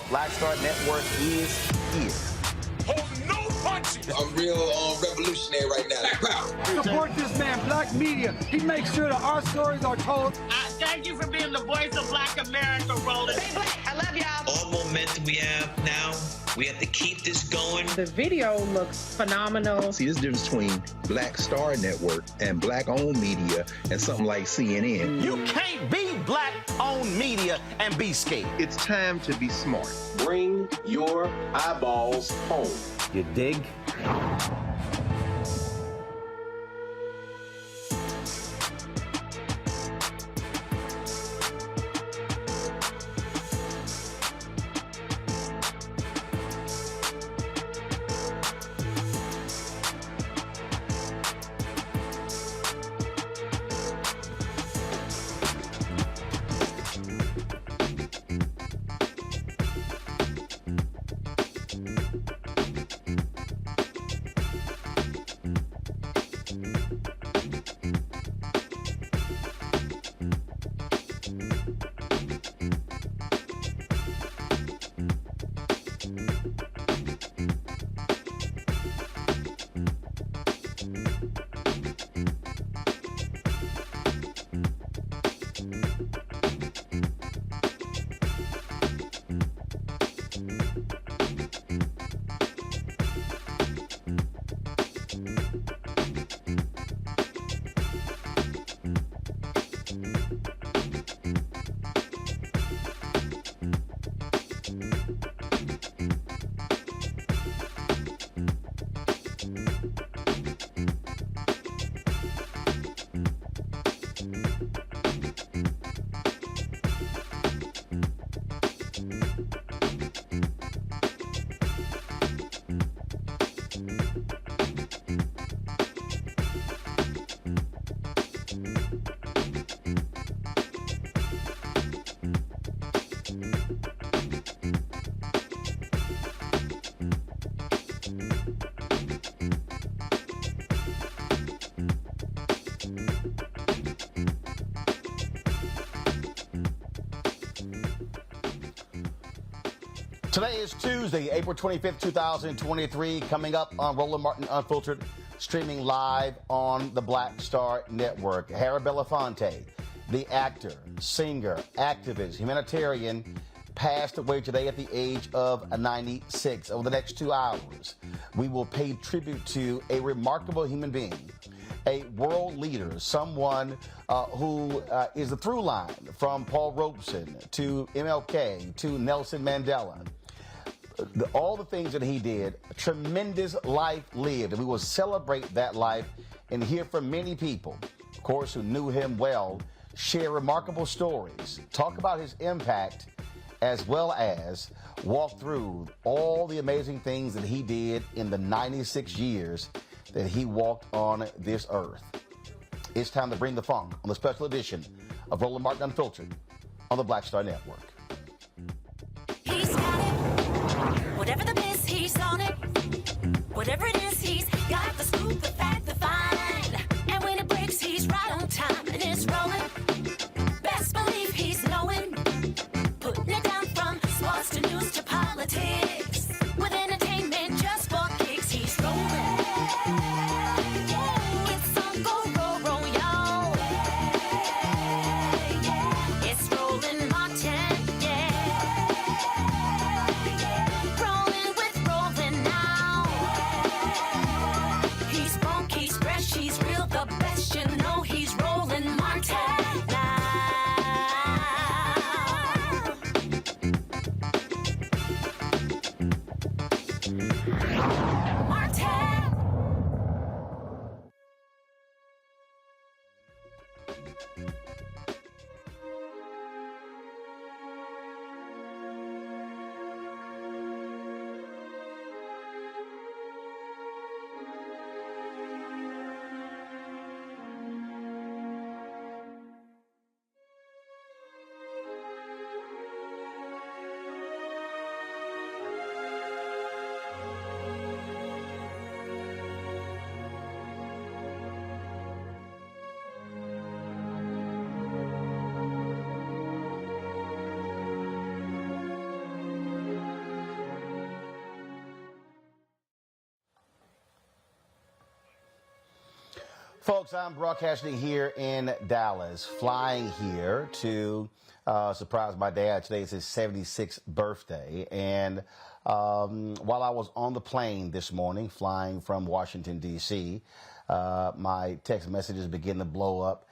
Black Star Network is here. Hold no punches. I'm real revolutionary right now. Black power. Support this man, Black Media. He makes sure that our stories are told. Thank you for being the voice of Black America, Roland. Stay black. I love y'all. All momentum we have now, we have to keep this going. The video looks phenomenal. See, this difference between Black Star Network and black-owned media and something like CNN. You can't be black-owned media and be scared. It's time to be smart. Bring your eyeballs home. You dig? Today is Tuesday, April 25th, 2023, coming up on Roland Martin Unfiltered, streaming live on the Black Star Network. Harry Belafonte, the actor, singer, activist, humanitarian, passed away today at the age of 96. Over the next 2 hours, we will pay tribute to a remarkable human being, a world leader, someone who is the through line from Paul Robeson to MLK to Nelson Mandela. All the things that he did, a tremendous life lived, and we will celebrate that life and hear from many people, of course, who knew him well share remarkable stories, talk about his impact, as well as walk through all the amazing things that he did in the 96 years that he walked on this earth. It's time to bring the funk on the special edition of Roland Martin Unfiltered on the Black Star Network. He's got it. Whatever the biz, he's on it. Whatever it is, he's got the scoop, the fact, the find. And when it breaks, he's right on time and it's rolling. Best believe he's knowing. Putting it down from sports to news to politics. With entertainment just for kicks, he's rolling. It's on go, roll, y'all. It's Roland Martin, rolling with Roland now. He's funk, he's fresh, he's real, the best, you know he's Roland Martin now. Folks, I'm broadcasting here in Dallas, flying here to surprise my dad. Today is his 76th birthday. And while I was on the plane this morning, flying from Washington, D.C., my text messages began to blow up,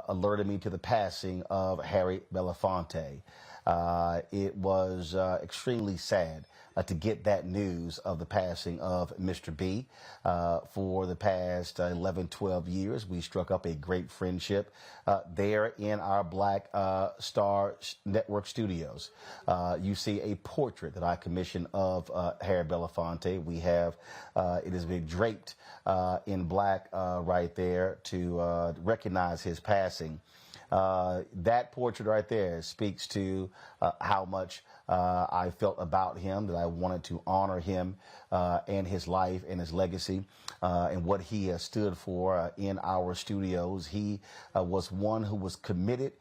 alerting me to the passing of Harry Belafonte. It was extremely sad to get that news of the passing of Mr. B. For the past 11, 12 years, we struck up a great friendship there in our Black Star Network studios. You see a portrait that I commissioned of Harry Belafonte. We have, it has been draped in black right there to recognize his passing. That portrait right there speaks to how much I felt about him, that I wanted to honor him and his life and his legacy and what he stood for in our studios. He was one who was committed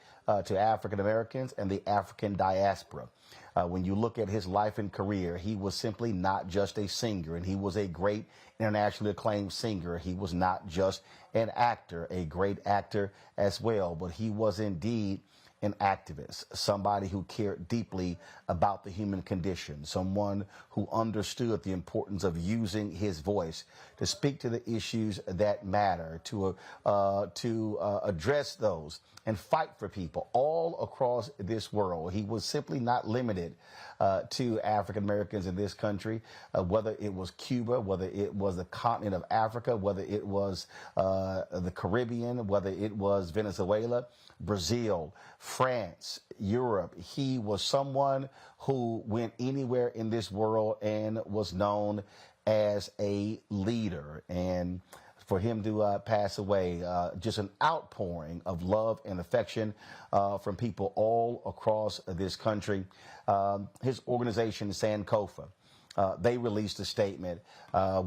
to African Americans and the African diaspora. When you look at his life and career, he was simply not just a singer, and he was a great internationally acclaimed singer. He was not just an actor, a great actor as well, but he was indeed an activist, somebody who cared deeply about the human condition, someone who understood the importance of using his voice to speak to the issues that matter, to address those and fight for people all across this world. He was simply not limited to African Americans in this country, whether it was Cuba, whether it was the continent of Africa, whether it was the Caribbean, whether it was Venezuela, Brazil, France, Europe. He was someone who went anywhere in this world and was known as a leader. And for him to pass away, just an outpouring of love and affection from people all across this country. His organization, Sankofa, they released a statement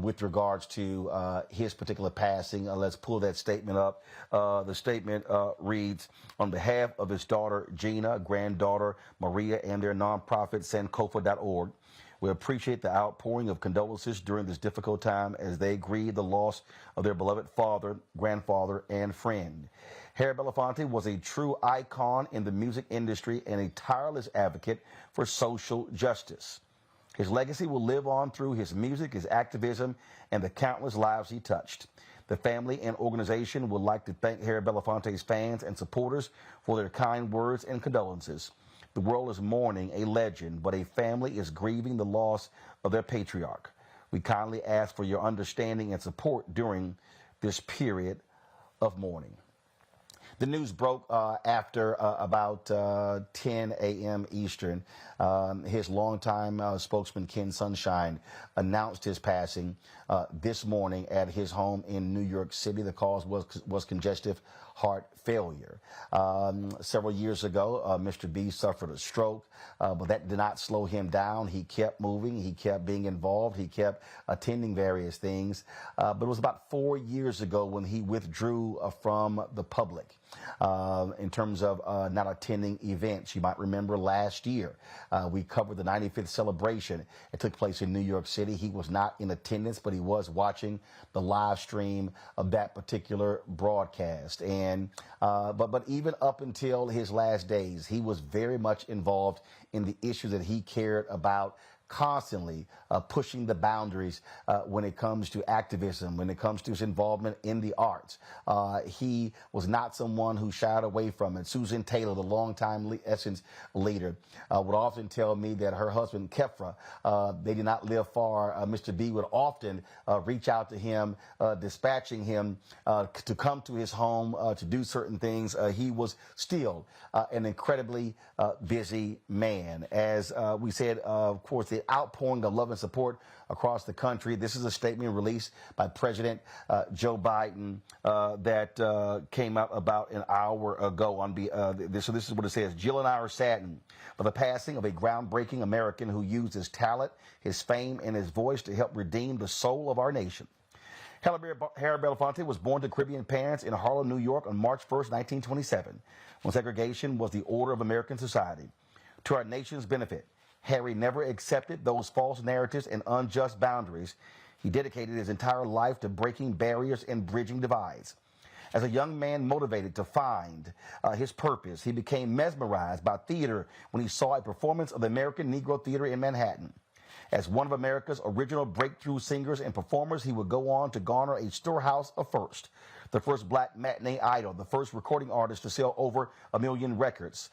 with regards to his particular passing. Let's pull that statement up. The statement reads, on behalf of his daughter, Gina, granddaughter, Maria, and their nonprofit, Sankofa.org, we appreciate the outpouring of condolences during this difficult time as they grieve the loss of their beloved father, grandfather, and friend. Harry Belafonte was a true icon in the music industry and a tireless advocate for social justice. His legacy will live on through his music, his activism, and the countless lives he touched. The family and organization would like to thank Harry Belafonte's fans and supporters for their kind words and condolences. The world is mourning a legend, but a family is grieving the loss of their patriarch. We kindly ask for your understanding and support during this period of mourning. The news broke after about 10 a.m. Eastern. His longtime spokesman, Ken Sunshine, announced his passing this morning at his home in New York City. The cause was congestive heart failure. Several years ago, Mr. B suffered a stroke, but that did not slow him down. He kept moving. He kept being involved. He kept attending various things. But it was about 4 years ago when he withdrew from the public in terms of not attending events. You might remember last year, we covered the 95th celebration. It took place in New York City. He was not in attendance, but he was watching the live stream of that particular broadcast. And but even up until his last days, he was very much involved in the issues that he cared about, constantly pushing the boundaries when it comes to activism, when it comes to his involvement in the arts. He was not someone who shied away from it. Susan Taylor, the longtime Essence leader, would often tell me that her husband, Kefra, they did not live far. Mr. B would often reach out to him, dispatching him to come to his home to do certain things. He was still an incredibly busy man. As we said, of course, the outpouring of love and support across the country. This is a statement released by President Joe Biden that came out about an hour ago. So this is what it says. Jill and I are saddened for the passing of a groundbreaking American who used his talent, his fame, and his voice to help redeem the soul of our nation. Harry Belafonte was born to Caribbean parents in Harlem, New York on March 1st, 1927, when segregation was the order of American society. To our nation's benefit, Harry never accepted those false narratives and unjust boundaries. He dedicated his entire life to breaking barriers and bridging divides. As a young man motivated to find his purpose, he became mesmerized by theater when he saw a performance of the American Negro Theater in Manhattan. As one of America's original breakthrough singers and performers, he would go on to garner a storehouse of firsts. The first black matinee idol, the first recording artist to sell over 1 million records.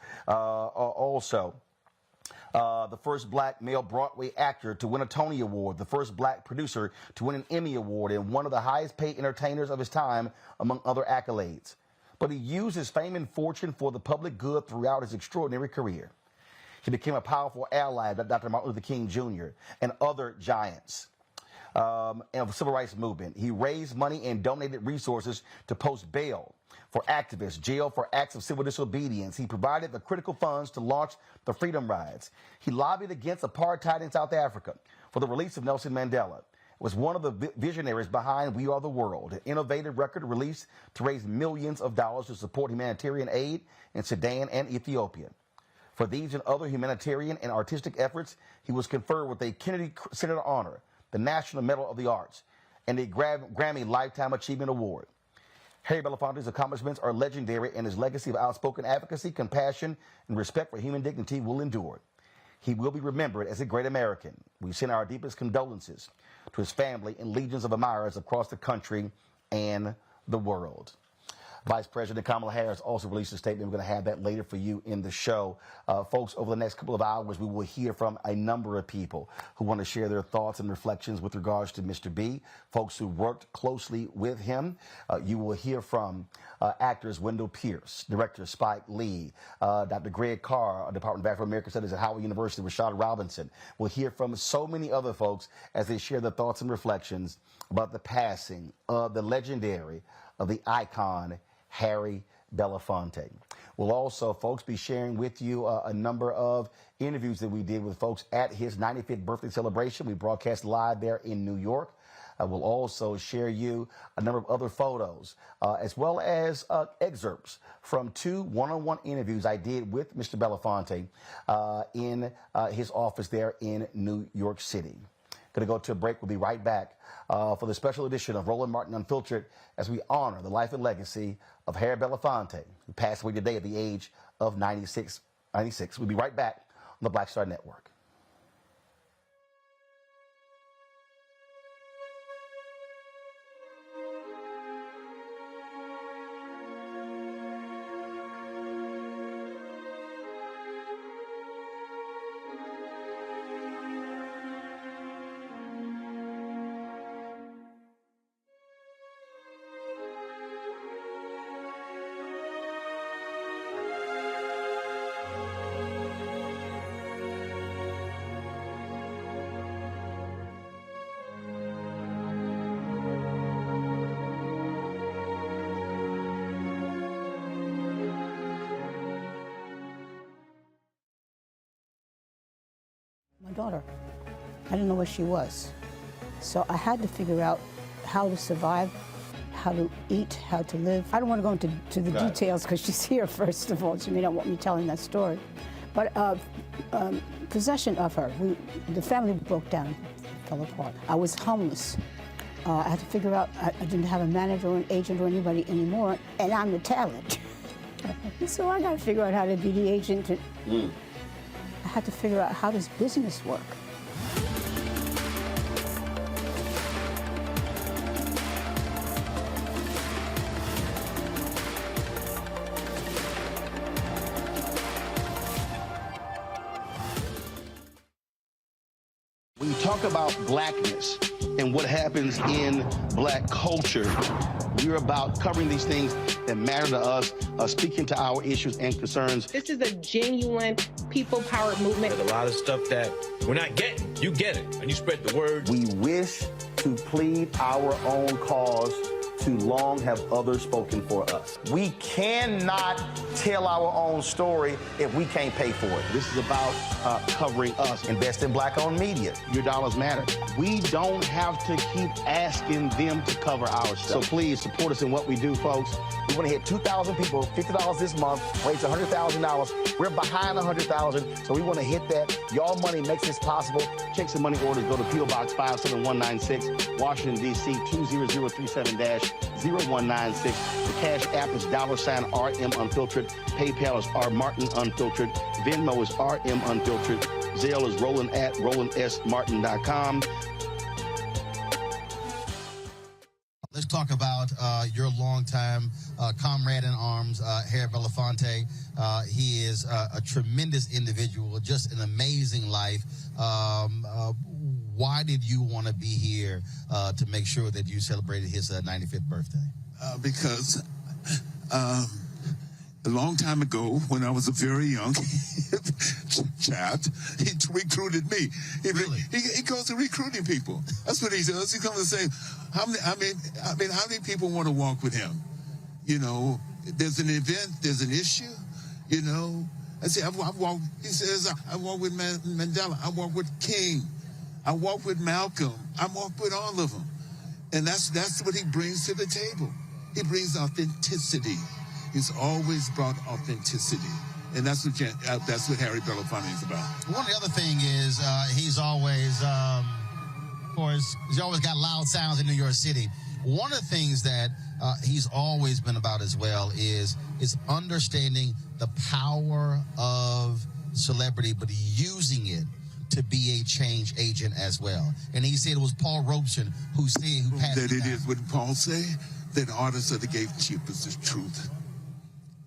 The first black male Broadway actor to win a Tony Award, the first black producer to win an Emmy Award, and one of the highest paid entertainers of his time, among other accolades. But he used his fame and fortune for the public good throughout his extraordinary career. He became a powerful ally of Dr. Martin Luther King Jr. and other giants of the civil rights movement. He raised money and donated resources to post bail for activists, jail for acts of civil disobedience. He provided the critical funds to launch the Freedom Rides. He lobbied against apartheid in South Africa for the release of Nelson Mandela. Was one of the visionaries behind We Are the World, an innovative record released to raise millions of dollars to support humanitarian aid in Sudan and Ethiopia. For these and other humanitarian and artistic efforts, he was conferred with a Kennedy Center Honor, the National Medal of the Arts, and a Grammy Lifetime Achievement Award. Harry Belafonte's accomplishments are legendary, and his legacy of outspoken advocacy, compassion, and respect for human dignity will endure. He will be remembered as a great American. We send our deepest condolences to his family and legions of admirers across the country and the world. Vice President Kamala Harris also released a statement. We're going to have that later for you in the show. Folks, over the next couple of hours, we will hear from a number of people who want to share their thoughts and reflections with regards to Mr. B, folks who worked closely with him. You will hear from actors Wendell Pierce, director Spike Lee, Dr. Greg Carr, Department of Afro-American Studies at Howard University, Rashad Robinson. We'll hear from so many other folks as they share their thoughts and reflections about the passing of the legendary, of the icon, Harry Belafonte. We'll also, folks, be sharing with you a number of interviews that we did with folks at his 95th birthday celebration. We broadcast live there in New York. We'll also share you a number of other photos, as well as excerpts from 2 one-on-one interviews I did with Mr. Belafonte in his office there in New York City. Going to go to a break. We'll be right back for the special edition of Roland Martin Unfiltered as we honor the life and legacy of Harry Belafonte, who passed away today at the age of 96. We'll be right back on the Black Star Network. daughter. I didn't know where she was. So I had to figure out how to survive, how to eat, how to live. I don't want to go into the details because she's here, first of all. She may not want me telling that story. But possession of her, the family broke down, fell apart. I was homeless. I had to figure out, I didn't have a manager or an agent or anybody anymore, and I'm the talent. So I got to figure out how to be the agent. I had to figure out, how does business work? When you talk about blackness and what happens in black culture, we're about covering these things that matter to us, speaking to our issues and concerns. This is a genuine people-powered movement. There's a lot of stuff that we're not getting. You get it, and you spread the word. We wish to plead our own cause. Too long have others spoken for us. We cannot tell our own story if we can't pay for it. This is about covering us. Invest in black-owned media. Your dollars matter. We don't have to keep asking them to cover our stuff. So please support us in what we do, folks. We want to hit 2,000 people, $50 this month, raise $100,000. We're behind 100,000, so we want to hit that. Y'all money makes this possible. Check some money orders. Go to P.O. Box 57196, Washington, D.C. 20037-0196. The Cash App is $RM Unfiltered. PayPal is R Martin Unfiltered. Venmo is RM Unfiltered. Zelle is Roland at RolandSMartin.com. Let's talk about your longtime comrade in arms, Harry Belafonte. He is a tremendous individual, just an amazing life. Why did you want to be here to make sure that you celebrated his 95th birthday? Because a long time ago, when I was a very young chap, he recruited me. He goes to recruiting people. That's what he does. He comes and say, how many people want to walk with him? You know, there's an event, there's an issue, you know. I say, he says, I walk with Mandela, I walk with King, I walk with Malcolm, I walk with all of them. And that's what he brings to the table. He brings authenticity. He's always brought authenticity. And that's what Harry Belafonte is about. One of the other thing is he's always, of course, he's always got loud sounds in New York City. One of the things that he's always been about as well is understanding the power of celebrity, but using it to be a change agent as well. And he said it was Paul Robeson who passed that it is what Paul say, that artists are the gatekeepers of truth.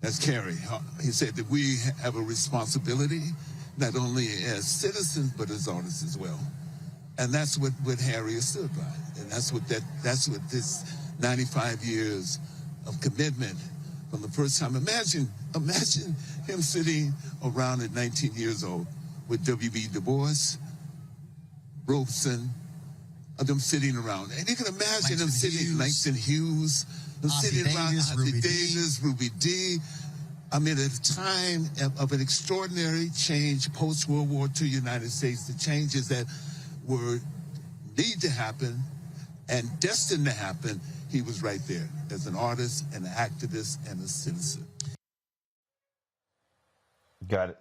That's Carrie. He said that we have a responsibility, not only as citizens, but as artists as well. And that's what Harry has stood by. And that's what this 95 years of commitment from the first time. Imagine him sitting around at 19 years old with W.B. Du Bois, Robeson, of them sitting around. And you can imagine them sitting, Langston Hughes, them sitting around, Ossie Davis, Ruby Dee. I mean, at a time of an extraordinary change post-World War II United States, the changes that need to happen and destined to happen, he was right there as an artist, an activist, and a citizen. Got it.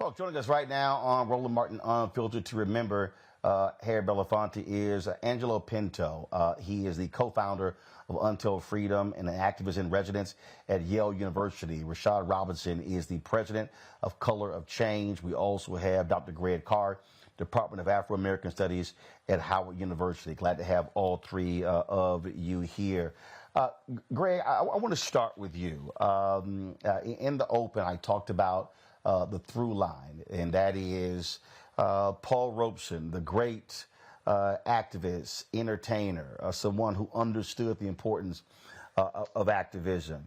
folks, joining us right now on Roland Martin Unfiltered to remember Harry Belafonte is Angelo Pinto. He is the co-founder of Until Freedom and an activist in residence at Yale University. Rashad Robinson is the president of Color of Change. We also have Dr. Greg Carr, Department of Afro-American Studies at Howard University. Glad to have all three of you here. Greg, I want to start with you. In the open, I talked about the through line, and that is Paul Robeson, the great activist, entertainer, someone who understood the importance of activism.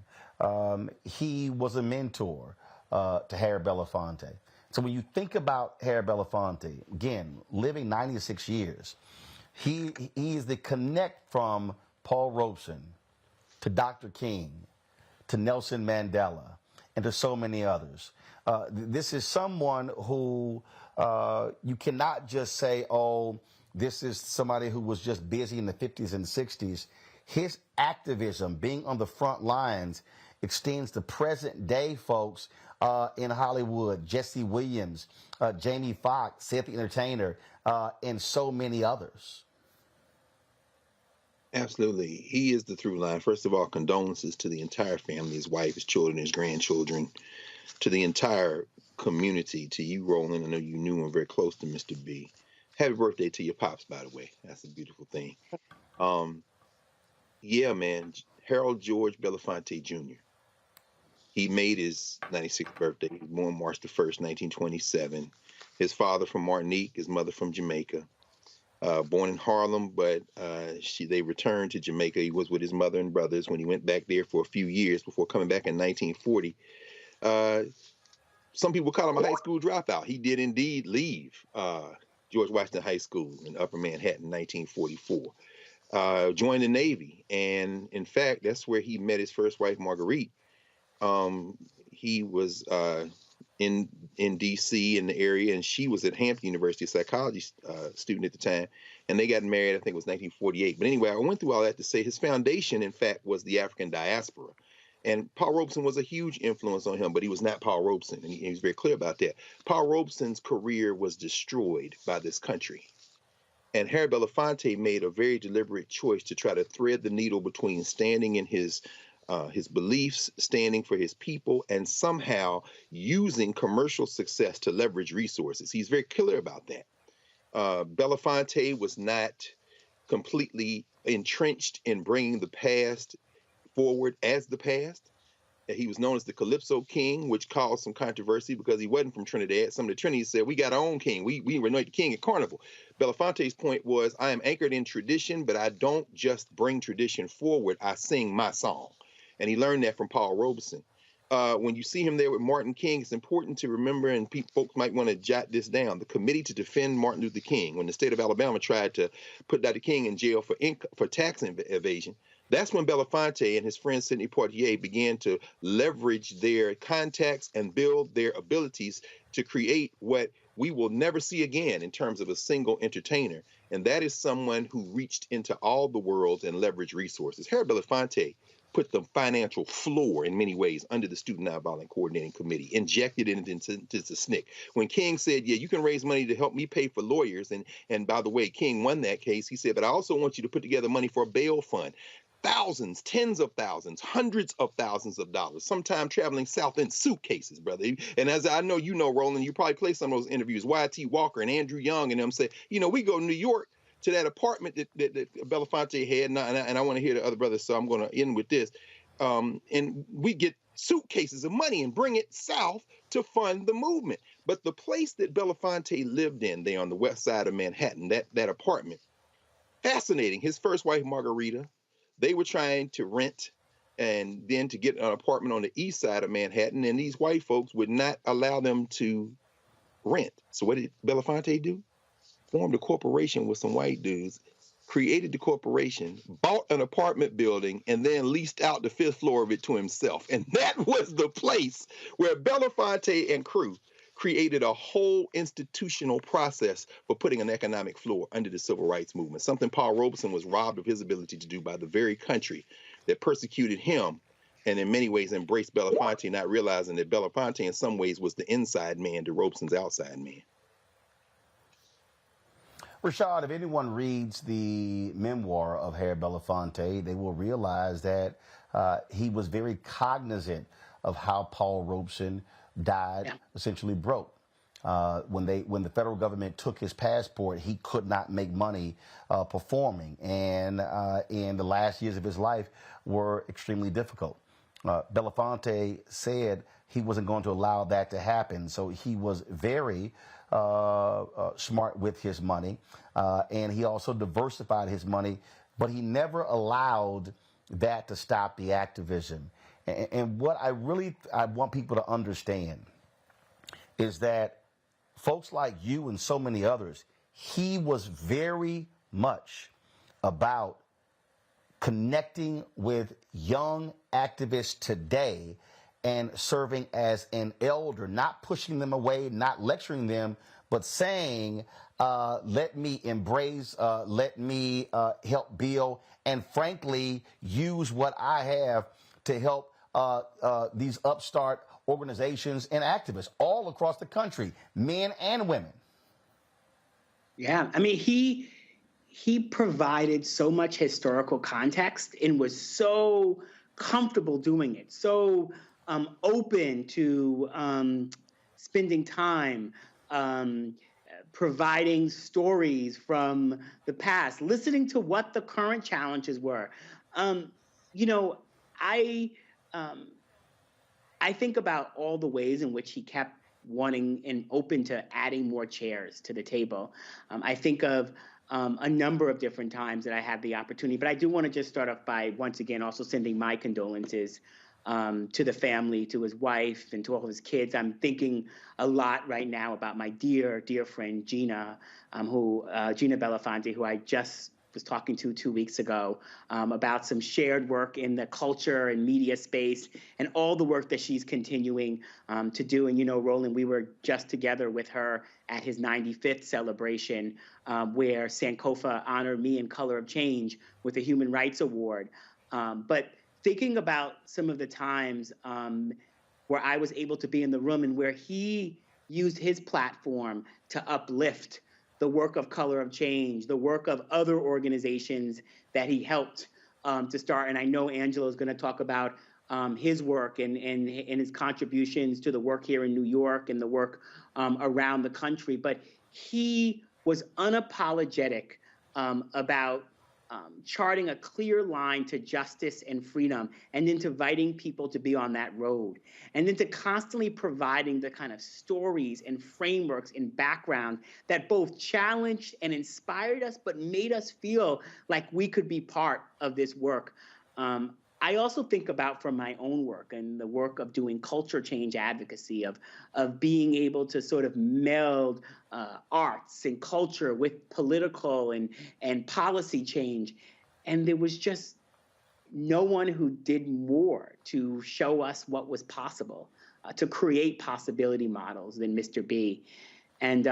He was a mentor to Harry Belafonte. So when you think about Harry Belafonte, again, living 96 years, he is the connect from Paul Robeson to Dr. King to Nelson Mandela and to so many others. This is someone who you cannot just say, oh, this is somebody who was just busy in the 50s and 60s. His activism, being on the front lines, extends to present day folks in Hollywood, Jesse Williams, Jamie Foxx, Seth the Entertainer, and so many others. Absolutely. He is the through line. First of all, condolences to the entire family, his wife, his children, his grandchildren, to the entire community, to you, Roland. I know you knew him very close to Mr. B. Happy birthday to your pops, by the way. That's a beautiful thing. Yeah, man, Harold George Belafonte Jr. He made his 96th birthday. He was born March the 1st, 1927. His father from Martinique, his mother from Jamaica. Born in Harlem, but they returned to Jamaica. He was with his mother and brothers when he went back there for a few years before coming back in 1940. Some people call him a high school dropout. He did indeed leave George Washington High School in Upper Manhattan in 1944. Joined the Navy, and in fact, that's where he met his first wife, Marguerite. He was in D.C. in the area, and she was at Hampton University, a psychology student at the time, and they got married, I think it was 1948. But anyway, I went through all that to say his foundation, in fact, was the African diaspora. And Paul Robeson was a huge influence on him, but he was not Paul Robeson, and he was very clear about that. Paul Robeson's career was destroyed by this country. And Harry Belafonte made a very deliberate choice to try to thread the needle between standing in his beliefs, standing for his people, and somehow using commercial success to leverage resources. He's very clear about that. Belafonte was not completely entrenched in bringing the past forward as the past. He was known as the Calypso King, which caused some controversy because he wasn't from Trinidad. Some of the Trinities said, we got our own king. We anoint the king at Carnival. Belafonte's point was, I am anchored in tradition, but I don't just bring tradition forward. I sing my song. And he learned that from Paul Robeson. When you see him there with Martin King, it's important to remember, and folks might want to jot this down, the Committee to Defend Martin Luther King, when the state of Alabama tried to put Dr. King in jail for tax evasion. That's when Belafonte and his friend Sidney Poitier began to leverage their contacts and build their abilities to create what we will never see again in terms of a single entertainer. And that is someone who reached into all the worlds and leveraged resources. Harry Belafonte put the financial floor in many ways under the Student Nonviolent Coordinating Committee, injected it into the SNCC. When King said, yeah, you can raise money to help me pay for lawyers, and by the way, King won that case, he said, but I also want you to put together money for a bail fund. Thousands, tens of thousands, hundreds of thousands of dollars, sometimes traveling south in suitcases, brother. And as I know, you know, Roland, you probably played some of those interviews, Y.T. Walker and Andrew Young and them say, you know, we go to New York to that apartment that Belafonte had, and I want to hear the other brothers, so I'm going to end with this. And we get suitcases of money and bring it south to fund the movement. But the place that Belafonte lived in there on the west side of Manhattan, that apartment, fascinating. His first wife, Margarita, they were trying to rent and then to get an apartment on the east side of Manhattan, and these white folks would not allow them to rent. So what did Belafonte do? Formed a corporation with some white dudes, created the corporation, bought an apartment building, and then leased out the 5th floor of it to himself. And that was the place where Belafonte and crew created a whole institutional process for putting an economic floor under the civil rights movement, something Paul Robeson was robbed of his ability to do by the very country that persecuted him and in many ways embraced Belafonte, not realizing that Belafonte in some ways was the inside man to Robeson's outside man. Rashad, if anyone reads the memoir of Harry Belafonte, they will realize that he was very cognizant of how Paul Robeson died, essentially broke. When the federal government took his passport, he could not make money performing, and in the last years of his life were extremely difficult. Belafonte said he wasn't going to allow that to happen, so he was very smart with his money, and he also diversified his money, but he never allowed that to stop the activism. And what I want people to understand is that folks like you and so many others, he was very much about connecting with young activists today and serving as an elder, not pushing them away, not lecturing them, but saying, let me embrace, let me help build, and frankly, use what I have to help these upstart organizations and activists all across the country, men and women. Yeah, I mean, he provided so much historical context and was so comfortable doing it, so open to spending time providing stories from the past, listening to what the current challenges were. You know, I think about all the ways in which he kept wanting and open to adding more chairs to the table. I think of a number of different times that I had the opportunity, but I do want to just start off by once again also sending my condolences to the family, to his wife, and to all of his kids. I'm thinking a lot right now about my dear, dear friend Gina, Gina Belafonte, who I just was talking to 2 weeks ago about some shared work in the culture and media space and all the work that she's continuing to do. And, you know, Roland, we were just together with her at his 95th celebration where Sankofa honored me in Color of Change with a Human Rights Award. But thinking about some of the times where I was able to be in the room and where he used his platform to uplift the work of Color of Change, the work of other organizations that he helped to start. And I know Angelo is going to talk about his work and his contributions to the work here in New York and the work around the country. But he was unapologetic about charting a clear line to justice and freedom, and then to inviting people to be on that road, and then to constantly providing the kind of stories and frameworks and background that both challenged and inspired us, but made us feel like we could be part of this work. I also think about from my own work and the work of doing culture change advocacy, of being able to sort of meld arts and culture with political and policy change. And there was just no one who did more to show us what was possible, to create possibility models than Mr. B. And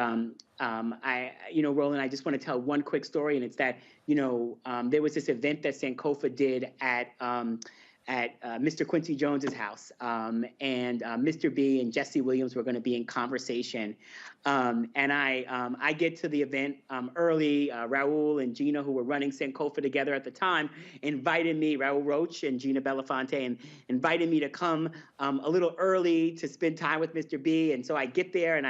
Roland, I just want to tell one quick story, and it's that, there was this event that Sankofa did at Mr. Quincy Jones's house, and Mr. B and Jesse Williams were going to be in conversation, and I get to the event early. Raul and Gina, who were running Sankofa together at the time, invited me, Raul Roach and Gina Belafonte, and invited me to come a little early to spend time with Mr. B. And so I get there and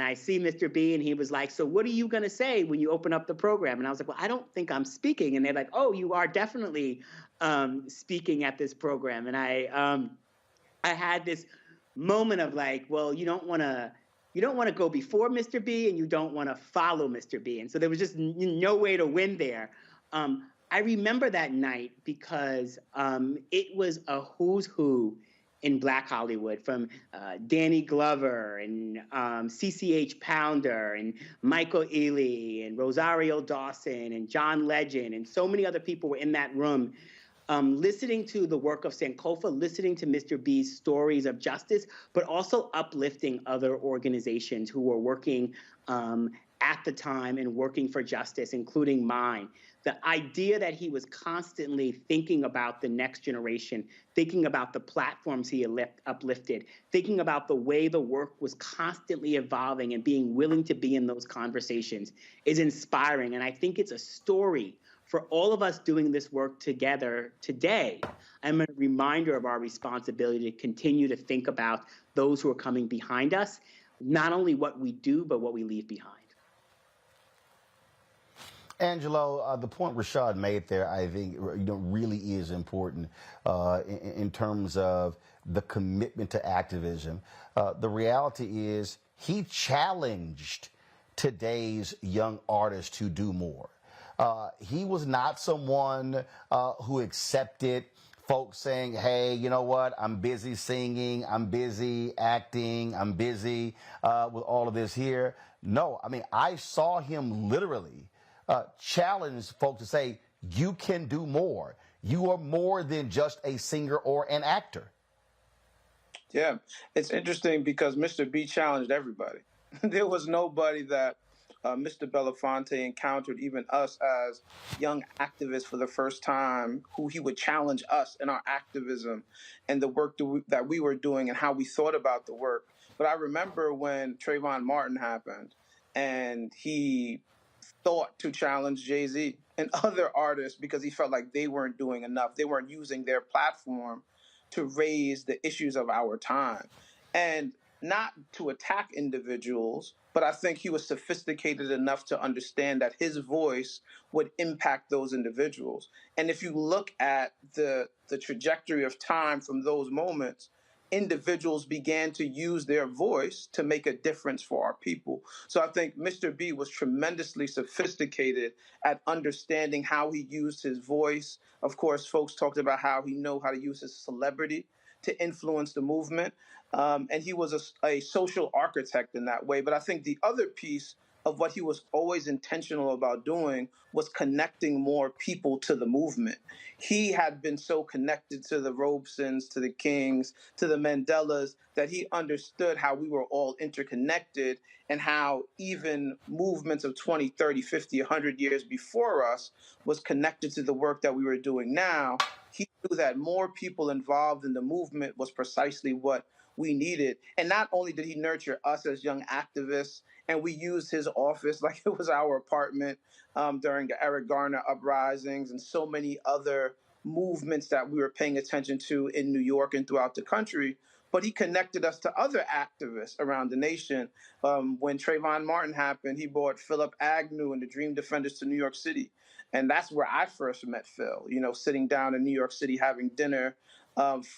I see Mr. B, and he was like, "So what are you going to say when you open up the program?" And I was like, "Well, I don't think I'm speaking." And they're like, "Oh, you are definitely speaking at this program." And I had this moment of like, well, you don't want to go before Mr. B, and you don't want to follow Mr. B. And so there was just no way to win there. I remember that night because it was a who's who in Black Hollywood, from Danny Glover and CCH Pounder and Michael Ealy and Rosario Dawson and John Legend, and so many other people were in that room, listening to the work of Sankofa, listening to Mr. B's stories of justice, but also uplifting other organizations who were working at the time and working for justice, including mine. The idea that he was constantly thinking about the next generation, thinking about the platforms he uplifted, thinking about the way the work was constantly evolving and being willing to be in those conversations is inspiring. And I think it's a story for all of us doing this work together today. I'm a reminder of our responsibility to continue to think about those who are coming behind us, not only what we do, but what we leave behind. Angelo, the point Rashad made there, I think, really is important in terms of the commitment to activism. The reality is he challenged today's young artists to do more. He was not someone who accepted folks saying, hey, you know what, I'm busy singing, I'm busy acting, I'm busy with all of this here. No, I mean, I saw him literally challenge folks to say, you can do more. You are more than just a singer or an actor. Yeah, it's interesting because Mr. B challenged everybody. There was nobody that Mr. Belafonte encountered, even us as young activists for the first time, who he would challenge us in our activism and the work that we were doing and how we thought about the work. But I remember when Trayvon Martin happened and he thought to challenge Jay-Z and other artists because he felt like they weren't doing enough. They weren't using their platform to raise the issues of our time. And not to attack individuals, but I think he was sophisticated enough to understand that his voice would impact those individuals. And if you look at the trajectory of time from those moments, individuals began to use their voice to make a difference for our people. So I think Mr. B was tremendously sophisticated at understanding how he used his voice. Of course, folks talked about how he knew how to use his celebrity to influence the movement. And he was a social architect in that way. But I think the other piece of what he was always intentional about doing was connecting more people to the movement. He had been so connected to the Robesons, to the Kings, to the Mandelas, that he understood how we were all interconnected and how even movements of 20, 30, 50, 100 years before us was connected to the work that we were doing now. He knew that more people involved in the movement was precisely what we needed. And not only did he nurture us as young activists, and we used his office like it was our apartment during the Eric Garner uprisings and so many other movements that we were paying attention to in New York and throughout the country, but he connected us to other activists around the nation. When Trayvon Martin happened, he brought Philip Agnew and the Dream Defenders to New York City. And that's where I first met Phil, sitting down in New York City, having dinner,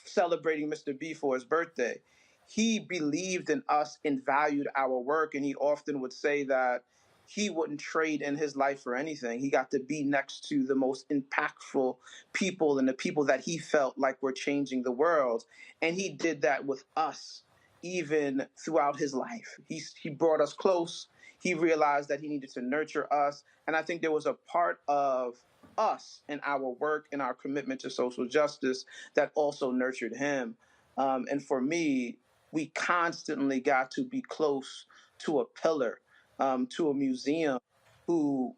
celebrating Mr. B for his birthday. He believed in us and valued our work. And he often would say that he wouldn't trade in his life for anything. He got to be next to the most impactful people and the people that he felt like were changing the world. And he did that with us, even throughout his life. He brought us close. He realized that he needed to nurture us. And I think there was a part of us and our work and our commitment to social justice that also nurtured him. And for me, we constantly got to be close to a pillar, to a museum who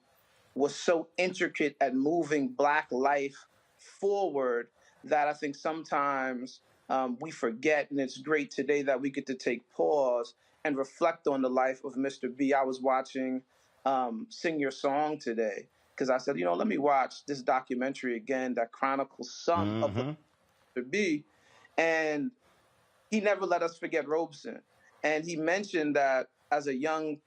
was so intricate at moving Black life forward that I think sometimes we forget. And it's great today that we get to take pause and reflect on the life of Mr. B. I was watching Sing Your Song today because I said, let me watch this documentary again that chronicles some of Mr. B. And he never let us forget Robeson. And he mentioned that as a young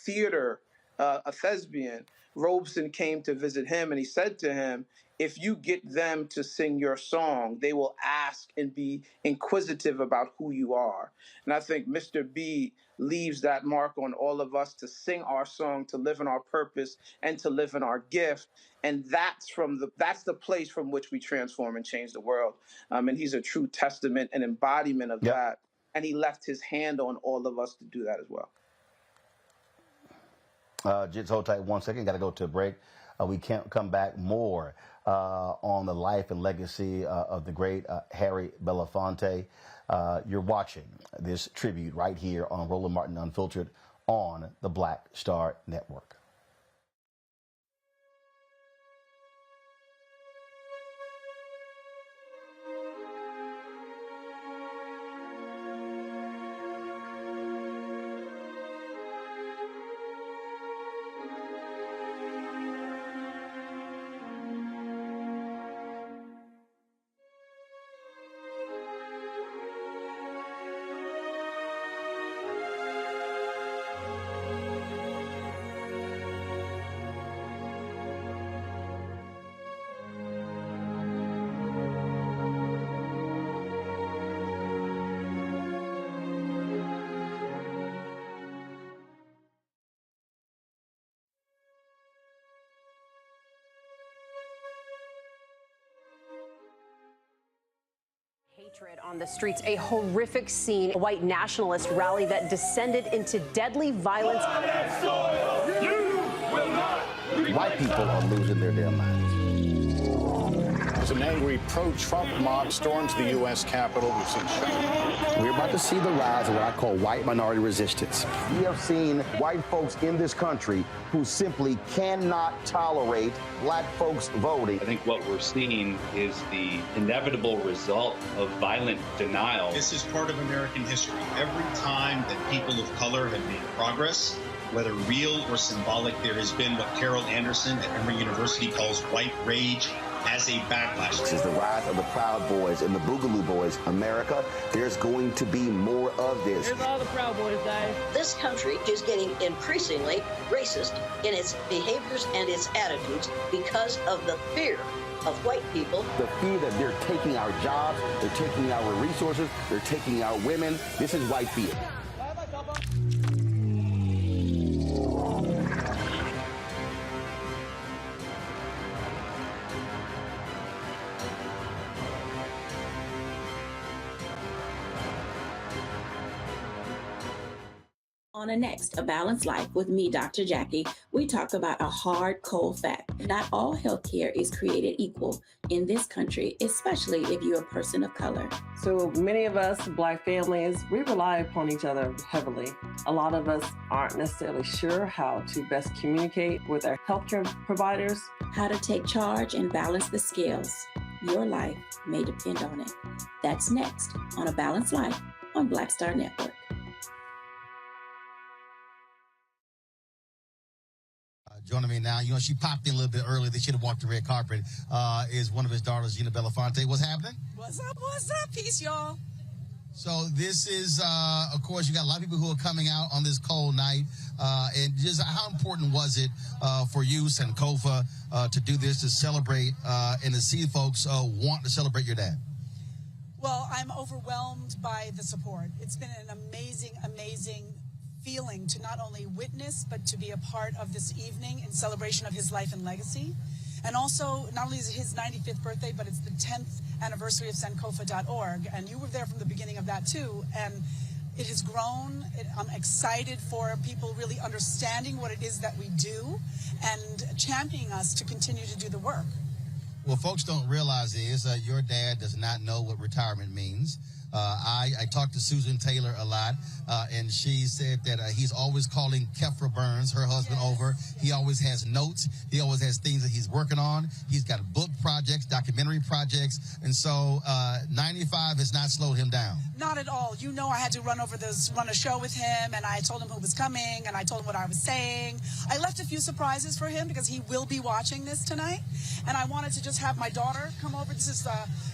theater, a thespian, Robeson came to visit him and he said to him, if you get them to sing your song, they will ask and be inquisitive about who you are. And I think Mr. B leaves that mark on all of us to sing our song, to live in our purpose, and to live in our gift. And that's the place from which we transform and change the world. And he's a true testament and embodiment of that. And he left his hand on all of us to do that as well. Just hold tight 1 second. Got to go to a break. We can't come back more on the life and legacy of the great Harry Belafonte. You're watching this tribute right here on Roland Martin Unfiltered on the Black Star Network. Hatred on the streets, a horrific scene, a white nationalist rally that descended into deadly violence. White people are losing their damn minds. As an angry pro-Trump mob storms the U.S. Capitol, we've seen shooting. We're about to see the rise of what I call white minority resistance. We have seen white folks in this country who simply cannot tolerate black folks voting. I think what we're seeing is the inevitable result of violent denial. This is part of American history. Every time that people of color have made progress, whether real or symbolic, there has been what Carol Anderson at Emory University calls white rage as a backlash. This is the rise of the Proud Boys and the Boogaloo Boys. America, there's going to be more of this. Here's all the Proud Boys, guys. This country is getting increasingly racist in its behaviors and its attitudes because of the fear of white people. The fear that they're taking our jobs, they're taking our resources, they're taking our women. This is white fear. On a next, A Balanced Life with me, Dr. Jackie, we talk about a hard, cold fact. Not all healthcare is created equal in this country, especially if you're a person of color. So many of us, Black families, we rely upon each other heavily. A lot of us aren't necessarily sure how to best communicate with our healthcare providers. How to take charge and balance the scales. Your life may depend on it. That's next on A Balanced Life on Black Star Network. Joining me now, she popped in a little bit early. They should have walked the red carpet. Is one of his daughters, Gina Belafonte. What's happening? What's up? What's up? Peace, y'all. So this is, of course, you got a lot of people who are coming out on this cold night. And just how important was it for you, Sankofa, to do this, to celebrate and to see folks want to celebrate your dad? Well, I'm overwhelmed by the support. It's been an amazing, amazing feeling to not only witness, but to be a part of this evening in celebration of his life and legacy. And also, not only is it his 95th birthday, but it's the 10th anniversary of Sankofa.org. And you were there from the beginning of that too. And it has grown. I'm excited for people really understanding what it is that we do and championing us to continue to do the work. What folks don't realize is your dad does not know what retirement means. I talked to Susan Taylor a lot, and she said that he's always calling Kefra Burns, her husband, over. He always has notes. He always has things that he's working on. He's got book projects, documentary projects, and so 95 has not slowed him down. Not at all. You know, I had to run a show with him, and I told him who was coming, and I told him what I was saying. I left a few surprises for him because he will be watching this tonight, and I wanted to just have my daughter come over. This is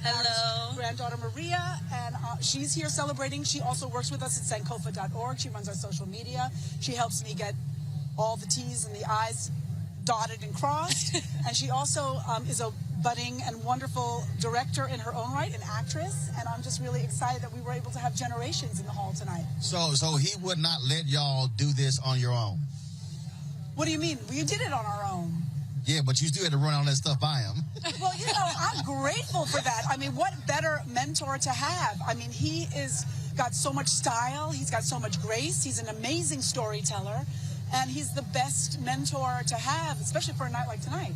hello, granddaughter Maria, and she's here celebrating. She also works with us at Sankofa.org. She runs our social media. She helps me get all the T's and the I's dotted and crossed. And she also is a budding and wonderful director in her own right, an actress. And I'm just really excited that we were able to have generations in the hall tonight. So he would not let y'all do this on your own? What do you mean? We did it on our own. Yeah, but you still had to run all that stuff by him. Well, I'm grateful for that. I mean, what better mentor to have? I mean, he is got so much style. He's got so much grace. He's an amazing storyteller. And he's the best mentor to have, especially for a night like tonight.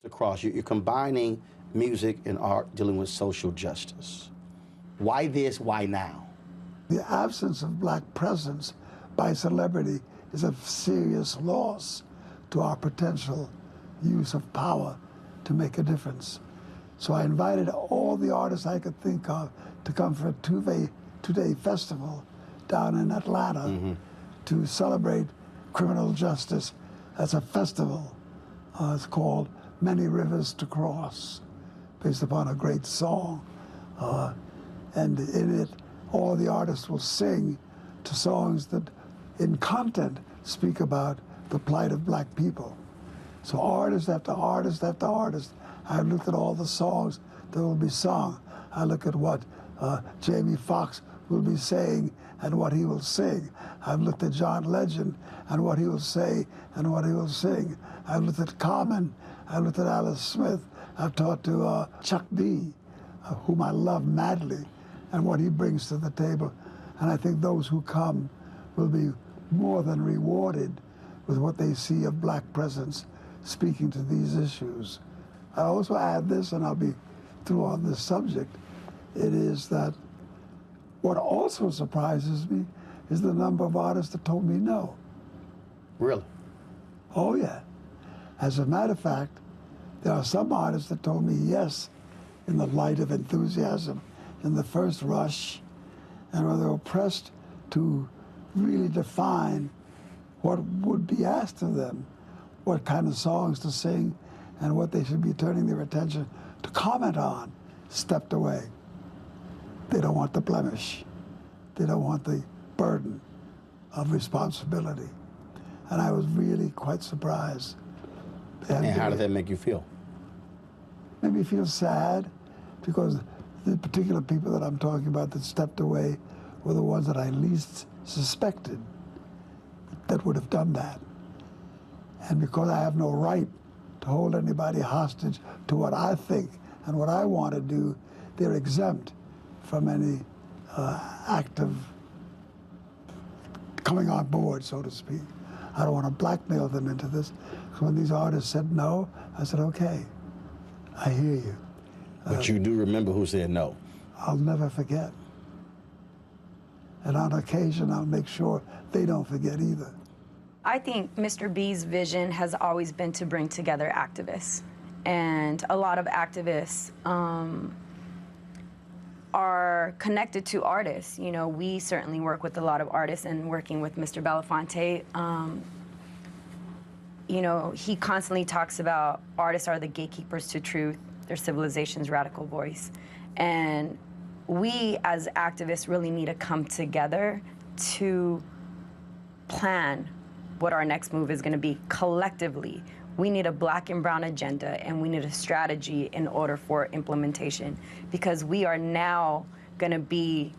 Across, you're combining music and art dealing with social justice. Why this? Why now? The absence of black presence by celebrity is a serious loss to our potential use of power to make a difference. So I invited all the artists I could think of to come for a two-day festival down in Atlanta to celebrate criminal justice as a festival. It's called Many Rivers to Cross, based upon a great song. And in it, all the artists will sing to songs that in content speak about the plight of black people. So artist after artist after artist, I looked at all the songs that will be sung. I look at what Jamie Foxx will be saying and what he will sing. I've looked at John Legend and what he will say and what he will sing. I've looked at Carmen. I've looked at Alice Smith. I've talked to Chuck D, whom I love madly, and what he brings to the table. And I think those who come will be more than rewarded with what they see of black presence speaking to these issues. I also add this, and I'll be through on this subject. It is that what also surprises me is the number of artists that told me no. Really? Oh, yeah. As a matter of fact, there are some artists that told me yes in the light of enthusiasm, in the first rush, and were they were pressed to really define what would be asked of them, what kind of songs to sing, and what they should be turning their attention to comment on, stepped away. They don't want the blemish. They don't want the burden of responsibility. And I was really quite surprised. And how did that make you feel? Made me feel sad, because the particular people that I'm talking about that stepped away were the ones that I least suspected that would have done that. And because I have no right to hold anybody hostage to what I think and what I want to do, they're exempt from any act of coming on board, so to speak. I don't want to blackmail them into this. So when these artists said no, I said, okay, I hear you. But you do remember who said no? I'll never forget. And on occasion, I'll make sure they don't forget either. I think Mr. B's vision has always been to bring together activists. And a lot of activists are connected to artists. You know, we certainly work with a lot of artists, and working with Mr. Belafonte, you know, he constantly talks about artists are the gatekeepers to truth, their civilization's radical voice. And we as activists really need to come together to plan what our next move is going to be collectively. We need a black and brown agenda, and we need a strategy in order for implementation, because we are now going to be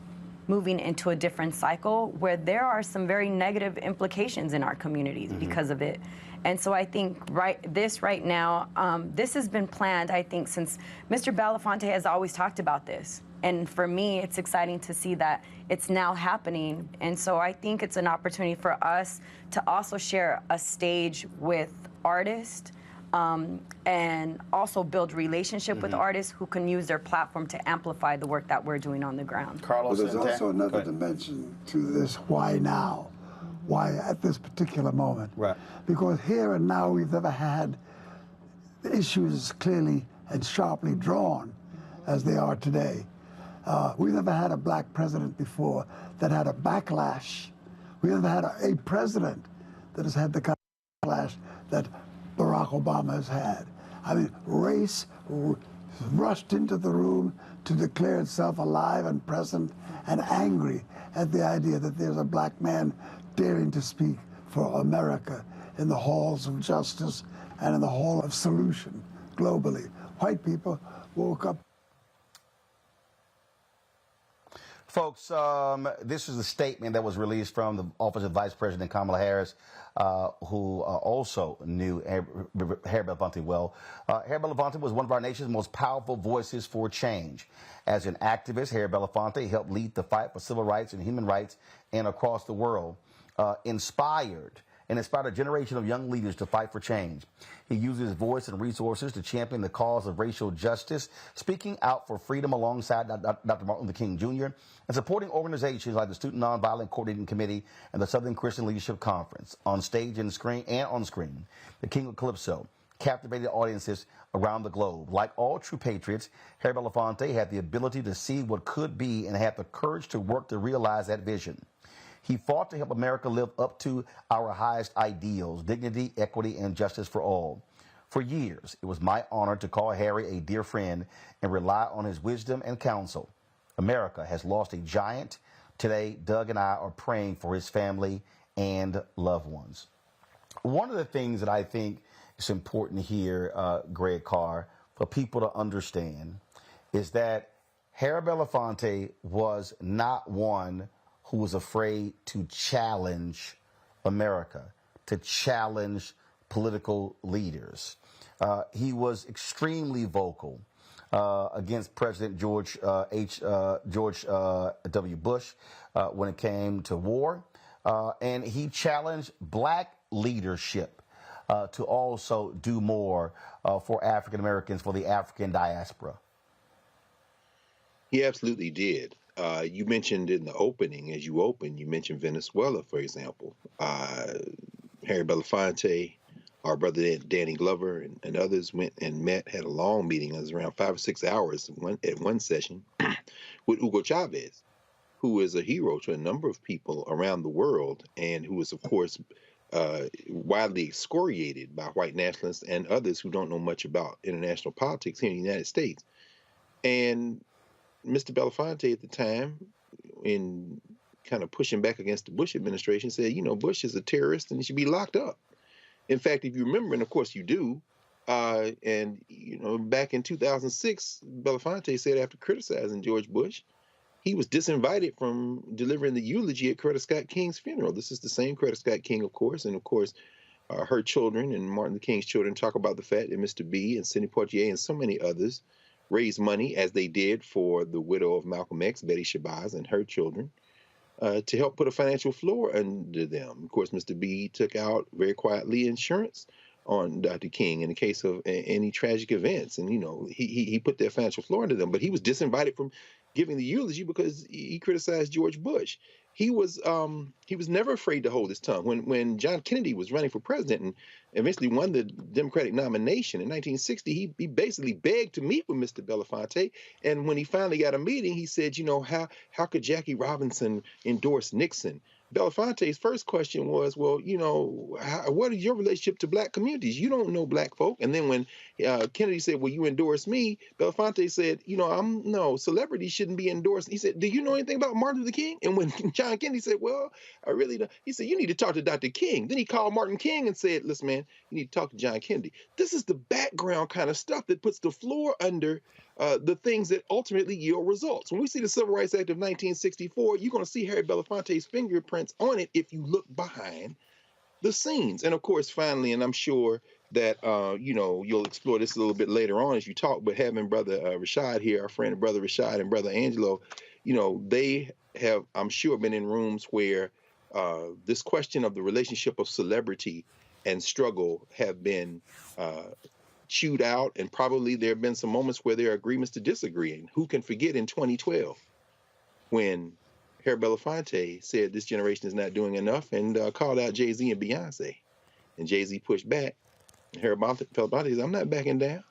moving into a different cycle where there are some very negative implications in our communities because of it. And so I think right now, this has been planned, I think, since Mr. Belafonte has always talked about this. And for me, it's exciting to see that it's now happening. And so I think it's an opportunity for us to also share a stage with artists and also build relationship with artists who can use their platform to amplify the work that we're doing on the ground. Carlos, there's also another dimension to this why now, why at this particular moment. Right. Because here and now we've never had issues clearly and sharply drawn as they are today. We've never had a black president before that had a backlash. We've never had a president that has had the kind of backlash that Barack Obama has had. I mean, race rushed into the room to declare itself alive and present and angry at the idea that there's a black man daring to speak for America in the halls of justice and in the hall of solution globally. White people woke up. Folks, this is a statement that was released from the Office of Vice President Kamala Harris, who also knew Harry Belafonte well. Harry Belafonte was one of our nation's most powerful voices for change. As an activist, Harry Belafonte helped lead the fight for civil rights and human rights and across the world. Inspired and inspired a generation of young leaders to fight for change. He used his voice and resources to champion the cause of racial justice, speaking out for freedom alongside Dr. Martin Luther King Jr., and supporting organizations like the Student Nonviolent Coordinating Committee and the Southern Christian Leadership Conference. On stage and on screen, the King of Calypso captivated audiences around the globe. Like all true patriots, Harry Belafonte had the ability to see what could be and had the courage to work to realize that vision. He fought to help America live up to our highest ideals: dignity, equity, and justice for all. For years, it was my honor to call Harry a dear friend and rely on his wisdom and counsel. America has lost a giant. Today, Doug and I are praying for his family and loved ones. One of the things that I think is important here, Greg Carr, for people to understand is that Harry Belafonte was not one who was afraid to challenge America, to challenge political leaders. He was extremely vocal against President George W. Bush when it came to war, and he challenged black leadership to also do more for African Americans, for the African diaspora. He absolutely did. You mentioned in the opening, as you opened, you mentioned Venezuela, for example. Harry Belafonte, our brother Danny Glover, and others went and met, had a long meeting. It was around 5 or 6 hours at one session with Hugo Chavez, who is a hero to a number of people around the world and who is, of course, widely excoriated by white nationalists and others who don't know much about international politics here in the United States. And Mr. Belafonte at the time, in kind of pushing back against the Bush administration, said, you know, Bush is a terrorist and he should be locked up. In fact, if you remember, and of course you do, and, you know, back in 2006, Belafonte said after criticizing George Bush, he was disinvited from delivering the eulogy at Coretta Scott King's funeral. This is the same Coretta Scott King, of course, and of course, her children and Martin Luther King's children talk about the fact that Mr. B and Sidney Poitier and so many others raised money, as they did for the widow of Malcolm X, Betty Shabazz, and her children, to help put a financial floor under them. Of course, Mr. B took out very quietly insurance on Dr. King in the case of any tragic events. And, you know, he put that financial floor under them, but he was disinvited from giving the eulogy because he criticized George Bush. He was never afraid to hold his tongue. When John Kennedy was running for president and eventually won the Democratic nomination in 1960, he basically begged to meet with Mr. Belafonte. And when he finally got a meeting, he said, you know, how could Jackie Robinson endorse Nixon? Belafonte's first question was, well, you know, what is your relationship to black communities? You don't know black folk. And then when Kennedy said, well, you endorse me, Belafonte said, you know, no, celebrities shouldn't be endorsed. He said, do you know anything about Martin Luther King? And when John Kennedy said, well, I really don't, he said, you need to talk to Dr. King. Then he called Martin King and said, listen, man, you need to talk to John Kennedy. This is the background kind of stuff that puts the floor under the things that ultimately yield results. When we see the Civil Rights Act of 1964, you're going to see Harry Belafonte's fingerprints on it if you look behind the scenes. And of course, finally, and I'm sure that, you know, you'll explore this a little bit later on as you talk, but having Brother Rashad here, our friend Brother Rashad and Brother Angelo, you know, they have, I'm sure, been in rooms where this question of the relationship of celebrity and struggle have been chewed out, and probably there have been some moments where there are agreements to disagree. And who can forget in 2012 when Harry Belafonte said this generation is not doing enough and called out Jay-Z and Beyonce. And Jay-Z pushed back. And Harry Belafonte said, I'm not backing down.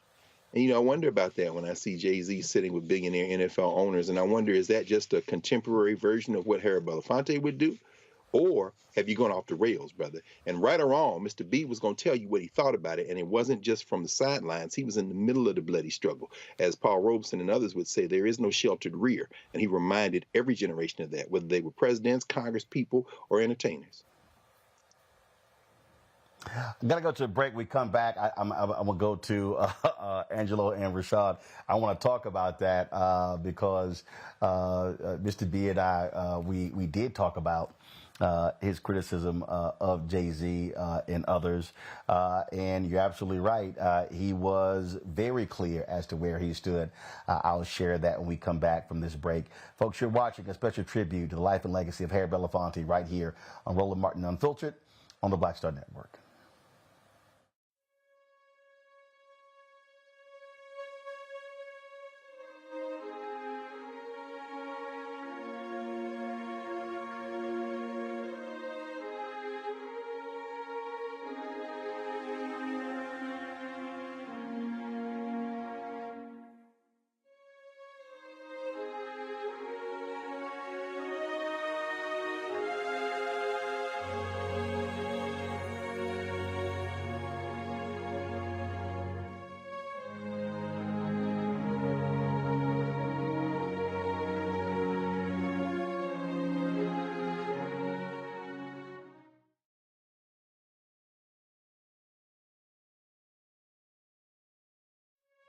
And, you know, I wonder about that when I see Jay-Z sitting with billionaire NFL owners. And I wonder, is that just a contemporary version of what Harry Belafonte would do? Or have you gone off the rails, brother? And right or wrong, Mr. B was going to tell you what he thought about it. And it wasn't just from the sidelines. He was in the middle of the bloody struggle. As Paul Robeson and others would say, there is no sheltered rear. And he reminded every generation of that, whether they were presidents, Congress people, or entertainers. I'm going to go to a break. We come back. I'm going to go to Angelo and Rashad. I want to talk about that because Mr. B and I, we did talk about his criticism of Jay-Z and others. And you're absolutely right. He was very clear as to where he stood. I'll share that when we come back from this break. Folks, you're watching a special tribute to the life and legacy of Harry Belafonte right here on Roland Martin Unfiltered. on the Black Star Network.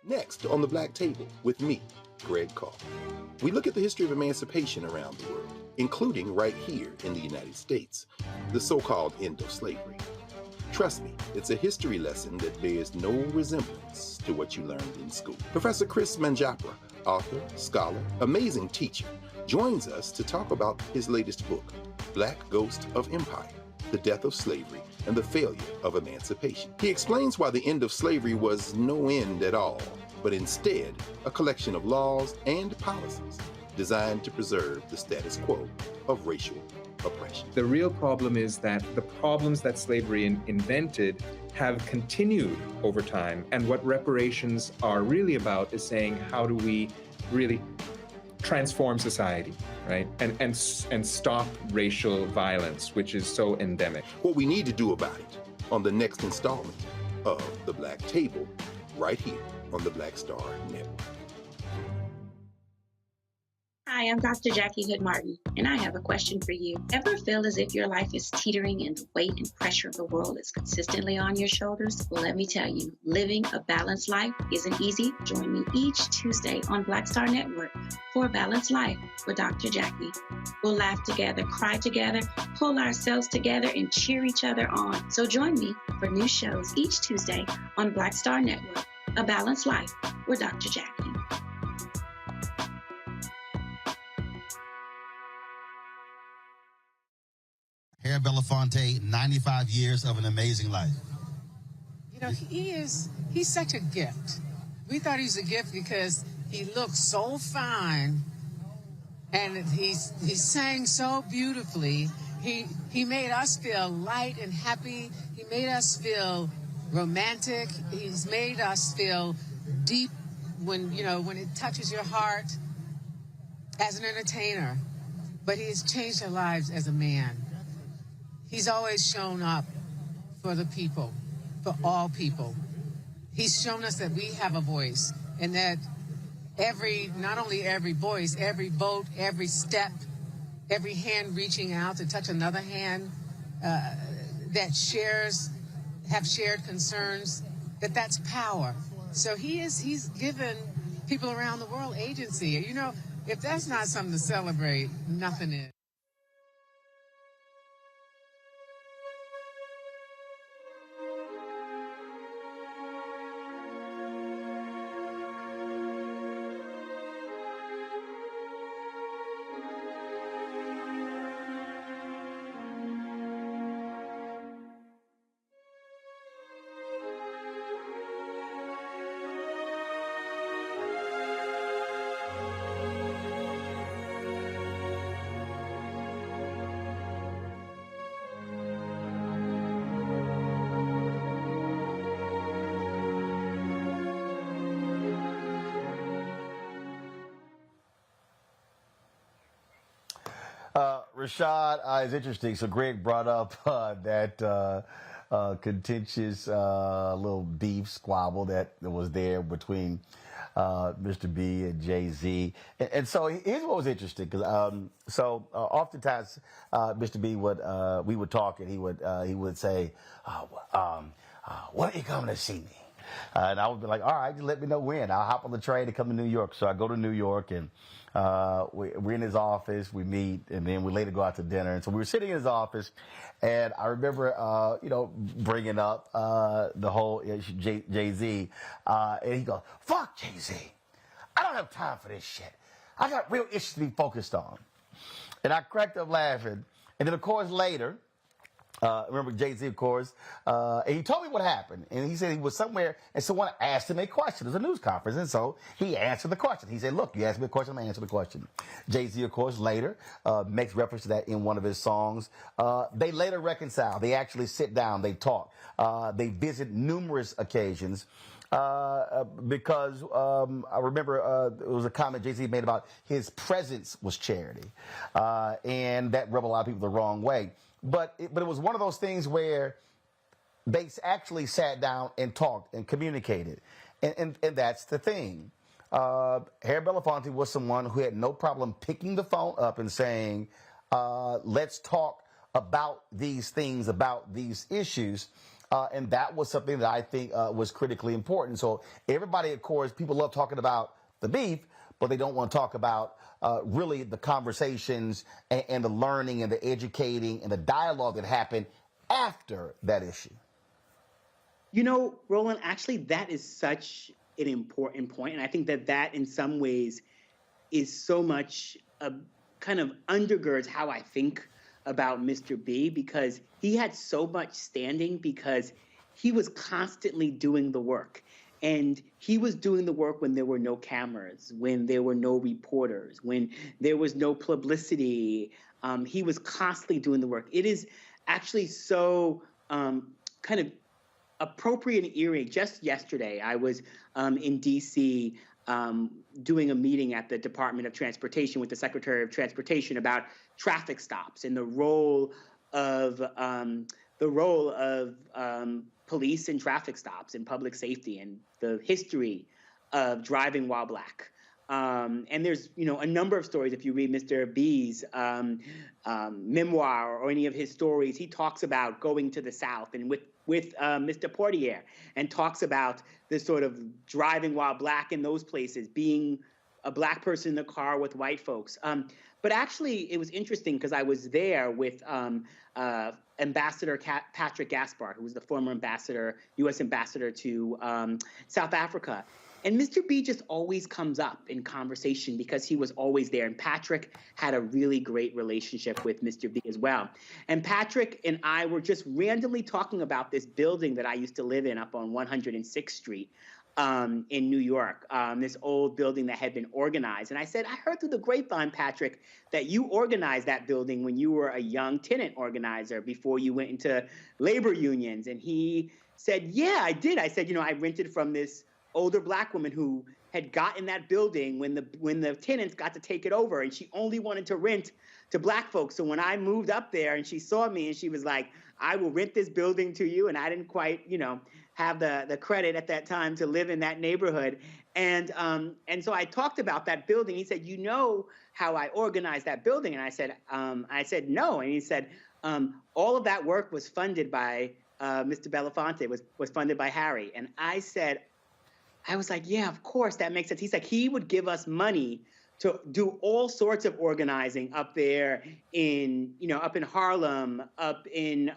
Next on the Black Table with me, Greg Carr. We look at the history of emancipation around the world, including right here in the United States, the so-called end of slavery. Trust me, it's a history lesson that bears no resemblance to what you learned in school. Professor Chris Manjapra, author, scholar, amazing teacher, joins us to talk about his latest book, Black Ghost of Empire, The Death of Slavery and the Failure of Emancipation. He explains why the end of slavery was no end at all, but instead a collection of laws and policies designed to preserve the status quo of racial oppression. The real problem is that the problems that slavery invented have continued over time, and what reparations are really about is saying, how do we really transform society, right? And stop racial violence, which is so endemic. What we need to do about it on the next installment of The Black Table, right here on the Black Star Network. Hi, I'm Dr. Jackie Hood Martin, and I have a question for you. Ever feel as if your life is teetering and the weight and pressure of the world is consistently on your shoulders? Well, let me tell you, living a balanced life isn't easy. Join me each Tuesday on Black Star Network for A Balanced Life with Dr. Jackie. We'll laugh together, cry together, pull ourselves together, and cheer each other on. So join me for new shows each Tuesday on Black Star Network, A Balanced Life with Dr. Jackie. Harry Belafonte, 95 years of an amazing life. You know, he's such a gift. We thought he was a gift because he looked so fine and he sang so beautifully. He made us feel light and happy. He made us feel romantic. He's made us feel deep when it touches your heart as an entertainer. But he has changed our lives as a man. He's always shown up for the people, for all people. He's shown us that we have a voice, and that not only every voice, every vote, every step, every hand reaching out to touch another hand that have shared concerns, that's power. So he's given people around the world agency. You know, if that's not something to celebrate, nothing is. Rashad, it's interesting. So Greg brought up that contentious little beef squabble that was there between Mr. B and Jay-Z. And so here's what was interesting. Because oftentimes Mr. B we would talk, and he would say, when are you coming to see me? And I would be like, all right, just let me know when. I'll hop on the train to come to New York. So I go to New York, and we're in his office, we meet, and then we later go out to dinner. And so we were sitting in his office, and I remember, bringing up the whole Jay-Z. And he goes, fuck Jay-Z. I don't have time for this shit. I got real issues to be focused on. And I cracked up laughing. And then, of course, later, Remember Jay-Z, of course, and he told me what happened. And he said he was somewhere, and someone asked him a question. It was a news conference, and so he answered the question. He said, look, you asked me a question, I'm going to answer the question. Jay-Z, of course, later makes reference to that in one of his songs. They later reconcile. They actually sit down. They talk. They visit numerous occasions. Because I remember it was a comment Jay-Z made about his presence was charity, and that rubbed a lot of people the wrong way. But it was one of those things where they actually sat down and talked and communicated, and that's the thing. Harry Belafonte was someone who had no problem picking the phone up and saying, let's talk about these things, about these issues. And that was something that I think was critically important. So everybody, of course, people love talking about the beef, but they don't want to talk about really the conversations and the learning and the educating and the dialogue that happened after that issue. You know, Roland, actually, that is such an important point. And I think that in some ways is so much kind of undergirds how I think about Mr. B, because he had so much standing because he was constantly doing the work. And he was doing the work when there were no cameras, when there were no reporters, when there was no publicity. He was constantly doing the work. It is actually so kind of appropriate and eerie. Just yesterday, I was in D.C. Doing a meeting at the Department of Transportation with the Secretary of Transportation about traffic stops and the role of police and traffic stops and public safety and the history of driving while black. And there's, a number of stories. If you read Mr. B's memoir or any of his stories, he talks about going to the South and with Mr. Portier, and talks about this sort of driving while black in those places, being a black person in the car with white folks. But actually, it was interesting because I was there with Ambassador Patrick Gaspard, who was the former U.S. ambassador to South Africa. And Mr. B just always comes up in conversation because he was always there. And Patrick had a really great relationship with Mr. B as well. And Patrick and I were just randomly talking about this building that I used to live in up on 106th Street in New York, this old building that had been organized. And I said, I heard through the grapevine, Patrick, that you organized that building when you were a young tenant organizer before you went into labor unions. And he said, yeah, I did. I said, I rented from this older black woman who had gotten that building when the tenants got to take it over, and she only wanted to rent to black folks. So when I moved up there and she saw me and she was like, I will rent this building to you. And I didn't quite, have the credit at that time to live in that neighborhood. And so I talked about that building. He said, you know how I organized that building? And I said, no. And he said, all of that work was funded by Mr. Belafonte, was funded by Harry. And I was like, yeah, of course, that makes sense. He's like, he would give us money to do all sorts of organizing up there up in Harlem, up in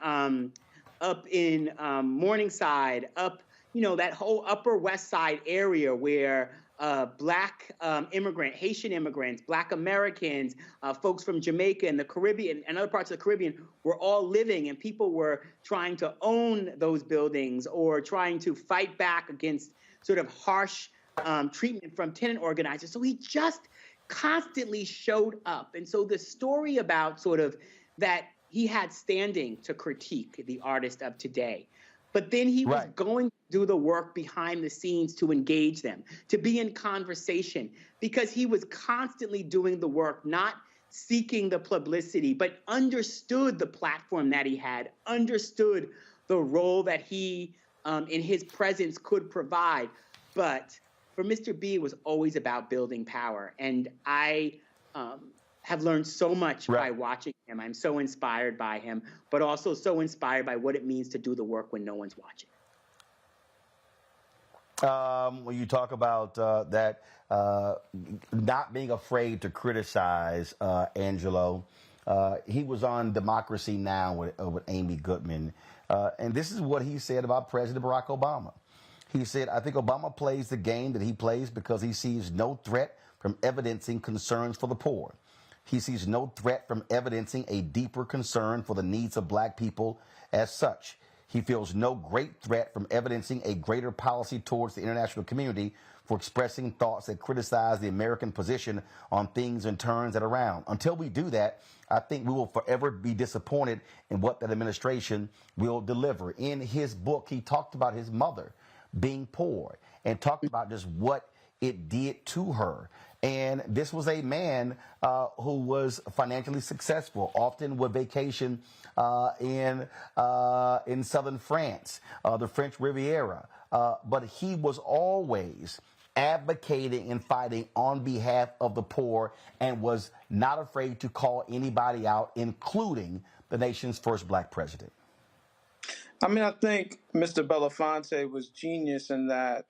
Morningside, that whole Upper West Side area where black Haitian immigrants, black Americans, folks from Jamaica and the Caribbean and other parts of the Caribbean were all living, and people were trying to own those buildings or trying to fight back against sort of harsh treatment from tenant organizers. So he just constantly showed up. And so the story about sort of that he had standing to critique the artist of today, but then he was going to do the work behind the scenes to engage them, to be in conversation, because he was constantly doing the work, not seeking the publicity, but understood the platform that he had, understood the role that he in his presence could provide. But for Mr. B, it was always about building power. And I have learned so much by watching him. I'm so inspired by him, but also so inspired by what it means to do the work when no one's watching. When you talk about that, not being afraid to criticize Angelo, he was on Democracy Now! with Amy Goodman. And this is what he said about President Barack Obama. He said, I think Obama plays the game that he plays because he sees no threat from evidencing concerns for the poor. He sees no threat from evidencing a deeper concern for the needs of black people as such. He feels no great threat from evidencing a greater policy towards the international community for expressing thoughts that criticize the American position on things and turns that around. Until we do that, I think we will forever be disappointed in what that administration will deliver. In his book, he talked about his mother being poor and talked about just what it did to her. And this was a man who was financially successful, often would vacation in southern France, the French Riviera. But he was always advocating and fighting on behalf of the poor and was not afraid to call anybody out, including the nation's first black president. I mean, I think Mr. Belafonte was genius in that,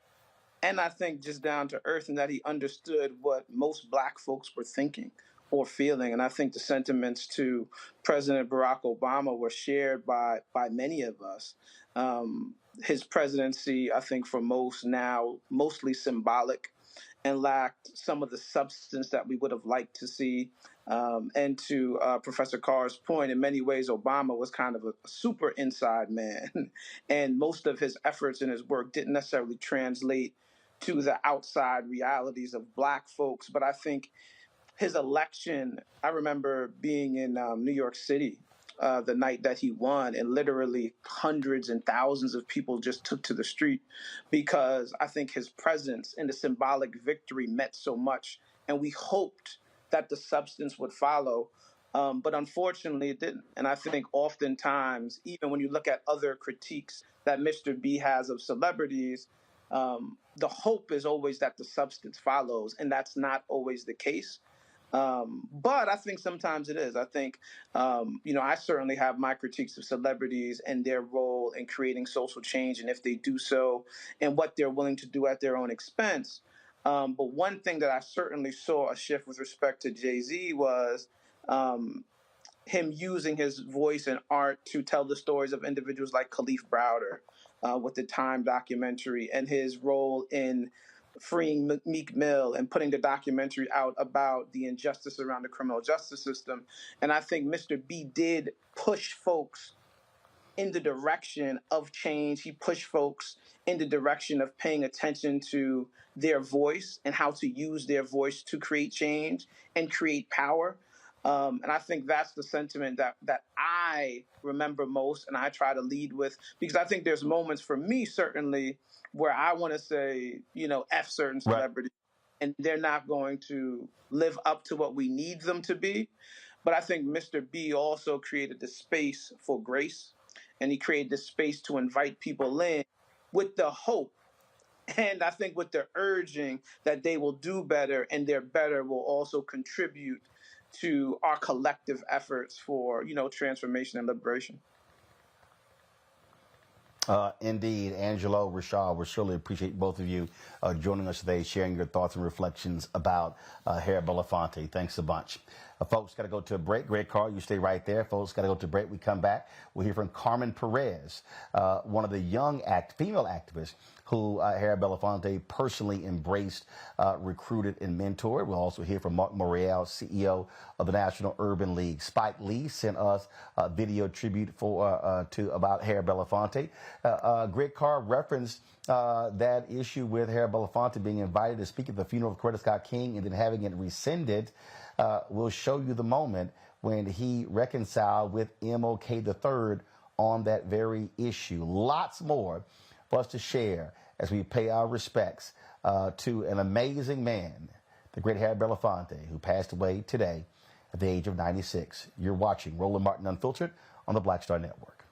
and I think just down to earth in that he understood what most black folks were thinking or feeling. And I think the sentiments to President Barack Obama were shared by many of us. His presidency, I think for most now, mostly symbolic and lacked some of the substance that we would have liked to see. And to Professor Carr's point, in many ways, Obama was kind of a super inside man. And most of his efforts in his work didn't necessarily translate to the outside realities of black folks. But I think his election, I remember being in New York City the night that he won, and literally hundreds and thousands of people just took to the street because I think his presence and the symbolic victory meant so much. And we hoped that the substance would follow. But unfortunately, it didn't. And I think oftentimes, even when you look at other critiques that Mr. B has of celebrities, the hope is always that the substance follows, and that's not always the case. But I think sometimes it is. I think, I certainly have my critiques of celebrities and their role in creating social change, and if they do so, and what they're willing to do at their own expense. But one thing that I certainly saw a shift with respect to Jay-Z was him using his voice and art to tell the stories of individuals like Khalif Browder with the Time documentary, and his role in freeing Meek Mill and putting the documentary out about the injustice around the criminal justice system. And I think Mr. B did push folks in the direction of change. He pushed folks in the direction of paying attention to their voice and how to use their voice to create change and create power. And I think that's the sentiment that I remember most and I try to lead with, because I think there's moments for me, certainly, where I want to say, F certain celebrities, and they're not going to live up to what we need them to be. But I think Mr. B also created the space for grace, and he created the space to invite people in with the hope, and I think with the urging that they will do better, and their better will also contribute to our collective efforts for, transformation and liberation. Indeed, Angelo, Rashad, we surely appreciate both of you joining us today, sharing your thoughts and reflections about Harry Belafonte. Thanks a bunch. Folks, got to go to a break. Greg Carr, you stay right there. Folks, got to go to a break. We come back. We'll hear from Carmen Perez, one of the young female activists who Harry Belafonte personally embraced, recruited, and mentored. We'll also hear from Mark Morial, CEO of the National Urban League. Spike Lee sent us a video tribute about Harry Belafonte. Greg Carr referenced that issue with Harry Belafonte being invited to speak at the funeral of Coretta Scott King and then having it rescinded. We'll show you the moment when he reconciled with MLK III on that very issue. Lots more for us to share as we pay our respects to an amazing man, the great Harry Belafonte, who passed away today at the age of 96. You're watching Roland Martin Unfiltered on the Black Star Network.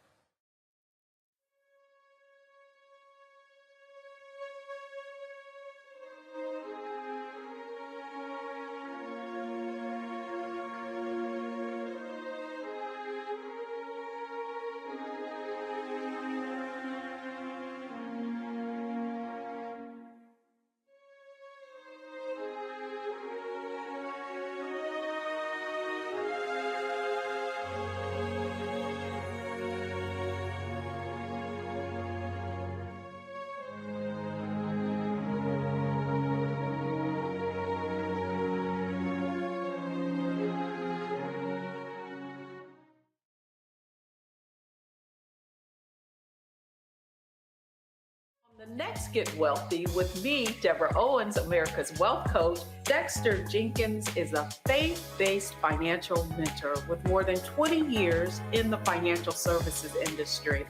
Next, Get Wealthy with me, Deborah Owens, America's Wealth Coach. Dexter Jenkins is a faith-based financial mentor with more than 20 years in the financial services industry.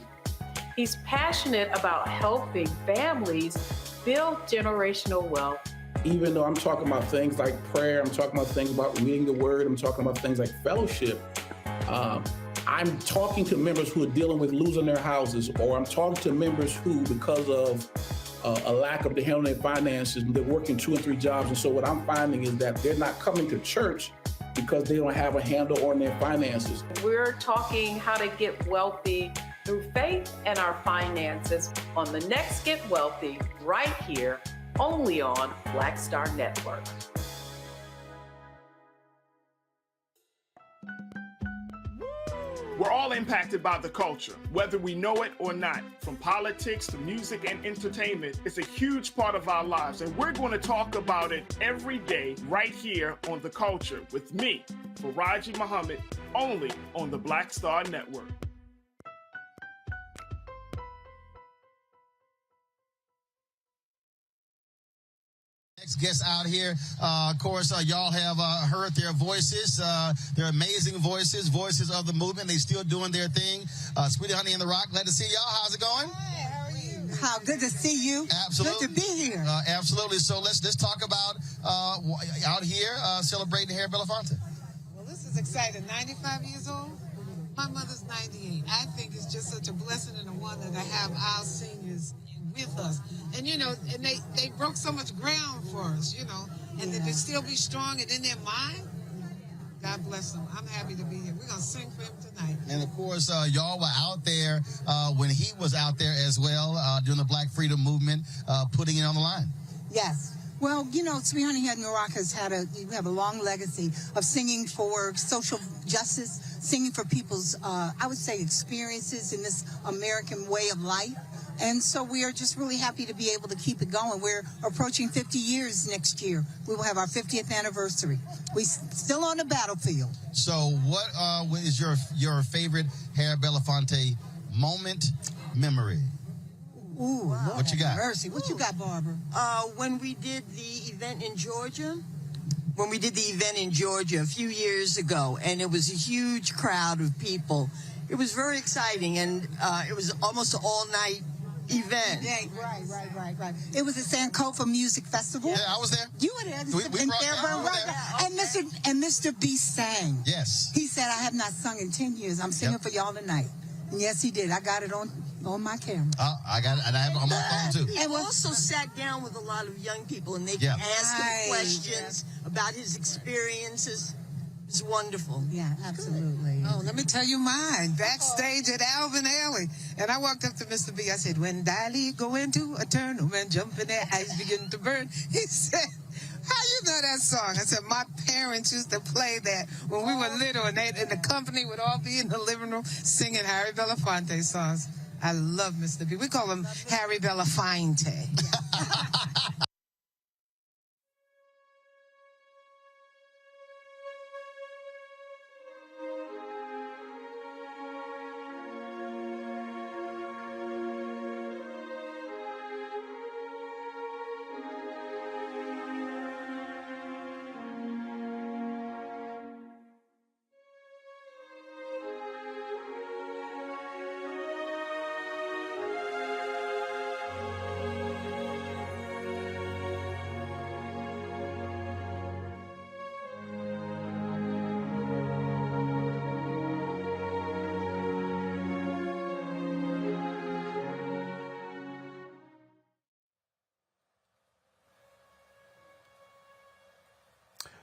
He's passionate about helping families build generational wealth. Even though I'm talking about things like prayer, I'm talking about things about reading the word, I'm talking about things like fellowship, I'm talking to members who are dealing with losing their houses, or I'm talking to members who, because of a lack of the handling their finances, they're working 2 and 3 jobs. And so what I'm finding is that they're not coming to church because they don't have a handle on their finances. We're talking how to get wealthy through faith and our finances on the next Get Wealthy, right here, only on Black Star Network. We're all impacted by the culture, whether we know it or not. From politics to music and entertainment, it's a huge part of our lives, and we're going to talk about it every day right here on The Culture with me, Faraji Muhammad, only on the Black Star Network. Next guest out here, of course, y'all have heard their voices. They're amazing voices, voices of the movement. They're still doing their thing. Sweetie Honey in the Rock, glad to see y'all. How's it going? Hi, how are you? How good to see you. Absolutely. Good to be here. Absolutely. So let's talk about out here celebrating Harry Belafonte. Well, this is exciting. 95 years old. My mother's 98. I think it's just such a blessing and a wonder to have our seniors with us. And, you know, and they broke so much ground for us, you know, and that they still be strong and in their mind. God bless them. I'm happy to be here. We're going to sing for him tonight. And, of course, y'all were out there when he was out there as well during the Black Freedom Movement, putting it on the line. Yes. Well, you know, Sweet Honey in the Rock has you have a long legacy of singing for social justice, singing for people's, I would say, experiences in this American way of life. And so we are just really happy to be able to keep it going. We're approaching 50 years next year. We will have our 50th anniversary. We're still on the battlefield. So what is your favorite Harry Belafonte moment, memory? Ooh, Lord, what you got? Mercy. What you got, Barbara? When we did the event in Georgia, a few years ago, and it was a huge crowd of people. It was very exciting, and it was almost an all-night event. Right. It was a Sankofa Music Festival. Yeah, I was there. You were there. And Mr. B sang. Yes. He said, I have not sung in 10 years. I'm singing for y'all tonight. And yes, he did. I got it on my camera. I got it, and I have it on my phone, too. He also sat down with a lot of young people, and they could ask him questions about his experiences. It's wonderful. Yeah, absolutely. Oh, let me tell you mine. Backstage at Alvin Ailey. And I walked up to Mr. B. I said, when Dali go into a tournament, jump in there, eyes begin to burn. He said, how you know that song? I said, my parents used to play that when we were little, and the company would all be in the living room singing Harry Belafonte songs. I love Mr. B. We call him Harry Belafonte.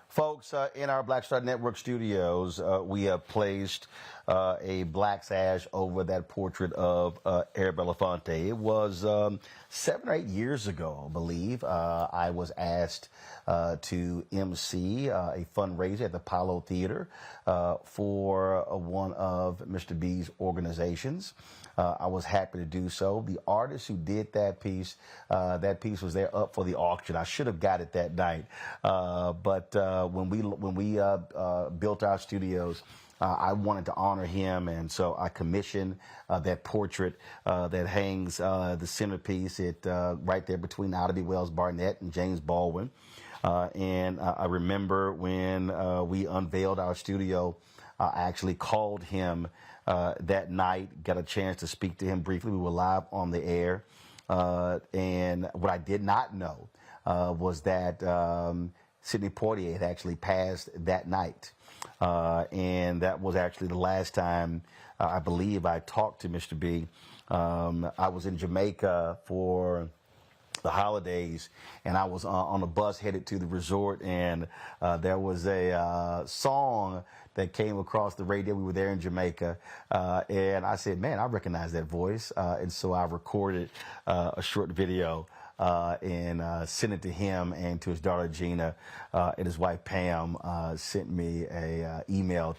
Folks, in our Black Star Network studios, we have placed a black sash over that portrait of Harry Belafonte. It was 7 or 8 years ago, I believe. I was asked to MC a fundraiser at the Apollo Theater for one of Mr. B's organizations. I was happy to do so. The artist who did that piece was there up for the auction. I should have got it that night, but when we built our studios, I wanted to honor him, and so I commissioned that portrait that hangs the centerpiece right there between Ida B. Wells Barnett and James Baldwin. And I remember when we unveiled our studio, I actually called him that night, got a chance to speak to him briefly. We were live on the air. And what I did not know was that Sidney Poitier had actually passed that night. And that was actually the last time I believe I talked to Mr. B. I was in Jamaica for the holidays, and I was on a bus headed to the resort, and there was a song that came across the radio. We were there in Jamaica, and I said, man, I recognize that voice. And so I recorded a short video and sent it to him and to his daughter Gina, and his wife Pam sent me a email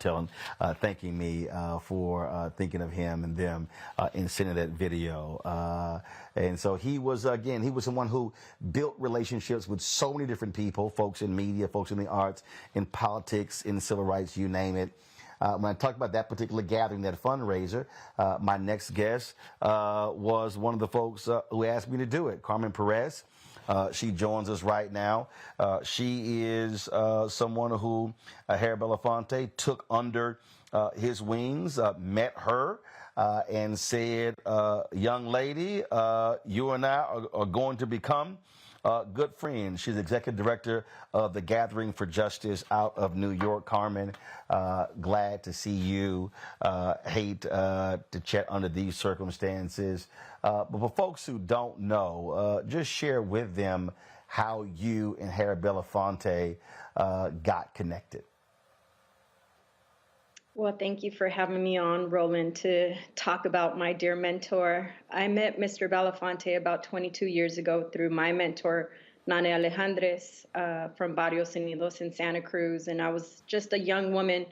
thanking me for thinking of him and them in sending that video. And so he was someone who built relationships with so many different people, folks in media, folks in the arts, in politics, in civil rights, you name it. When I talked about that particular gathering, that fundraiser, my next guest was one of the folks who asked me to do it, Carmen Perez. She joins us right now. She is someone who Harry Belafonte took under his wings, met her, and said, young lady, you and I are going to become good friends. She's executive director of the Gathering for Justice out of New York. Carmen, glad to see you. Hate to chat under these circumstances. But for folks who don't know, just share with them how you and Harry Belafonte got connected. Well, thank you for having me on, Roland, to talk about my dear mentor. I met Mr. Belafonte about 22 years ago through my mentor, Nane Alejandres, from Barrios Unidos in Santa Cruz. And I was just a young woman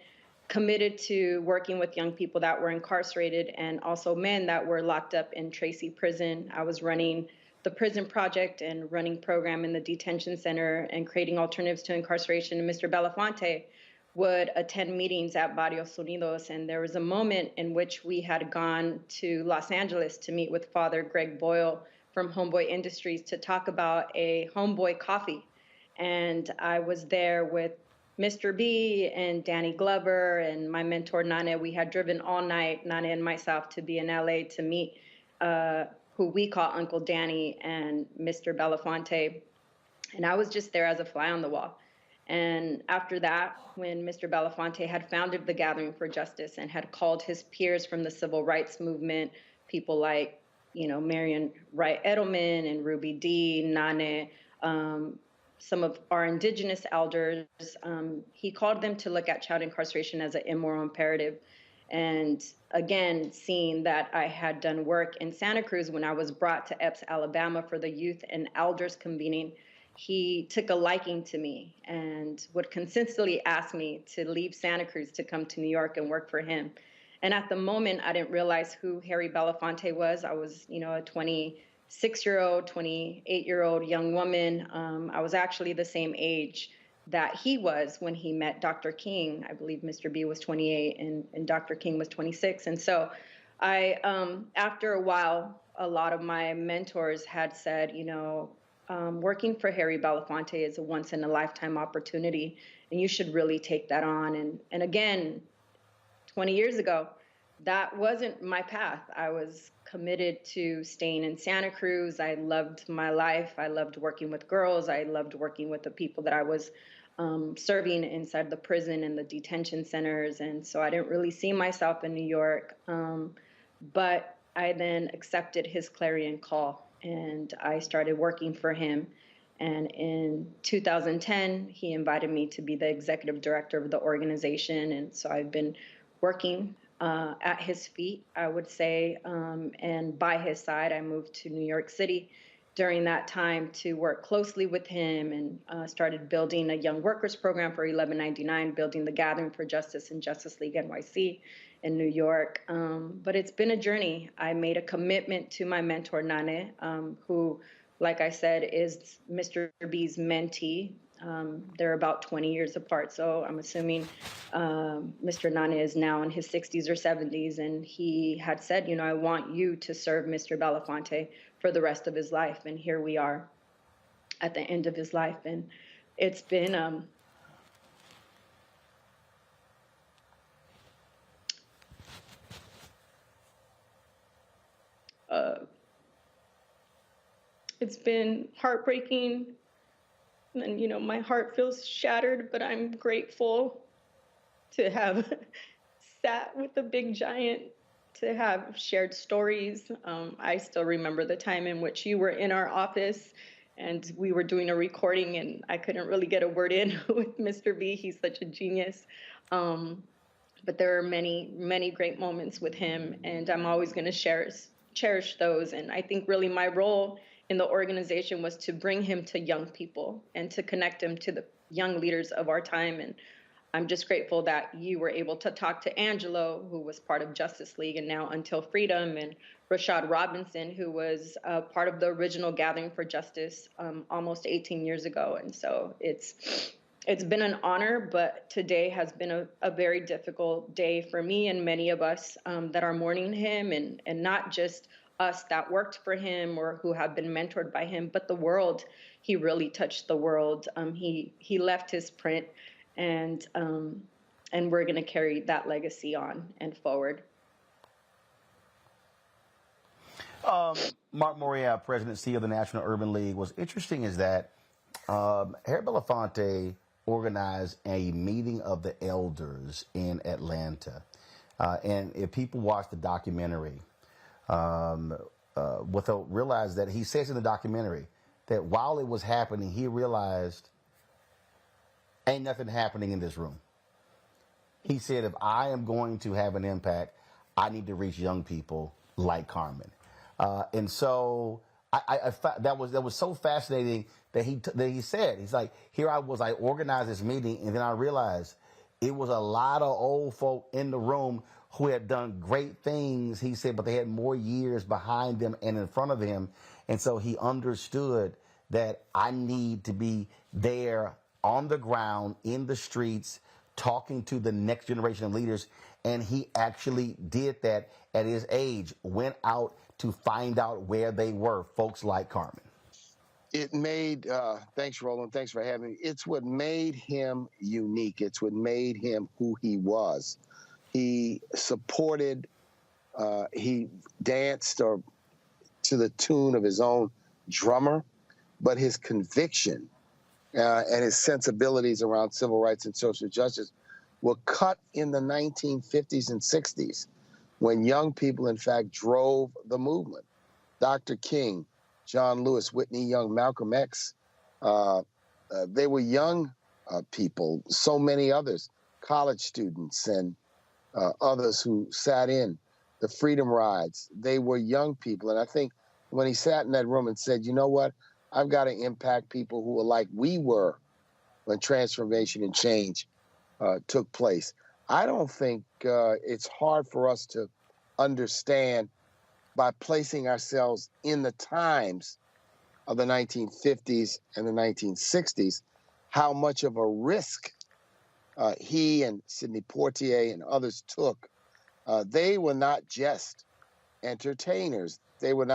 committed to working with young people that were incarcerated and also men that were locked up in Tracy Prison. I was running the prison project and running program in the detention center and creating alternatives to incarceration. And Mr. Belafonte would attend meetings at Barrios Unidos. And there was a moment in which we had gone to Los Angeles to meet with Father Greg Boyle from Homeboy Industries to talk about a Homeboy coffee. And I was there with Mr. B and Danny Glover and my mentor, Nane. We had driven all night, Nane and myself, to be in LA to meet who we call Uncle Danny and Mr. Belafonte. And I was just there as a fly on the wall. And after that, when Mr. Belafonte had founded the Gathering for Justice and had called his peers from the civil rights movement, people like, Marion Wright Edelman and Ruby Dee, Nane, some of our indigenous elders, he called them to look at child incarceration as an immoral imperative. And again, seeing that I had done work in Santa Cruz when I was brought to Epps, Alabama for the youth and elders convening, he took a liking to me and would consistently ask me to leave Santa Cruz to come to New York and work for him. And at the moment, I didn't realize who Harry Belafonte was. I was, a 26-year-old, 28-year-old young woman. I was actually the same age that he was when he met Dr. King. I believe Mr. B was 28 and Dr. King was 26. And so after a while, a lot of my mentors had said, working for Harry Belafonte is a once-in-a-lifetime opportunity, and you should really take that on. And again, 20 years ago, that wasn't my path. I was committed to staying in Santa Cruz. I loved my life. I loved working with girls. I loved working with the people that I was serving inside the prison and the detention centers. And so I didn't really see myself in New York. But I then accepted his clarion call, and I started working for him. And in 2010, he invited me to be the executive director of the organization. And so I've been working at his feet, I would say, and by his side. I moved to New York City during that time to work closely with him and started building a young workers program for 1199, building the Gathering for Justice and Justice League NYC in New York. But it's been a journey. I made a commitment to my mentor, Nane, who, like I said, is Mr. B's mentee. They're about 20 years apart, so I'm assuming Mr. Nane is now in his 60s or 70s, and he had said, you know, I want you to serve Mr. Belafonte for the rest of his life, and here we are at the end of his life, and it's been it's been heartbreaking. And, you know, my heart feels shattered, but I'm grateful to have sat with the big giant, to have shared stories. I still remember the time in which you were in our office and we were doing a recording and I couldn't really get a word in with Mr. B. He's such a genius. But there are many, many great moments with him, and I'm always going to cherish those. And I think really my role in the organization was to bring him to young people and to connect him to the young leaders of our time. And I'm just grateful that you were able to talk to Angelo, who was part of Justice League and now Until Freedom, and Rashad Robinson, who was part of the original Gathering for Justice almost 18 years ago. And so it's been an honor, but today has been a very difficult day for me and many of us that are mourning him, and not just us that worked for him or who have been mentored by him, but the world. He really touched the world. He left his print, and we're going to carry that legacy on and forward. Mark Morial, President and CEO of the National Urban League. What's interesting is that Harry Belafonte organized a meeting of the elders in Atlanta. And if people watch the documentary, without realize that he says in the documentary that while it was happening, he realized ain't nothing happening in this room. He said, if I am going to have an impact, I need to reach young people like Carmen. And so that was so fascinating that he said, he's like, here I organized this meeting, and then I realized it was a lot of old folk in the room who had done great things, he said, but they had more years behind them and in front of them. And so he understood that I need to be there on the ground, in the streets, talking to the next generation of leaders. And he actually did that at his age, went out to find out where they were, folks like Carmen. It made, thanks, Roland, thanks for having me. It's what made him unique. It's what made him who he was. He supported, he danced to the tune of his own drummer, but his conviction and his sensibilities around civil rights and social justice were cut in the 1950s and 60s when young people, in fact, drove the movement. Dr. King, John Lewis, Whitney Young, Malcolm X, they were young people, so many others, college students and others who sat in the freedom rides. They were young people. And I think when he sat in that room and said, you know what, I've got to impact people who are like we were when transformation and change took place. I don't think it's hard for us to understand by placing ourselves in the times of the 1950s and the 1960s, how much of a risk he and Sidney Poitier and others took. They were not just entertainers. They were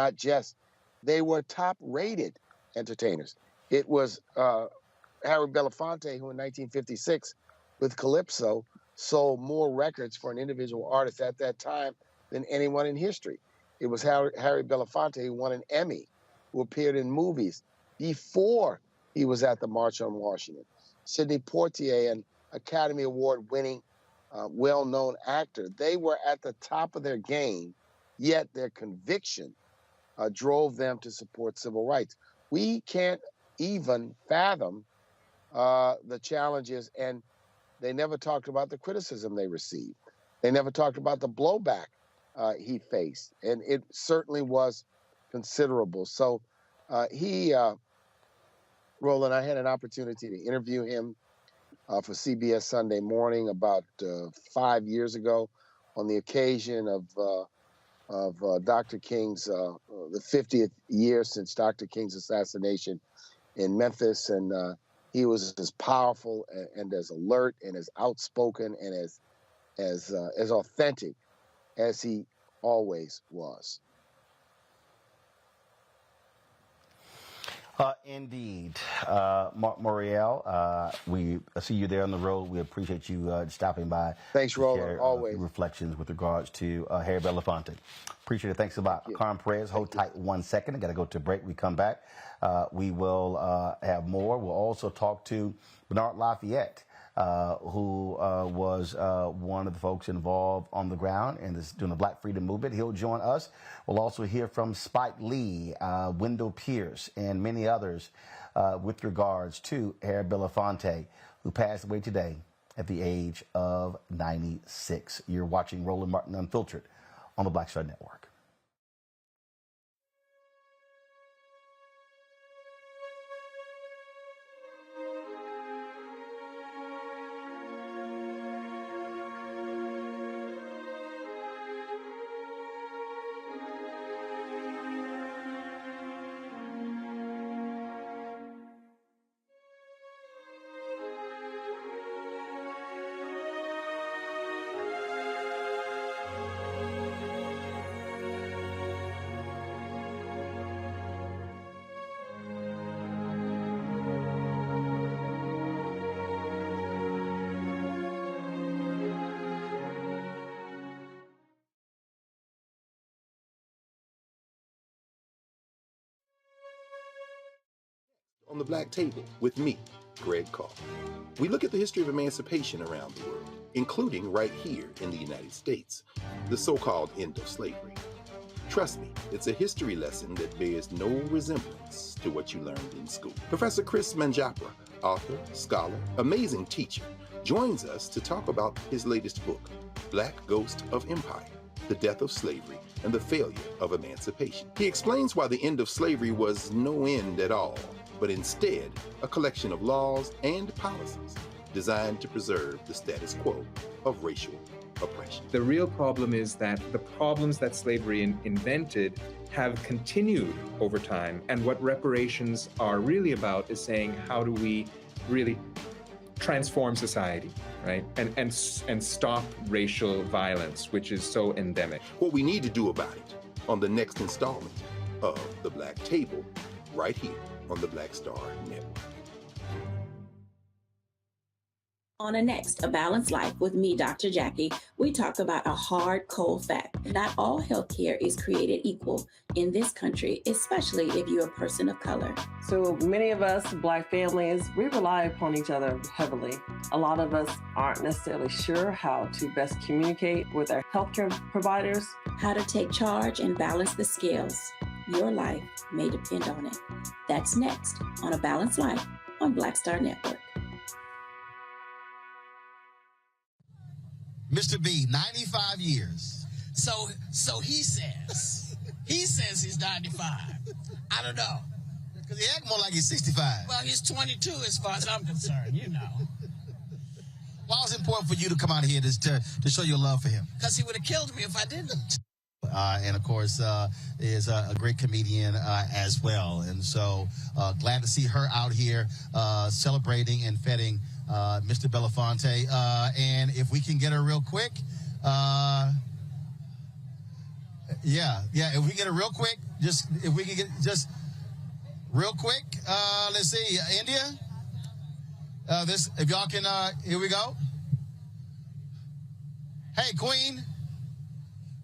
top-rated entertainers. It was Harry Belafonte, who in 1956, with Calypso, sold more records for an individual artist at that time than anyone in history. It was Harry Belafonte who won an Emmy, who appeared in movies before he was at the March on Washington. Sidney Poitier, an Academy Award-winning, well-known actor, they were at the top of their game, yet their conviction drove them to support civil rights. We can't even fathom the challenges, and they never talked about the criticism they received. They never talked about the blowback he faced, and it certainly was considerable. So Roland, I had an opportunity to interview him for CBS Sunday Morning about 5 years ago on the occasion of Dr. King's, the 50th year since Dr. King's assassination in Memphis. And he was as powerful and as alert and as outspoken and as authentic as he always was. Indeed. Mark Morial, we see you there on the road. We appreciate you stopping by. Thanks, Roland, share, always. Reflections with regards to Harry Belafonte. Appreciate it. Thanks a lot. Carmen Perez, hold tight 1 second. I got to go to a break. We come back. We will have more. We'll also talk to Bernard Lafayette, who was one of the folks involved on the ground in doing the Black Freedom Movement. He'll join us. We'll also hear from Spike Lee, Wendell Pierce, and many others with regards to Harry Belafonte, who passed away today at the age of 96. You're watching Roland Martin Unfiltered on the Black Star Network. On the Black Table with me, Greg Carr. We look at the history of emancipation around the world, including right here in the United States, the so-called end of slavery. Trust me, it's a history lesson that bears no resemblance to what you learned in school. Professor Chris Manjapra, author, scholar, amazing teacher, joins us to talk about his latest book, Black Ghost of Empire, The Death of Slavery and the Failure of Emancipation. He explains why the end of slavery was no end at all, but instead a collection of laws and policies designed to preserve the status quo of racial oppression. The real problem is that the problems that slavery invented have continued over time. And what reparations are really about is saying, how do we really transform society, right? And stop racial violence, which is so endemic. What we need to do about it on the next installment of The Black Table, right here on the Black Star Network. On a next, A Balanced Life with me, Dr. Jackie, we talk about a hard, cold fact. Not all healthcare is created equal in this country, especially if you're a person of color. So many of us, Black families, we rely upon each other heavily. A lot of us aren't necessarily sure how to best communicate with our healthcare providers. How to take charge and balance the scales. Your life may depend on it. That's next on A Balanced Life on Black Star Network. Mr. B, 95 years. So he says. He says he's 95. I don't know. Because he act more like he's 65. Well, he's 22 as far as I'm concerned, you know. Why was it important for you to come out here to show your love for him? Because he would have killed me if I didn't. And of course, is a great comedian as well. And so glad to see her out here celebrating and feting Mr. Belafonte. And if we can get her real quick, if we get her real quick, if we can get real quick, let's see, India. If y'all can, here we go. Hey, Queen.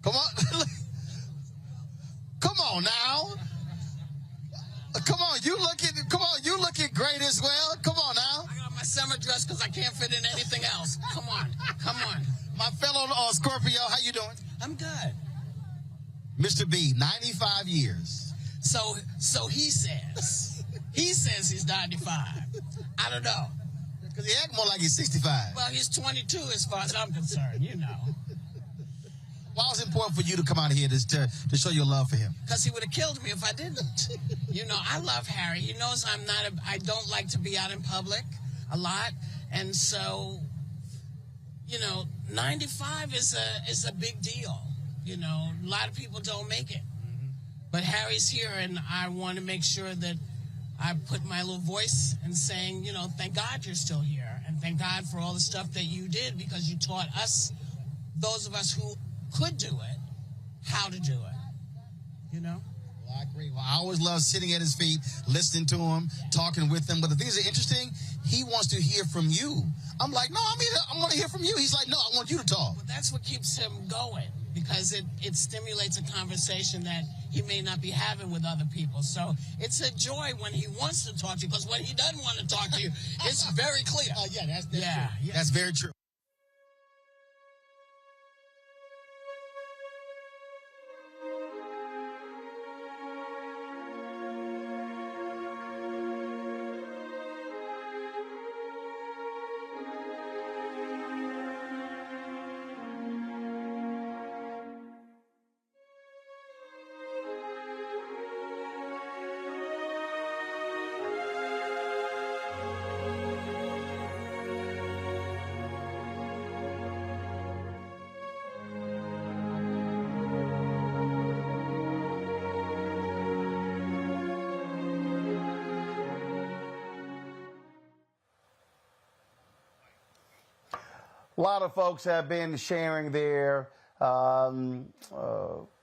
Come on. Come on now. Come on, you looking great as well. Come on now. I got my summer dress because I can't fit in anything else. Come on. My fellow Scorpio, how you doing? I'm good. Mr. B, 95 years. So he says. He says he's 95. I don't know. Because he act more like he's 65. Well, he's 22 as far as I'm concerned, you know. Why was it important for you to come out here to show your love for him? Because he would have killed me if I didn't. You know, I love Harry. He knows I don't like to be out in public a lot. And so, you know, 95 is a big deal. You know, a lot of people don't make it. But Harry's here, and I want to make sure that I put my little voice in saying, you know, thank God you're still here. And thank God for all the stuff that you did, because you taught us, those of us who could do it, how to do it, you know? Well, I agree. Well, I always love sitting at his feet, listening to him, talking with him. But the things that are interesting, he wants to hear from you. I'm like, no, I want to hear from you. He's like, no, I want you to talk. Well, that's what keeps him going, because it stimulates a conversation that he may not be having with other people. So it's a joy when he wants to talk to you, because when he doesn't want to talk to you, it's very clear. Yeah, that's true. Yeah. That's very true. A lot of folks have been sharing their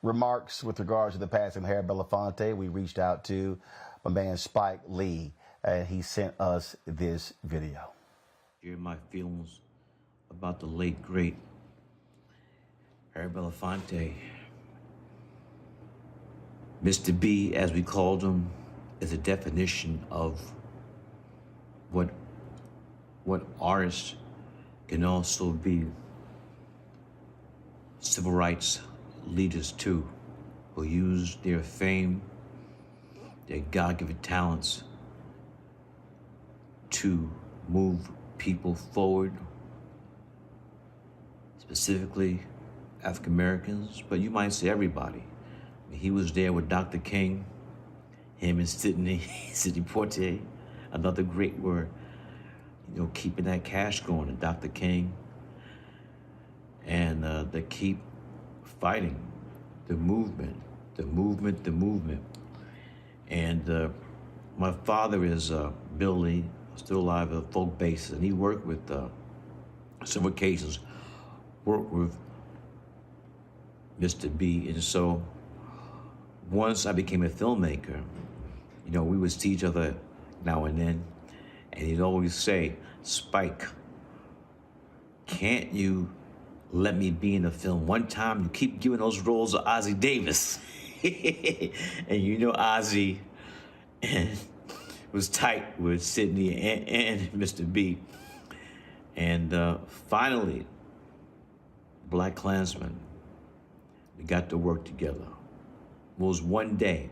remarks with regards to the passing of Harry Belafonte. We reached out to my man Spike Lee, and he sent us this video. Share my feelings about the late, great Harry Belafonte. Mr. B, as we called him, is a definition of what artists can also be civil rights leaders too, who use their fame, their God-given talents to move people forward, specifically African Americans, but you might say everybody. He was there with Dr. King, him and Sidney Poitier, another great word, you know, keeping that cash going, and Dr. King, and they keep fighting the movement. And my father is Bill Lee, still alive, a folk bassist, and he worked with several occasions, worked with Mr. B, and so once I became a filmmaker, you know, we would see each other now and then, and he'd always say, Spike, can't you let me be in the film one time? You keep giving those roles to Ozzie Davis. And you know Ozzie was tight with Sidney and Mr. B. And finally, Black Klansman, we got to work together. It was one day,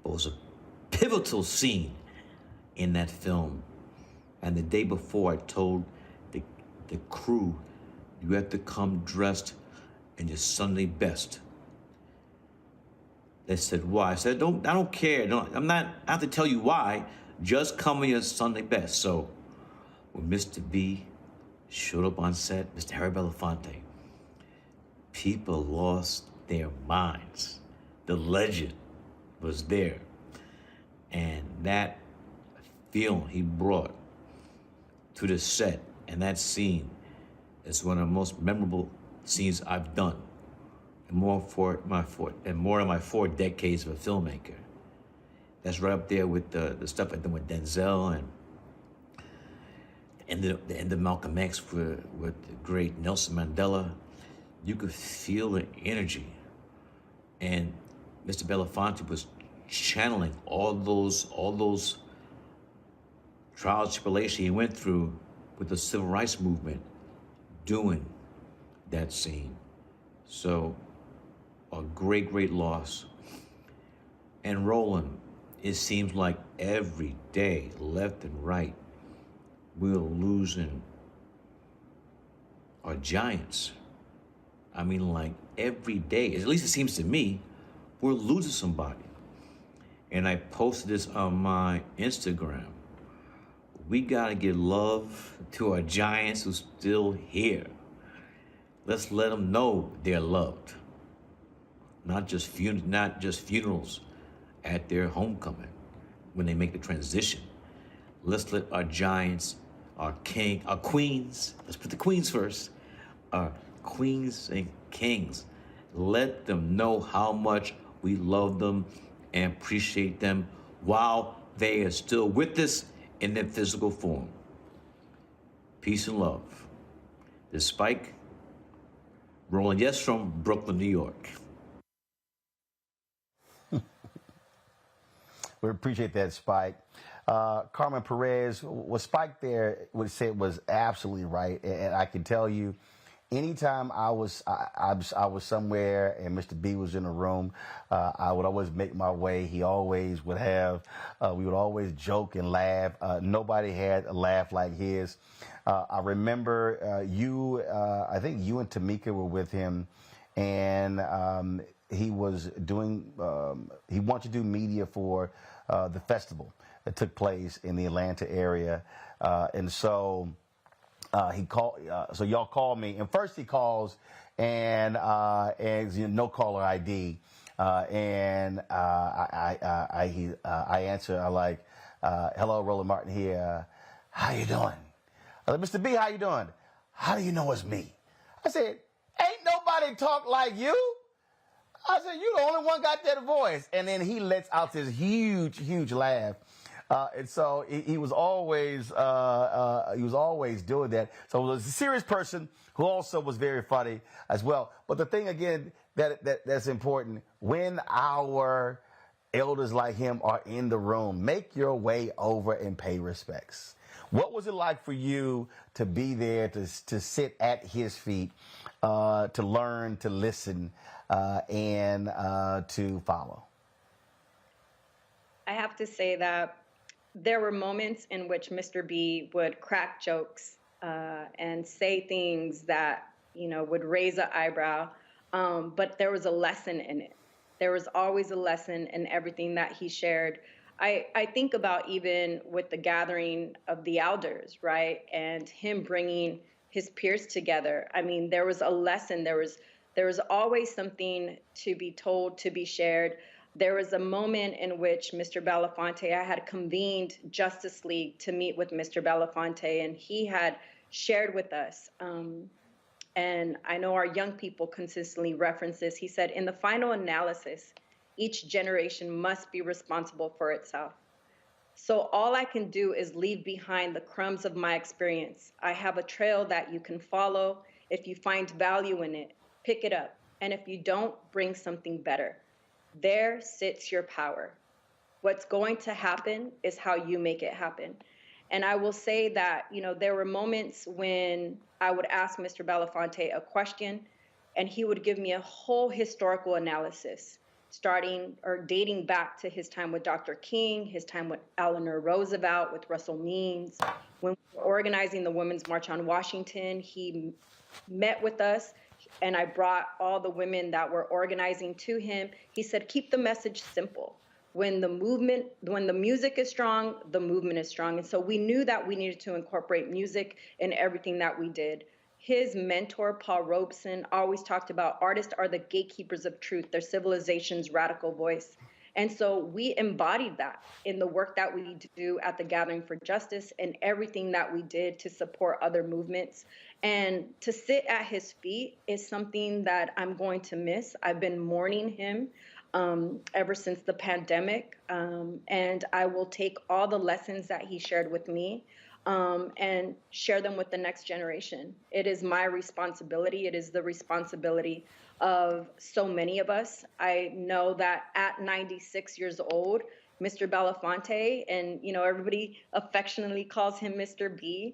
but it was a pivotal scene in that film. And the day before, I told the crew, you have to come dressed in your Sunday best. They said, why? I said, I don't care. No, I have to tell you why. Just come in your Sunday best. So when Mr. B showed up on set, Mr. Harry Belafonte, people lost their minds. The legend was there. And that feeling he brought to the set and that scene is one of the most memorable scenes I've done. And more in my 4 decades of a filmmaker. That's right up there with the stuff I did with Denzel and the end of Malcolm X with the great Nelson Mandela. You could feel the energy. And Mr. Belafonte was channeling all those trials and tribulations he went through with the civil rights movement, doing that scene. So, a great loss. And Roland, it seems like every day, left and right, we're losing our giants. I mean, like every day, at least it seems to me, we're losing somebody. And I posted this on my Instagram. We gotta give love to our giants who's still here. Let's let them know they're loved. Not just funerals at their homecoming when they make the transition. Let's let our giants, our queens, let's put the queens first, our queens and kings, let them know how much we love them and appreciate them while they are still with us in their physical form. Peace and love. This is Spike, Roland, yes, from Brooklyn, New York. We appreciate that, Spike. Carmen Perez, what Spike there would say was absolutely right, and I can tell you, anytime I was somewhere and Mr. B was in the room, I would always make my way. He always would have. We would always joke and laugh. Nobody had a laugh like his. I remember you. I think you and Tamika were with him, and he was doing. He wanted to do media for the festival that took place in the Atlanta area, and so. He called, so y'all called me, and first he calls, and you know, no caller ID, and I answer. I like, hello, Roland Martin here. How you doing? I like, Mr. B, how you doing? How do you know it's me? I said, ain't nobody talk like you. I said, you the only one got that voice. And then he lets out this huge laugh. And so he was always doing that. So he was a serious person who also was very funny as well. But the thing again that's important, when our elders like him are in the room, make your way over and pay respects. What was it like for you to be there, to sit at his feet, to learn, to listen, and to follow? I have to say that there were moments in which Mr. B would crack jokes and say things that, you know, would raise an eyebrow, but there was a lesson in it. There was always a lesson in everything that he shared. I think about even with the gathering of the elders, right, and him bringing his peers together. I mean, there was a lesson. There was always something to be told, to be shared. There was a moment in which Mr. Belafonte, I had convened Justice League to meet with Mr. Belafonte, and he had shared with us, and I know our young people consistently reference this. He said, in the final analysis, each generation must be responsible for itself. So all I can do is leave behind the crumbs of my experience. I have a trail that you can follow. If you find value in it, pick it up. And if you don't, bring something better. There sits your power. What's going to happen is how you make it happen. And I will say that, you know, there were moments when I would ask Mr. Belafonte a question, and he would give me a whole historical analysis, starting or dating back to his time with Dr. King, his time with Eleanor Roosevelt, with Russell Means. When we were organizing the Women's March on Washington, he met with us, and I brought all the women that were organizing to him. He said, keep the message simple. When the music is strong, the movement is strong. And so we knew that we needed to incorporate music in everything that we did. His mentor, Paul Robeson, always talked about artists are the gatekeepers of truth, their civilization's radical voice. And so we embodied that in the work that we do at the Gathering for Justice and everything that we did to support other movements. And to sit at his feet is something that I'm going to miss. I've been mourning him ever since the pandemic. And I will take all the lessons that he shared with me and share them with the next generation. It is my responsibility. It is the responsibility of so many of us. I know that at 96 years old, Mr. Belafonte, and you know, everybody affectionately calls him Mr. B,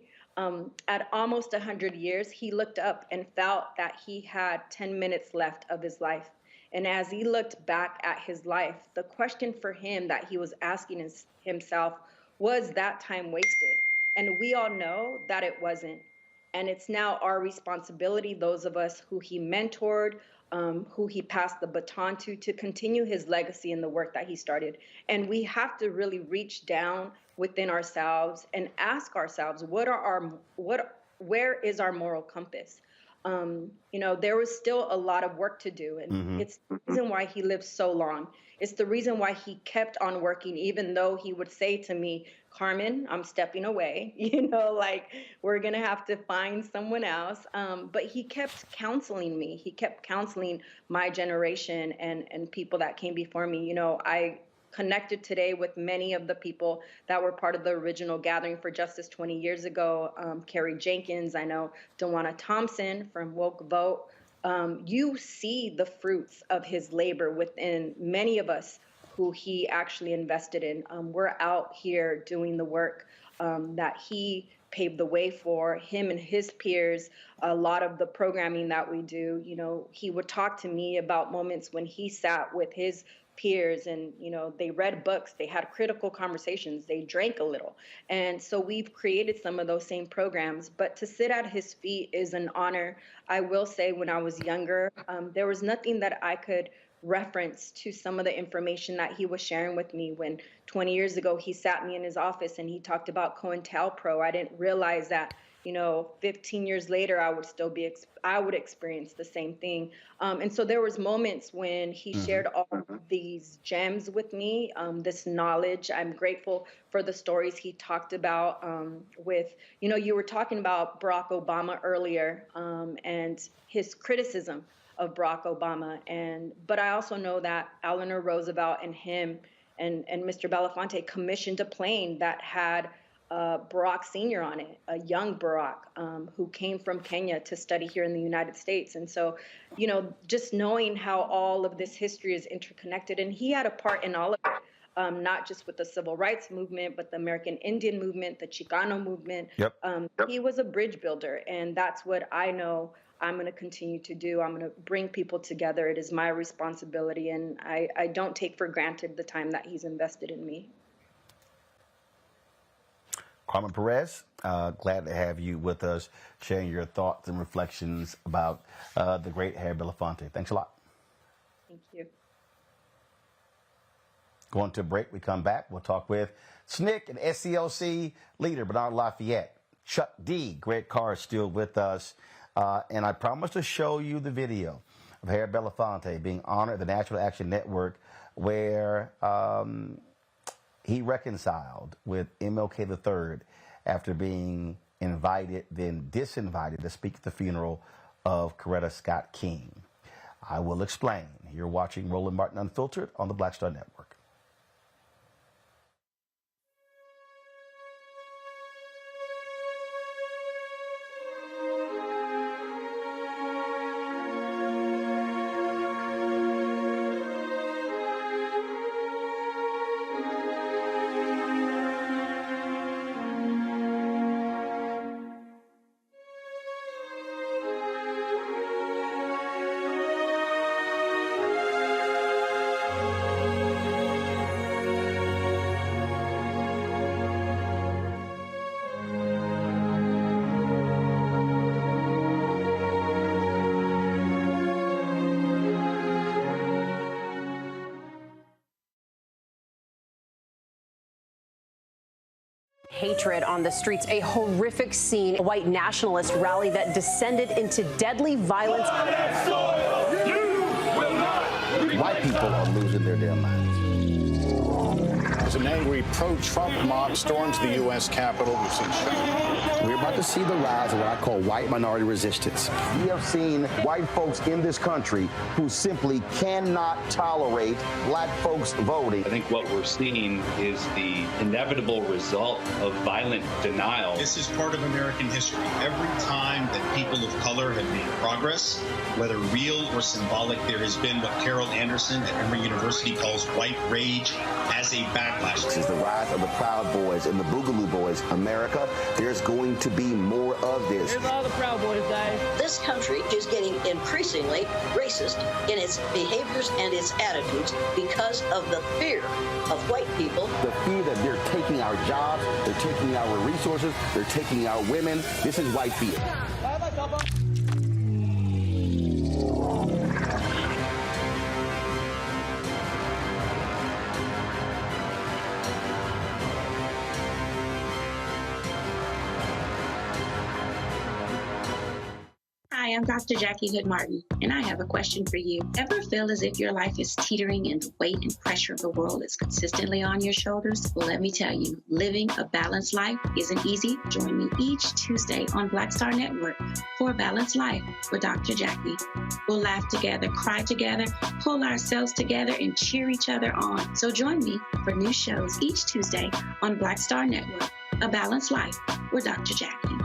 at almost 100 years, he looked up and felt that he had 10 minutes left of his life. And as he looked back at his life, the question for him that he was asking himself, was that time wasted? And we all know that it wasn't. And it's now our responsibility, those of us who he mentored, who he passed the baton to continue his legacy and the work that he started. And we have to really reach down within ourselves and ask ourselves, where is our moral compass? You know, there was still a lot of work to do, and it's the reason why he lived so long. It's the reason why he kept on working, even though he would say to me, Carmen, I'm stepping away, you know, like, we're going to have to find someone else. But he kept counseling me. He kept counseling my generation and people that came before me. You know, I connected today with many of the people that were part of the original Gathering for Justice 20 years ago. Carrie Jenkins, I know Dewana Thompson from Woke Vote. You see the fruits of his labor within many of us who he actually invested in. We're out here doing the work that he paved the way for, him and his peers. A lot of the programming that we do, you know, he would talk to me about moments when he sat with his peers and, you know, they read books, they had critical conversations, they drank a little. And so we've created some of those same programs, but to sit at his feet is an honor. I will say when I was younger, there was nothing that I could reference to some of the information that he was sharing with me. When 20 years ago, he sat me in his office and he talked about COINTELPRO. I didn't realize that, you know, 15 years later, I would experience the same thing. And so there was moments when he shared all these gems with me, this knowledge. I'm grateful for the stories he talked about with, you know, you were talking about Barack Obama earlier and his criticism of Barack Obama. But I also know that Eleanor Roosevelt and him and Mr. Belafonte commissioned a plane that had Barack Sr. on it, a young Barack who came from Kenya to study here in the United States. And so, you know, just knowing how all of this history is interconnected, and he had a part in all of it, not just with the civil rights movement, but the American Indian movement, the Chicano movement. He was a bridge builder, and that's what I know I'm going to continue to do. I'm going to bring people together. It is my responsibility, and I don't take for granted the time that he's invested in me. Carmen Perez, glad to have you with us, sharing your thoughts and reflections about the great Harry Belafonte. Thanks a lot. Thank you. Going to a break. We come back. We'll talk with SNCC and SCLC leader Bernard Lafayette. Chuck D. Greg Carr is still with us. And I promised to show you the video of Harry Belafonte being honored at the National Action Network, where he reconciled with MLK III after being invited, then disinvited to speak at the funeral of Coretta Scott King. I will explain. You're watching Roland Martin Unfiltered on the Black Star Network. Hatred on the streets, a horrific scene, a white nationalist rally that descended into deadly violence. White people are losing their damn minds. As an angry pro-Trump mob storms the U.S. Capitol, we've seen We're about to see the rise of what I call white minority resistance. We have seen white folks in this country who simply cannot tolerate black folks voting. I think what we're seeing is the inevitable result of violent denial. This is part of American history. Every time that people of color have made progress, whether real or symbolic, there has been what Carol Anderson at Emory University calls white rage as a backlash. This is the rise of the Proud Boys and the Boogaloo Boys. America, there's going to be more of this. Here's all the Proud Boys, guys. This country is getting increasingly racist in its behaviors and its attitudes because of the fear of white people. The fear that they're taking our jobs, they're taking our resources, they're taking our women. This is white fear. Hi, I'm Dr. Jackie Hood Martin, and I have a question for you. Ever feel as if your life is teetering and the weight and pressure of the world is consistently on your shoulders? Well, let me tell you, living a balanced life isn't easy. Join me each Tuesday on Black Star Network for A Balanced Life with Dr. Jackie. We'll laugh together, cry together, pull ourselves together, and cheer each other on. So join me for new shows each Tuesday on Black Star Network, A Balanced Life with Dr. Jackie.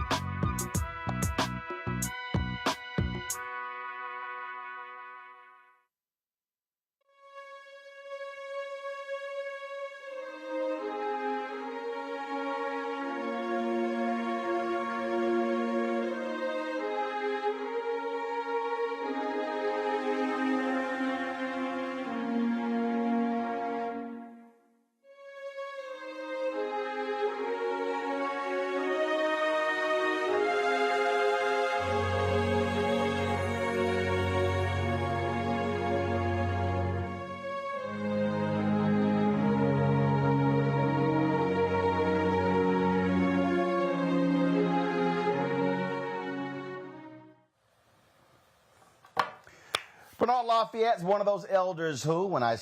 Bernard Lafayette's one of those elders who, when I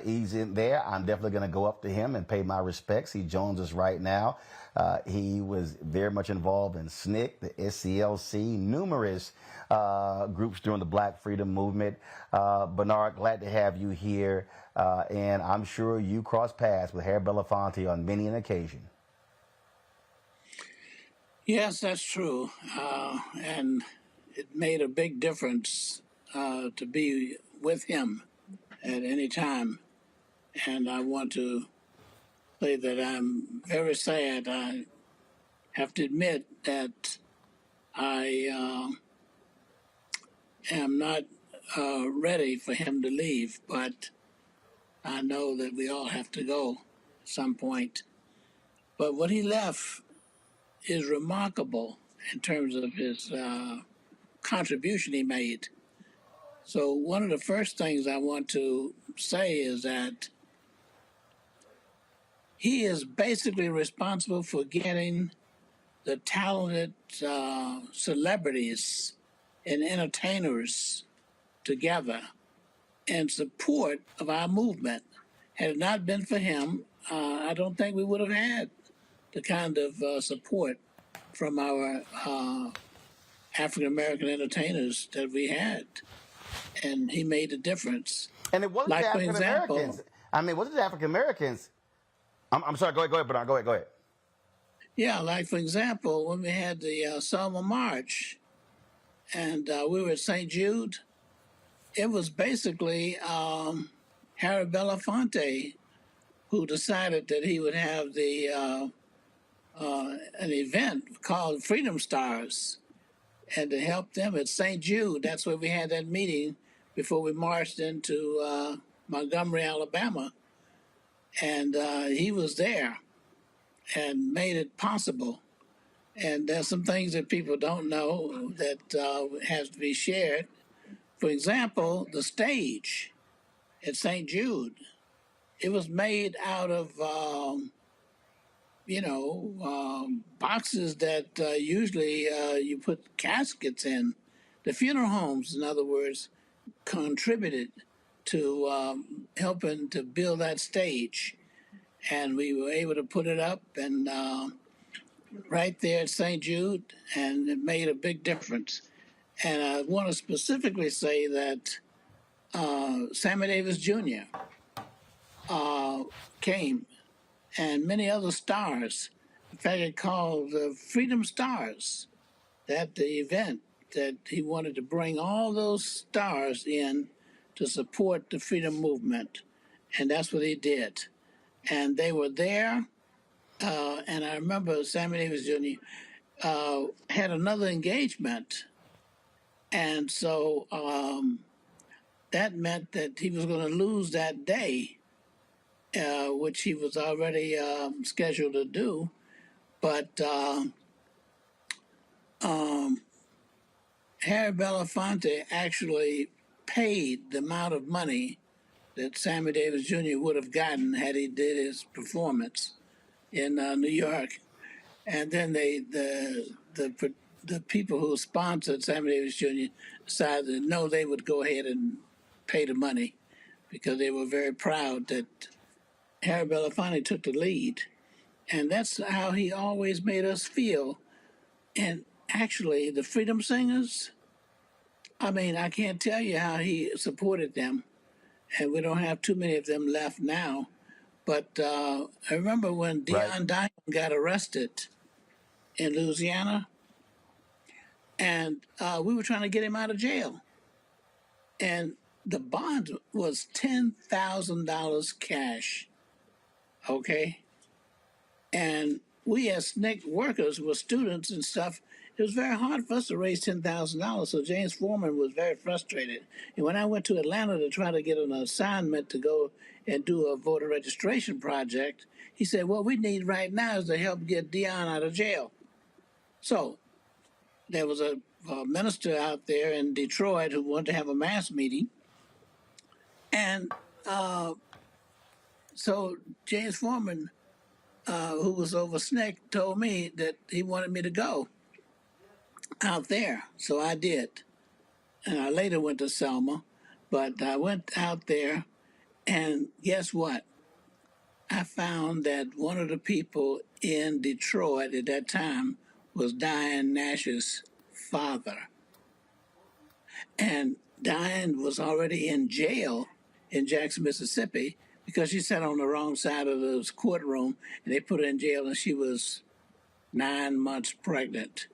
ease in there, I'm definitely going to go up to him and pay my respects. He joins us right now. He was very much involved in SNCC, the SCLC, numerous groups during the Black Freedom Movement. Bernard, glad to have you here, and I'm sure you crossed paths with Harry Belafonte on many an occasion. Yes, that's true, and it made a big difference to be with him at any time. And I want to say that I'm very sad. I have to admit that I am not ready for him to leave, but I know that we all have to go at some point. But what he left is remarkable in terms of his contribution he made. So one of the first things I want to say is that he is basically responsible for getting the talented celebrities and entertainers together in support of our movement. Had it not been for him, I don't think we would have had the kind of support from our African American entertainers that we had. And he made a difference. And it wasn't the African Americans. I mean, wasn't the African Americans? I'm sorry. Go ahead, Bernard. Go ahead. Yeah, like for example, when we had the Selma March, and we were at St. Jude, it was basically Harry Belafonte who decided that he would have the an event called Freedom Stars, and to help them at St. Jude. That's where we had that meeting before we marched into Montgomery, Alabama. And he was there and made it possible. And there's some things that people don't know that has to be shared. For example, the stage at St. Jude, it was made out of, boxes that usually you put caskets in. The funeral homes, in other words, contributed to helping to build that stage. And we were able to put it up and right there at St. Jude, and it made a big difference. And I want to specifically say that Sammy Davis Jr. Came, and many other stars. In fact, it called the Freedom Stars, that the event that he wanted to bring all those stars in to support the freedom movement. And that's what he did. And they were there. And I remember Sammy Davis Jr. Had another engagement. And so that meant that he was going to lose that day, which he was already scheduled to do. But Harry Belafonte actually paid the amount of money that Sammy Davis Jr. would have gotten had he did his performance in New York. And then the the people who sponsored Sammy Davis Jr. decided that no, they would go ahead and pay the money because they were very proud that Harry Belafonte took the lead. And that's how he always made us feel. And actually, the Freedom Singers, I mean, I can't tell you how he supported them. And we don't have too many of them left now. But I remember when Dion Diamond got arrested in Louisiana, and we were trying to get him out of jail. And the bond was $10,000 cash, okay? And we as SNCC workers were students and stuff. It was very hard for us to raise $10,000, so James Foreman was very frustrated. And when I went to Atlanta to try to get an assignment to go and do a voter registration project, he said, what we need right now is to help get Dion out of jail. So there was a minister out there in Detroit who wanted to have a mass meeting. And so James Foreman, who was over SNCC, told me that he wanted me to go out there. So I did. And I later went to Selma, but I went out there, and guess what? I found that one of the people in Detroit at that time was Diane Nash's father. And Diane was already in jail in Jackson, Mississippi, because she sat on the wrong side of the courtroom, and they put her in jail, and she was 9 months pregnant.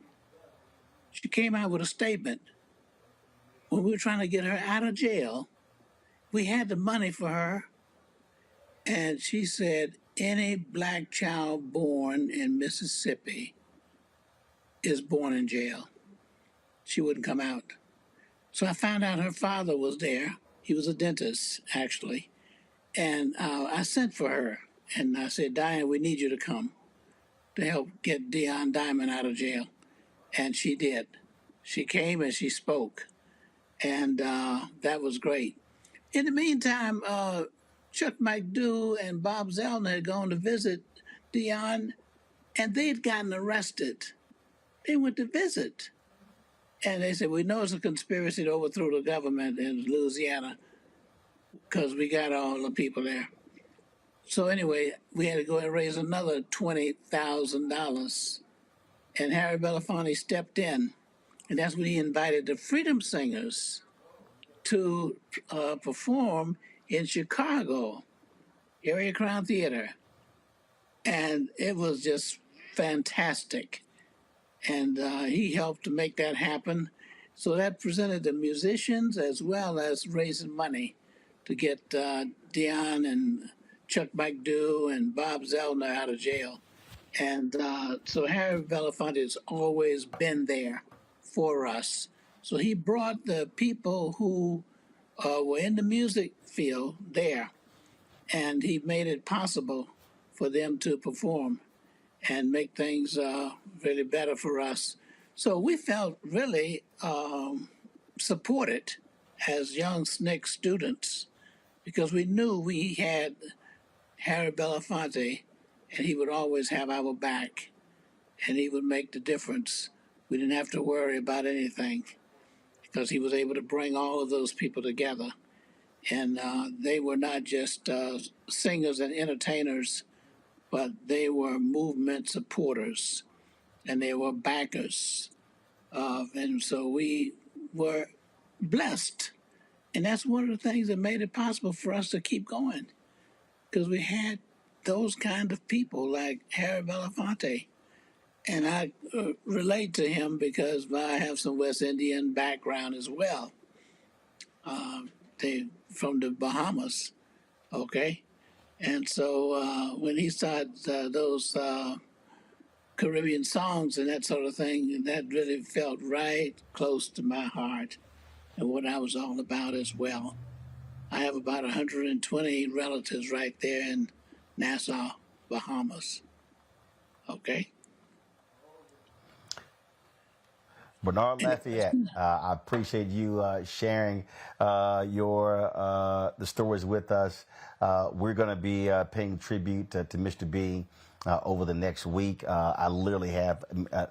She came out with a statement. When we were trying to get her out of jail, we had the money for her, and she said, any black child born in Mississippi is born in jail. She wouldn't come out. So I found out her father was there. He was a dentist, actually. And I sent for her, and I said, Diane, we need you to come to help get Dion Diamond out of jail. And she did. She came and she spoke. And that was great. In the meantime, Chuck McDew and Bob Zellner had gone to visit Dion, and they'd gotten arrested. They went to visit. And they said, we know it's a conspiracy to overthrow the government in Louisiana because we got all the people there. So anyway, we had to go and raise another $20,000. And Harry Belafonte stepped in. And that's when he invited the Freedom Singers to perform in Chicago, Area Crown Theater. And it was just fantastic. And he helped to make that happen. So that presented the musicians as well as raising money to get Dion and Chuck McDew and Bob Zellner out of jail. And so Harry Belafonte has always been there for us. So he brought the people who were in the music field there, and he made it possible for them to perform and make things really better for us. So we felt really supported as young SNCC students because we knew we had Harry Belafonte, and he would always have our back, and he would make the difference. We didn't have to worry about anything because he was able to bring all of those people together. And they were not just singers and entertainers, but they were movement supporters, and they were backers. And so we were blessed. And that's one of the things that made it possible for us to keep going, because we had those kind of people like Harry Belafonte. And I relate to him because I have some West Indian background as well. They from the Bahamas, okay? And so when he started those Caribbean songs and that sort of thing, that really felt right close to my heart and what I was all about as well. I have about 120 relatives right there in Nassau, Bahamas. Okay? Bernard Lafayette, I appreciate you sharing the stories with us. We're going to be paying tribute to Mr. B over the next week. I literally have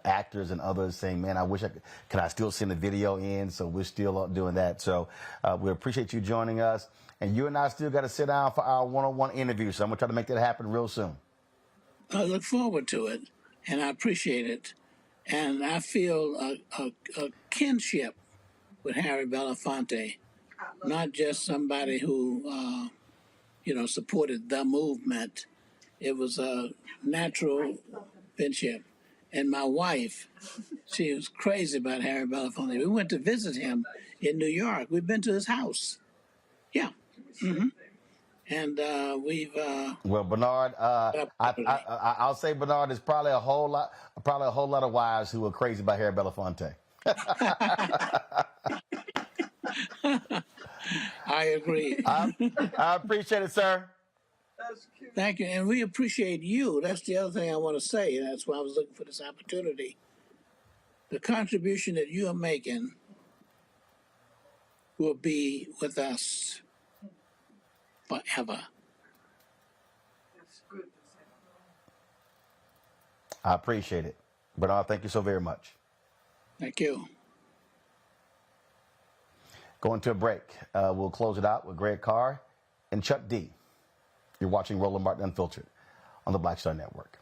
actors and others saying, man, I wish can I still send a video in? So we're still doing that. So we appreciate you joining us. And you and I still got to sit down for our one-on-one interview. So I'm going to try to make that happen real soon. I look forward to it, and I appreciate it. And I feel a kinship with Harry Belafonte, not just somebody who, supported the movement. It was a natural kinship. And my wife, she was crazy about Harry Belafonte. We went to visit him in New York. We've been to his house. Yeah. Mm-hmm. And we've well, Bernard, I'll say, Bernard, there's probably a whole lot of wives who are crazy about Harry Belafonte. I agree. I appreciate it, sir. Thank you, and we appreciate you. That's the other thing I want to say. That's why I was looking for this opportunity. The contribution that you are making will be with us forever. I appreciate it. Bernard, thank you so very much. Thank you. Going to a break. We'll close it out with Greg Carr and Chuck D. You're watching Roland Martin Unfiltered on the Black Star Network.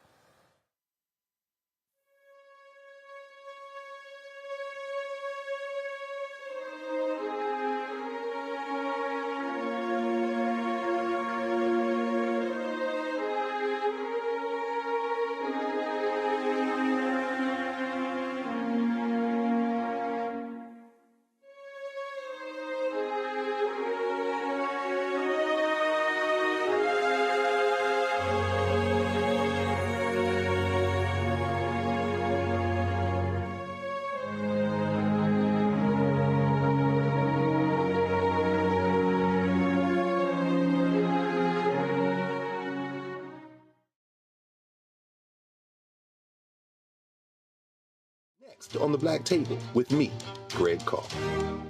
On the Black Table with me, Greg Carr.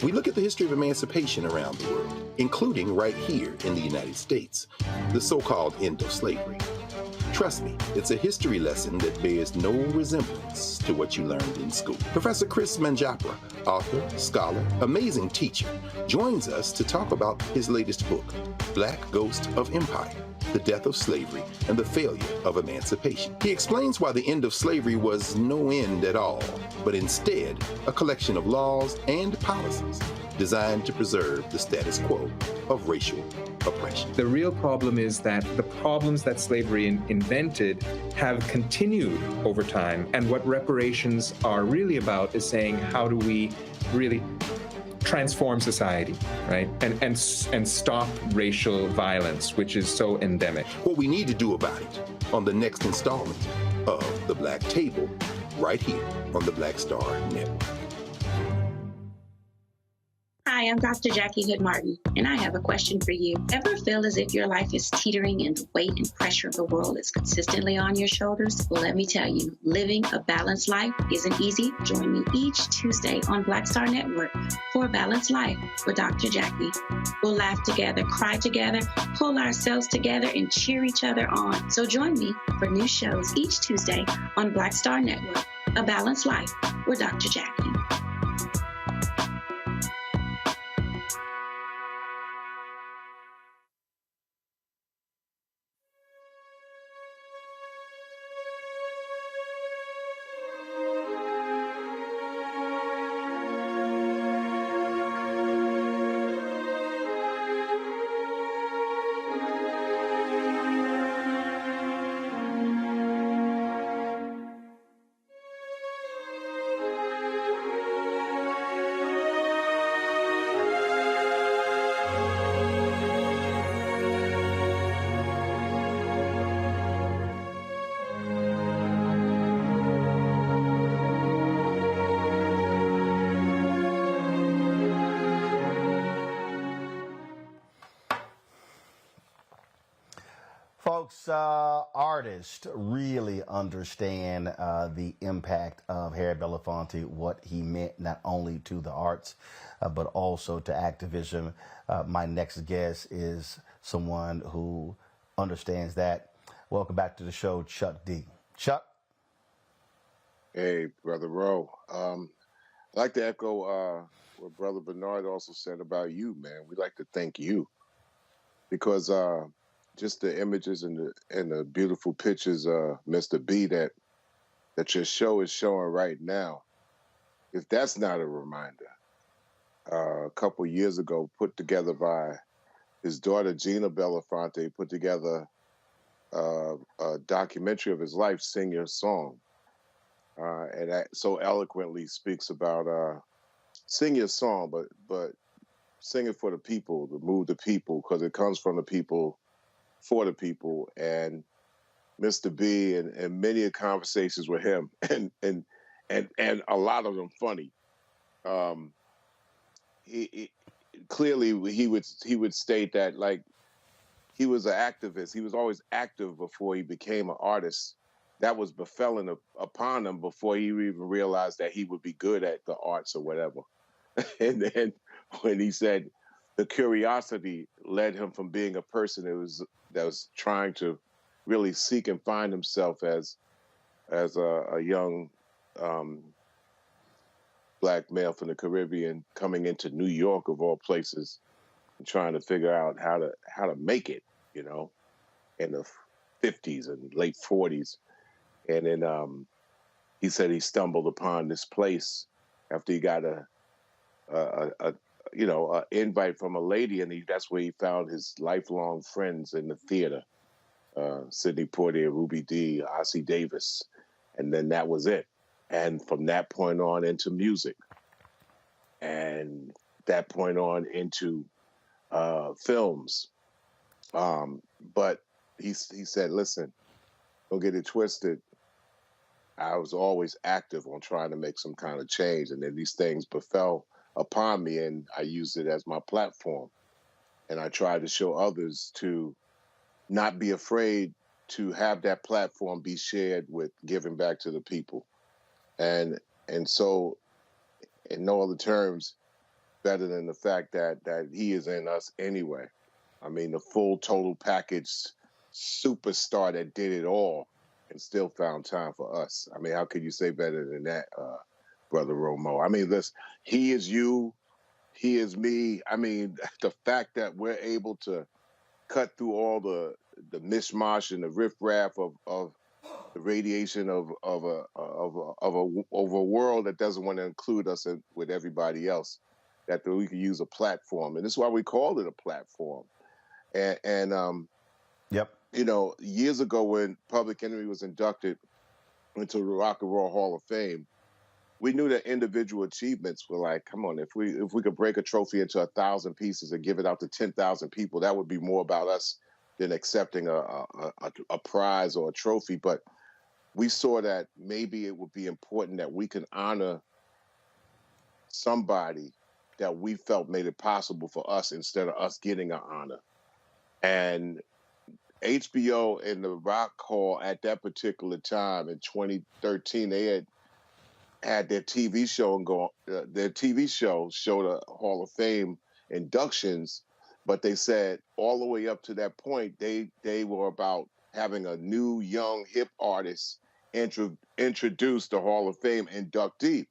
We look at the history of emancipation around the world, including right here in the United States, the so-called end of slavery. Trust me, it's a history lesson that bears no resemblance to what you learned in school. Professor Chris Manjapra, author, scholar, amazing teacher, joins us to talk about his latest book, Black Ghost of Empire: The Death of Slavery and the Failure of Emancipation. He explains why the end of slavery was no end at all, but instead a collection of laws and policies designed to preserve the status quo of racial oppression. The real problem is that the problems that slavery invented have continued over time. And what reparations are really about is saying, how do we really transform society, right? And stop racial violence, which is so endemic. What we need to do about it on the next installment of The Black Table, right here on the Black Star Network. Hi, I'm Dr. Jackie Hood Martin, and I have a question for you. Ever feel as if your life is teetering and the weight and pressure of the world is consistently on your shoulders? Well, let me tell you, living a balanced life isn't easy. Join me each Tuesday on Black Star Network for A Balanced Life with Dr. Jackie. We'll laugh together, cry together, pull ourselves together, and cheer each other on. So join me for new shows each Tuesday on Black Star Network, A Balanced Life with Dr. Jackie. Folks, artists really understand the impact of Harry Belafonte, what he meant not only to the arts, but also to activism. My next guest is someone who understands that. Welcome back to the show, Chuck D. Chuck? Hey, Brother Roe. I'd like to echo what Brother Bernard also said about you, man. We'd like to thank you because just the images and the beautiful pictures, Mr. B, that your show is showing right now, if that's not a reminder, a couple years ago, put together by his daughter, Gina Belafonte, put together a documentary of his life, Sing Your Song. And that so eloquently speaks about sing your song, but sing it for the people, to move the people, because it comes from the people, for the people. And Mr. B and many conversations with him, and a lot of them funny. He clearly he would state that, like, he was an activist. He was always active before he became an artist. That was befallen upon him before he even realized that he would be good at the arts or whatever. And then when he said the curiosity led him from being a person that was trying to really seek and find himself as a young Black male from the Caribbean coming into New York, of all places, and trying to figure out how to make it, in the 50s and late 40s. And then he said he stumbled upon this place after he got a invite from a lady, and that's where he found his lifelong friends in the theater, Sidney Poitier, Ruby Dee, Ossie Davis, and then that was it. And from that point on into music, and that point on into films. But he said, listen, don't get it twisted. I was always active on trying to make some kind of change. And then these things befell upon me, and I used it as my platform. And I tried to show others to not be afraid to have that platform be shared with giving back to the people. And so, in no other terms, better than the fact that he is in us anyway. I mean, the full total package superstar that did it all and still found time for us. I mean, how could you say better than that, Brother Romo? I mean, this, he is you, he is me. I mean, the fact that we're able to cut through all the mishmash and the riffraff of the radiation of a world that doesn't want to include us with everybody else, that we could use a platform. And this is why we called it a platform. And yep. Years ago when Public Enemy was inducted into the Rock and Roll Hall of Fame, we knew that individual achievements were like, come on, if we could break a trophy into 1,000 pieces and give it out to 10,000 people, that would be more about us than accepting a prize or a trophy. But we saw that maybe it would be important that we can honor somebody that we felt made it possible for us instead of us getting an honor. And HBO and the Rock Hall at that particular time in 2013, they had their TV show their TV show showed a Hall of Fame inductions, but they said all the way up to that point, they were about having a new, young, hip artist introduced the Hall of Fame inductee.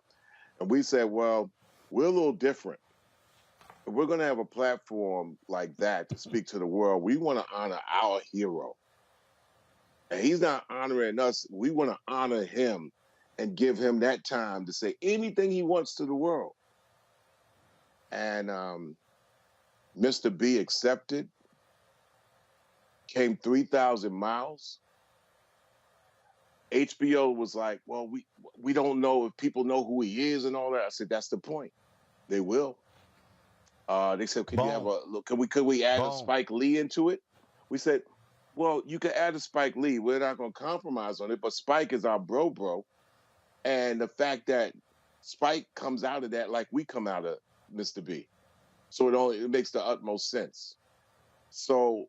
And we said, well, we're a little different. If we're going to have a platform like that to speak to the world, we want to honor our hero. And he's not honoring us. We want to honor him and give him that time to say anything he wants to the world. And Mr. B accepted, came 3,000 miles. HBO was like, well, we don't know if people know who he is and all that. I said, that's the point. They will. They said, can you have a look? Could we add a Spike Lee into it? We said, well, you can add a Spike Lee. We're not going to compromise on it, but Spike is our bro. And the fact that Spike comes out of that like we come out of Mr. B. So it makes the utmost sense. So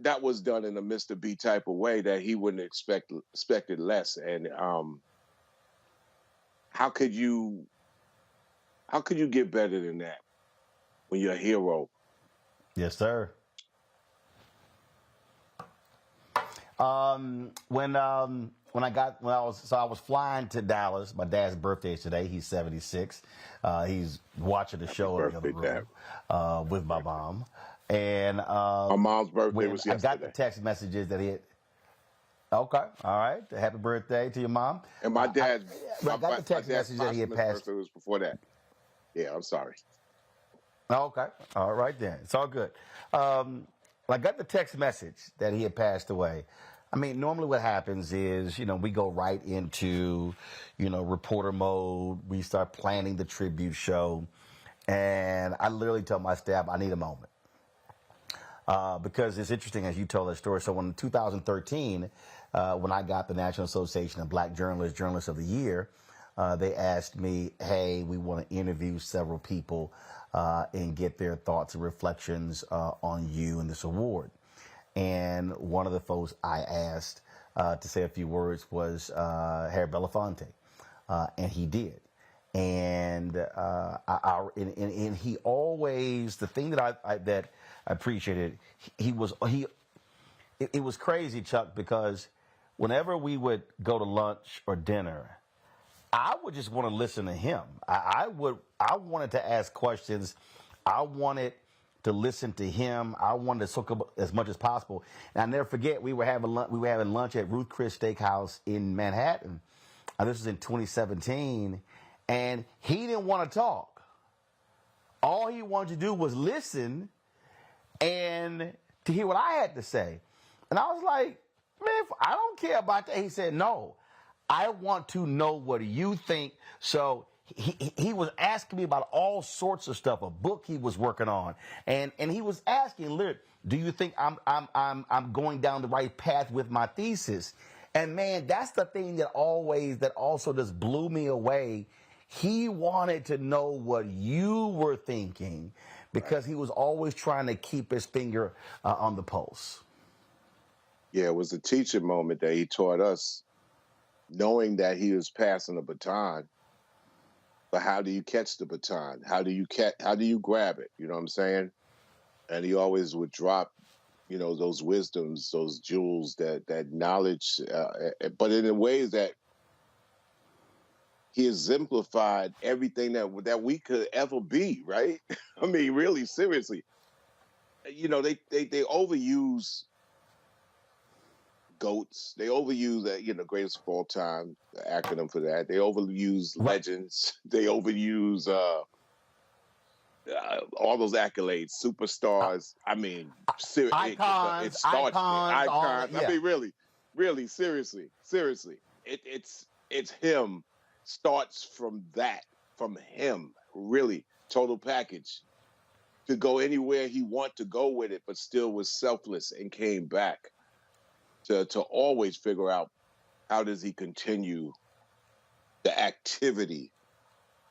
that was done in a Mr. B type of way that he wouldn't expect it less. And how could you get better than that when you're a hero? Yes, sir. When I was flying to Dallas. My dad's birthday is today. He's 76. He's watching the show in the other room with my mom. And my mom's birthday was yesterday. I got the text messages that he had. Okay, all right. Happy birthday to your mom. And my dad. I got the text message that he had passed. Birthday was before that. Yeah, I'm sorry. Okay, all right then. It's all good. I got the text message that he had passed away. I mean, normally what happens is, we go right into, reporter mode. We start planning the tribute show. And I literally tell my staff, I need a moment. Because it's interesting as you tell that story. So in 2013, when I got the National Association of Black Journalists of the Year, they asked me, hey, we want to interview several people and get their thoughts and reflections on you and this award. And one of the folks I asked to say a few words was Harry Belafonte, and he did. And and he always, the thing that I appreciated, it was crazy, Chuck, because whenever we would go to lunch or dinner, I would just want to listen to him. I wanted to ask questions. I wanted to listen to him. I wanted to soak up as much as possible. And I never forget, we were having lunch at Ruth Chris Steakhouse in Manhattan. This was in 2017, and he didn't want to talk. All he wanted to do was listen and to hear what I had to say. And I was like, man, I don't care about that. He said, no, I want to know what you think. So he was asking me about all sorts of stuff, a book he was working on. And he was asking, literally, do you think I'm going down the right path with my thesis? And man, that's the thing that also just blew me away. He wanted to know what you were thinking because he was always trying to keep his finger on the pulse. Yeah, it was a teaching moment that he taught us, knowing that he was passing the baton. But how do you catch the baton? How do you grab it? You know what I'm saying? And he always would drop, those wisdoms, those jewels, that knowledge, but in the ways that he exemplified everything that we could ever be, right? I mean, really, seriously. They overuse GOATs. They overuse that, greatest of all time, the acronym for that. They overuse legends. They overuse all those accolades, superstars. I mean, icons. I mean, really, seriously. It's him. Starts from him, really, total package, to go anywhere he wanted to go with it, but still was selfless and came back to always figure out how does he continue the activity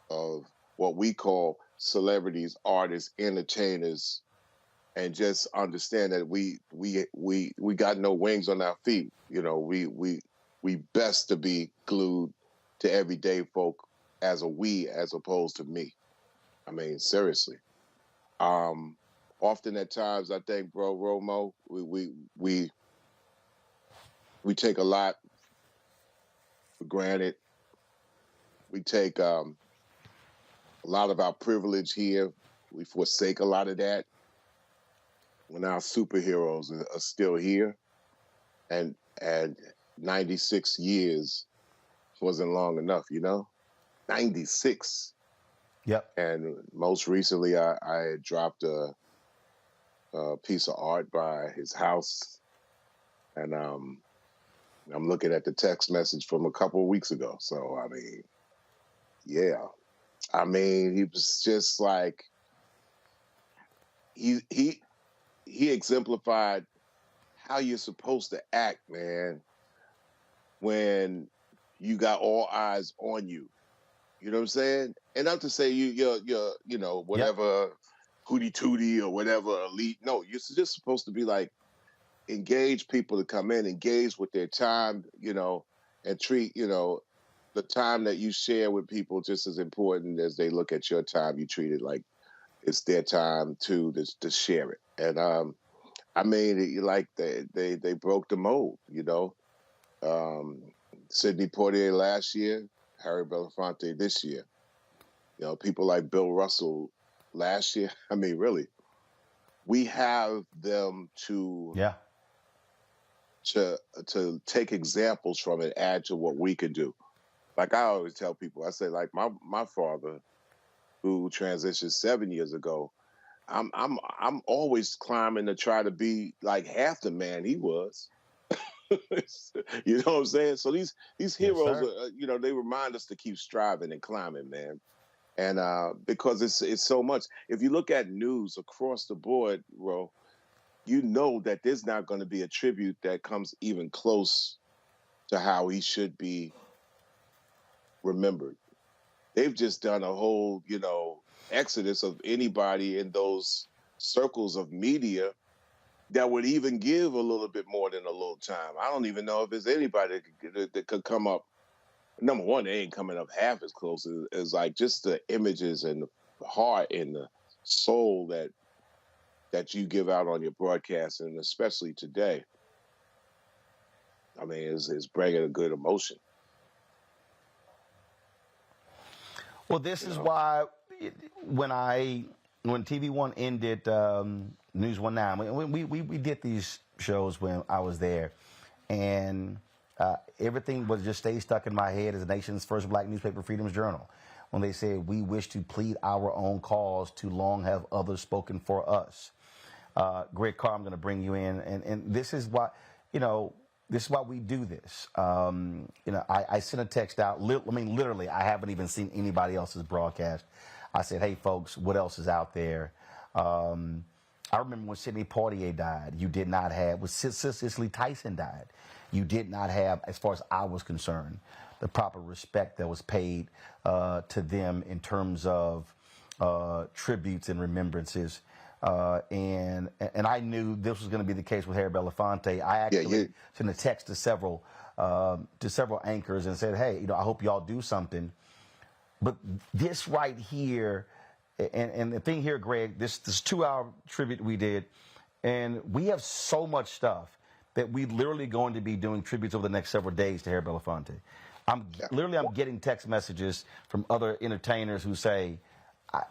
of what we call celebrities, artists, entertainers, and just understand that we got no wings on our feet. We best to be glued to everyday folk as opposed to me. I mean, seriously. Often at times I think, bro, Romo, we take a lot for granted. We take a lot of our privilege here. We forsake a lot of that when our superheroes are still here. And 96 years wasn't long enough, 96. Yep. And most recently, I had dropped a piece of art by his house, and I'm looking at the text message from a couple of weeks ago. So I mean, yeah, he was just like he exemplified how you're supposed to act, man, when you got all eyes on you. You know what I'm saying? And not to say you're whatever hootie tootie or whatever elite. No, you're just supposed to be like, engage people to come in, engage with their time, and treat, the time that you share with people just as important as they look at your time. You treat it like it's their time to share it. And I mean, like they broke the mold, you know. Sidney Poitier last year, Harry Belafonte this year. You know, people like Bill Russell last year. I mean, really, we have them to take examples from and add to what we can do. Like I always tell people, I say, like my father, who transitioned 7 years ago, I'm always climbing to try to be like half the man he was. You know what I'm saying? So these heroes, you know, they remind us to keep striving and climbing, man. And because it's so much. If you look at news across the board, Ro, you know that there's not going to be a tribute that comes even close to how he should be remembered. They've just done a whole, you know, exodus of anybody in those circles of media that would even give a little bit more than a little time. I don't even know if there's anybody that could come up. Number one, they ain't coming up half as close as like just the images and the heart and the soul that you give out on your broadcast, and especially today. I mean, it's bringing a good emotion. Well, this is why when TV One ended News 19, we did these shows when I was there, and everything was just stay stuck in my head as the nation's first black newspaper, Freedom's Journal, when they said, "We wish to plead our own cause, too long have others spoken for us." Greg Carr, I'm going to bring you in, and this is why, this is why we do this. I sent a text out. Literally, I haven't even seen anybody else's broadcast. I said, "Hey, folks, what else is out there?" I remember when Sidney Poitier died, you did not have, when Cicely Tyson died, you did not have, as far as I was concerned, the proper respect that was paid to them in terms of tributes and remembrances. And I knew this was going to be the case with Harry Belafonte. I actually sent a text to several anchors and said, "Hey, I hope y'all do something." But this right here, and the thing here, Greg, this 2-hour tribute we did, and we have so much stuff that we literally going to be doing tributes over the next several days to Harry Belafonte. I'm getting text messages from other entertainers who say, I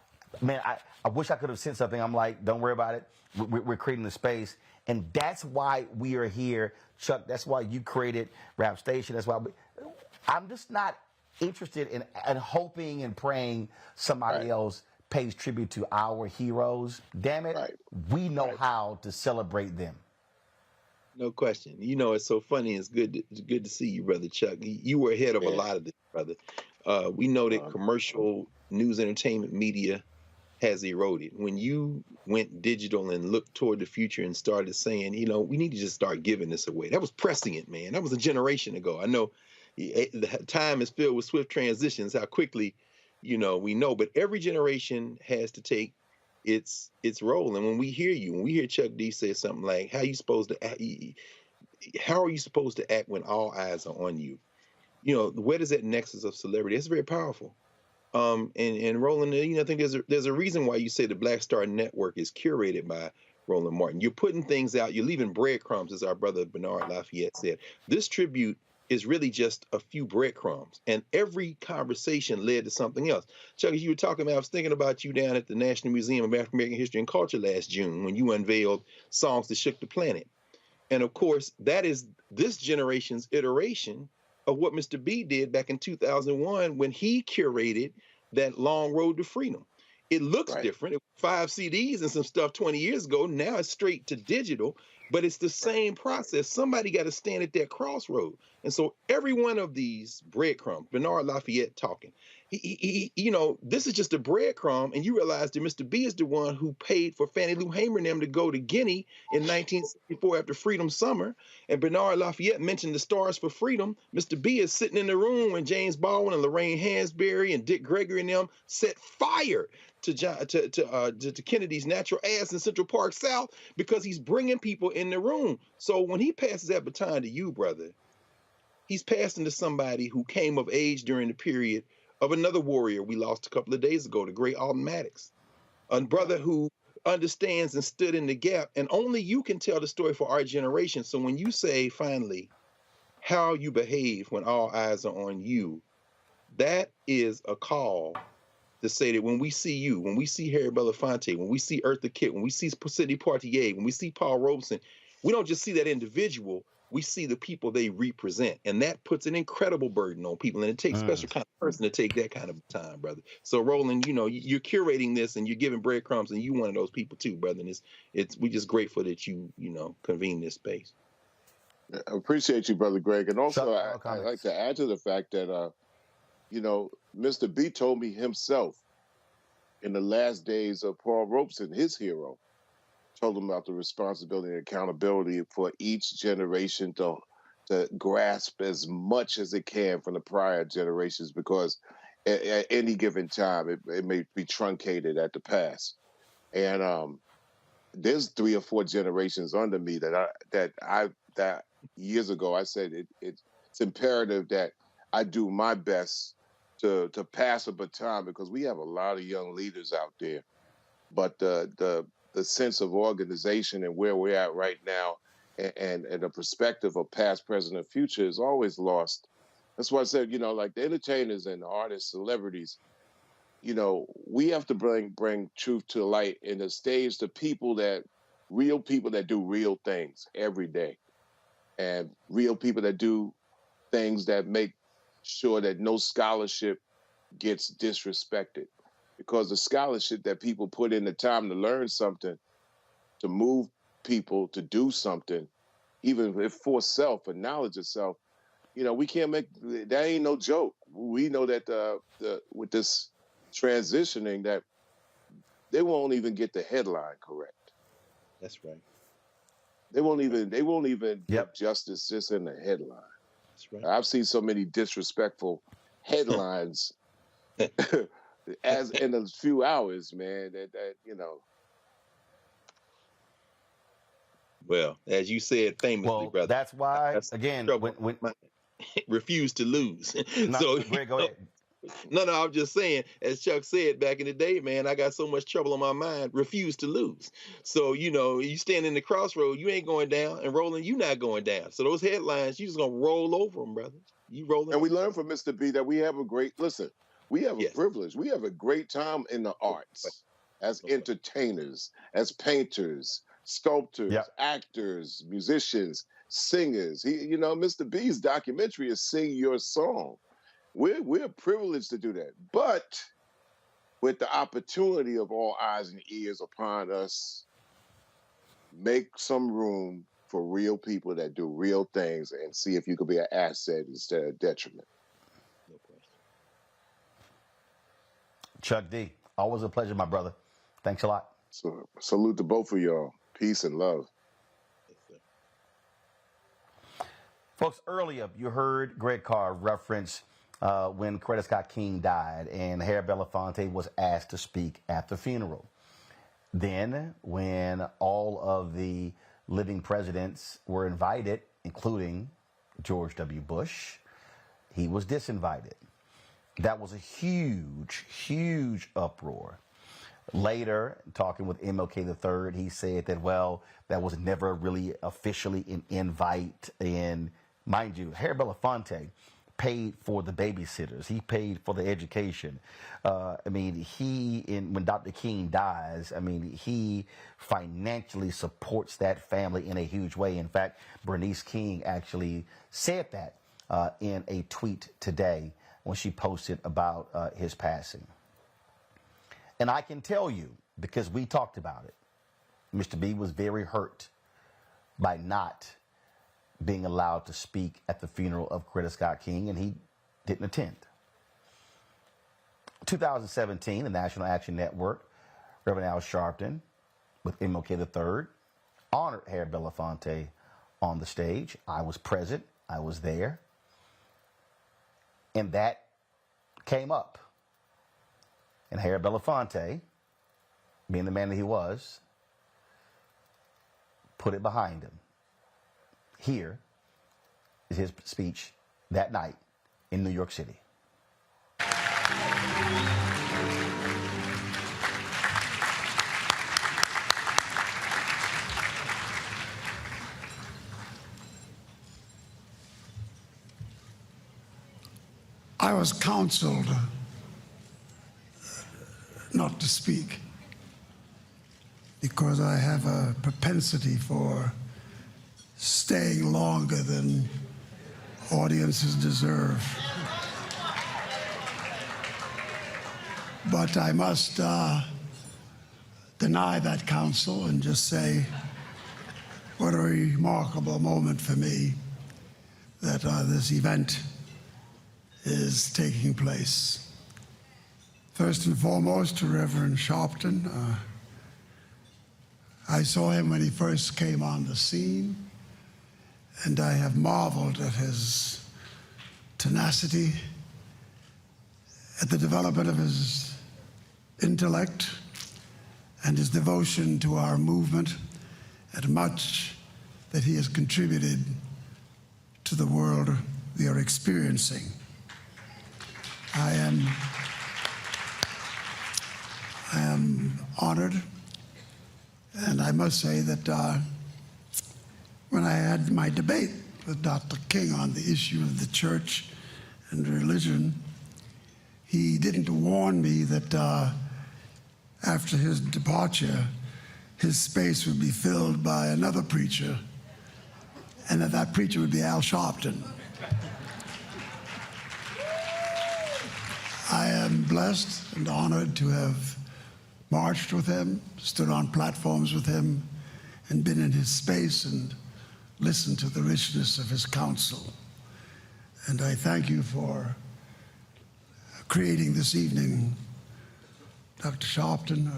wish I could have sent something. I'm like, don't worry about it. We're creating the space. And that's why we are here. Chuck, that's why you created Rap Station. That's why I'm just not interested in hoping and praying somebody else pays tribute to our heroes. Damn it, we know how to celebrate them. No question. It's so funny. It's good to see you, Brother Chuck. You were ahead of a lot of this, brother. We know that commercial news entertainment media has eroded. When you went digital and looked toward the future and started saying, we need to just start giving this away. That was prescient, man. That was a generation ago. I know the time is filled with swift transitions, how quickly, we know, but every generation has to take its role. And when we hear Chuck D say something like, how are you supposed to act when all eyes are on you? Where does that nexus of celebrity? It's very powerful. And Roland, I think there's a reason why you say the Black Star Network is curated by Roland Martin. You're putting things out, you're leaving breadcrumbs, as our brother Bernard Lafayette said. This tribute is really just a few breadcrumbs, and every conversation led to something else. Chuck, as you were talking about, I was thinking about you down at the National Museum of African American History and Culture last June when you unveiled Songs That Shook the Planet. And of course, that is this generation's iteration of what Mr. B did back in 2001 when he curated that Long Road to Freedom. It looks different. It was 5 CDs and some stuff 20 years ago. Now it's straight to digital, but it's the same process. Somebody got to stand at that crossroad. And so every one of these breadcrumbs, Bernard Lafayette talking, this is just a breadcrumb, and you realize that Mr. B is the one who paid for Fannie Lou Hamer and them to go to Guinea in 1964 after Freedom Summer. And Bernard Lafayette mentioned the Stars for Freedom. Mr. B is sitting in the room when James Baldwin and Lorraine Hansberry and Dick Gregory and them set fire to Kennedy's natural ass in Central Park South because he's bringing people in the room. So when he passes that baton to you, brother, he's passing to somebody who came of age during the period of another warrior we lost a couple of days ago, the great Alton Maddox, a brother who understands and stood in the gap, and only you can tell the story for our generation. So when you say finally how you behave when all eyes are on you, that is a call to say that when we see you, when we see Harry Belafonte, when we see Eartha Kitt, when we see Sidney Poitier, when we see Paul Robeson, we don't just see that individual, we see the people they represent. And that puts an incredible burden on people. And it takes a special kind of person to take that kind of time, brother. So Roland, you know, you're curating this and you're giving breadcrumbs, and you one of those people too, brother. And we're just grateful that you convene this space. I appreciate you, Brother Greg. And also, I'd like to add to the fact that, Mr. B told me himself in the last days of Paul Robeson, his hero, told him about the responsibility and accountability for each generation to grasp as much as it can from the prior generations, because at any given time, it may be truncated at the past. And there's 3 or 4 generations under me that years ago I said it's imperative that I do my best to pass a baton, because we have a lot of young leaders out there, but the sense of organization and where we're at right now, and the perspective of past, present, and future is always lost. That's why I said, like the entertainers and the artists, celebrities, we have to bring truth to light in the stage to real people that do real things every day, and real people that do things that make sure that no scholarship gets disrespected, because the scholarship that people put in the time to learn something, to move people to do something, even if for self and knowledge of self, we can't make that. Ain't no joke. We know that with this transitioning, that they won't even get the headline correct. That's right. They won't even get justice just in the headline. That's right. I've seen so many disrespectful headlines as in a few hours, man, that. Well, as you said famously, brother. That's why, again, when refuse to lose. Greg, go ahead. No, I'm just saying, as Chuck said back in the day, man, I got so much trouble on my mind, refuse to lose. So, you stand in the crossroad, you ain't going down, and Roland, you not going down. So those headlines, you just going to roll over them, brother. You rolling. And we learn from Mr. B that we have a privilege. We have a great time in the arts as entertainers, as painters, sculptors, actors, musicians, singers. Mr. B's documentary is Sing Your Song. We're privileged to do that, but with the opportunity of all eyes and ears upon us, make some room for real people that do real things, and see if you could be an asset instead of detriment. No question. Chuck D, always a pleasure, my brother. Thanks a lot. So, salute to both of y'all. Peace and love. Folks, earlier you heard Greg Carr reference when Coretta Scott King died, and Harry Belafonte was asked to speak at the funeral. Then, when all of the living presidents were invited, including George W. Bush, he was disinvited. That was a huge, huge uproar. Later, talking with MLK III, he said that, that was never really officially an invite. And mind you, Harry Belafonte paid for the babysitters. He paid for the education. When Dr. King dies, he financially supports that family in a huge way. In fact, Bernice King actually said that in a tweet today when she posted about his passing. And I can tell you, because we talked about it, Mr. B was very hurt by not being allowed to speak at the funeral of Coretta Scott King, and he didn't attend. 2017, the National Action Network, Reverend Al Sharpton, with MLK III, honored Harry Belafonte on the stage. I was present. I was there. And that came up. And Harry Belafonte, being the man that he was, put it behind him. Here is his speech that night in New York City. I was counseled not to speak because I have a propensity for staying longer than audiences deserve. But I must deny that counsel and just say what a remarkable moment for me that this event is taking place. First and foremost, to Reverend Sharpton. I saw him when he first came on the scene, and I have marveled at his tenacity, at the development of his intellect and his devotion to our movement, and much that he has contributed to the world we are experiencing. I am honored, and I must say that when I had my debate with Dr. King on the issue of the church and religion, he didn't warn me that after his departure, his space would be filled by another preacher, and that preacher would be Al Sharpton. I am blessed and honored to have marched with him, stood on platforms with him, and been in his space and listened to the richness of his counsel. And I thank you for creating this evening, Dr. Sharpton.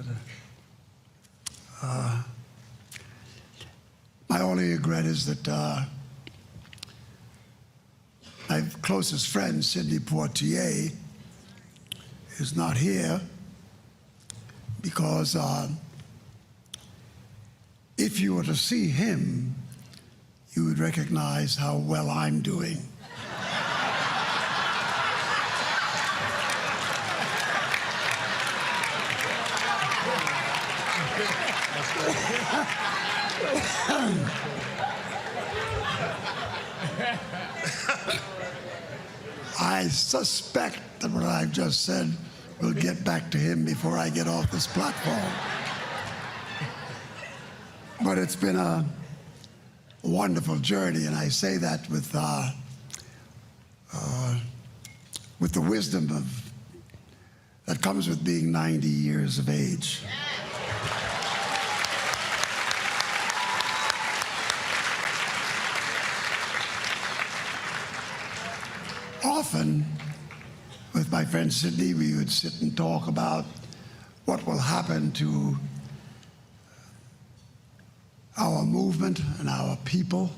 My only regret is that my closest friend, Sidney Poitier, is not here, because if you were to see him, you would recognize how well I'm doing. I suspect that what I've just said will get back to him before I get off this platform. But it's been a wonderful journey, and I say that with the wisdom that comes with being 90 years of age. Often, with my friend Sidney, we would sit and talk about what will happen to our movement and our people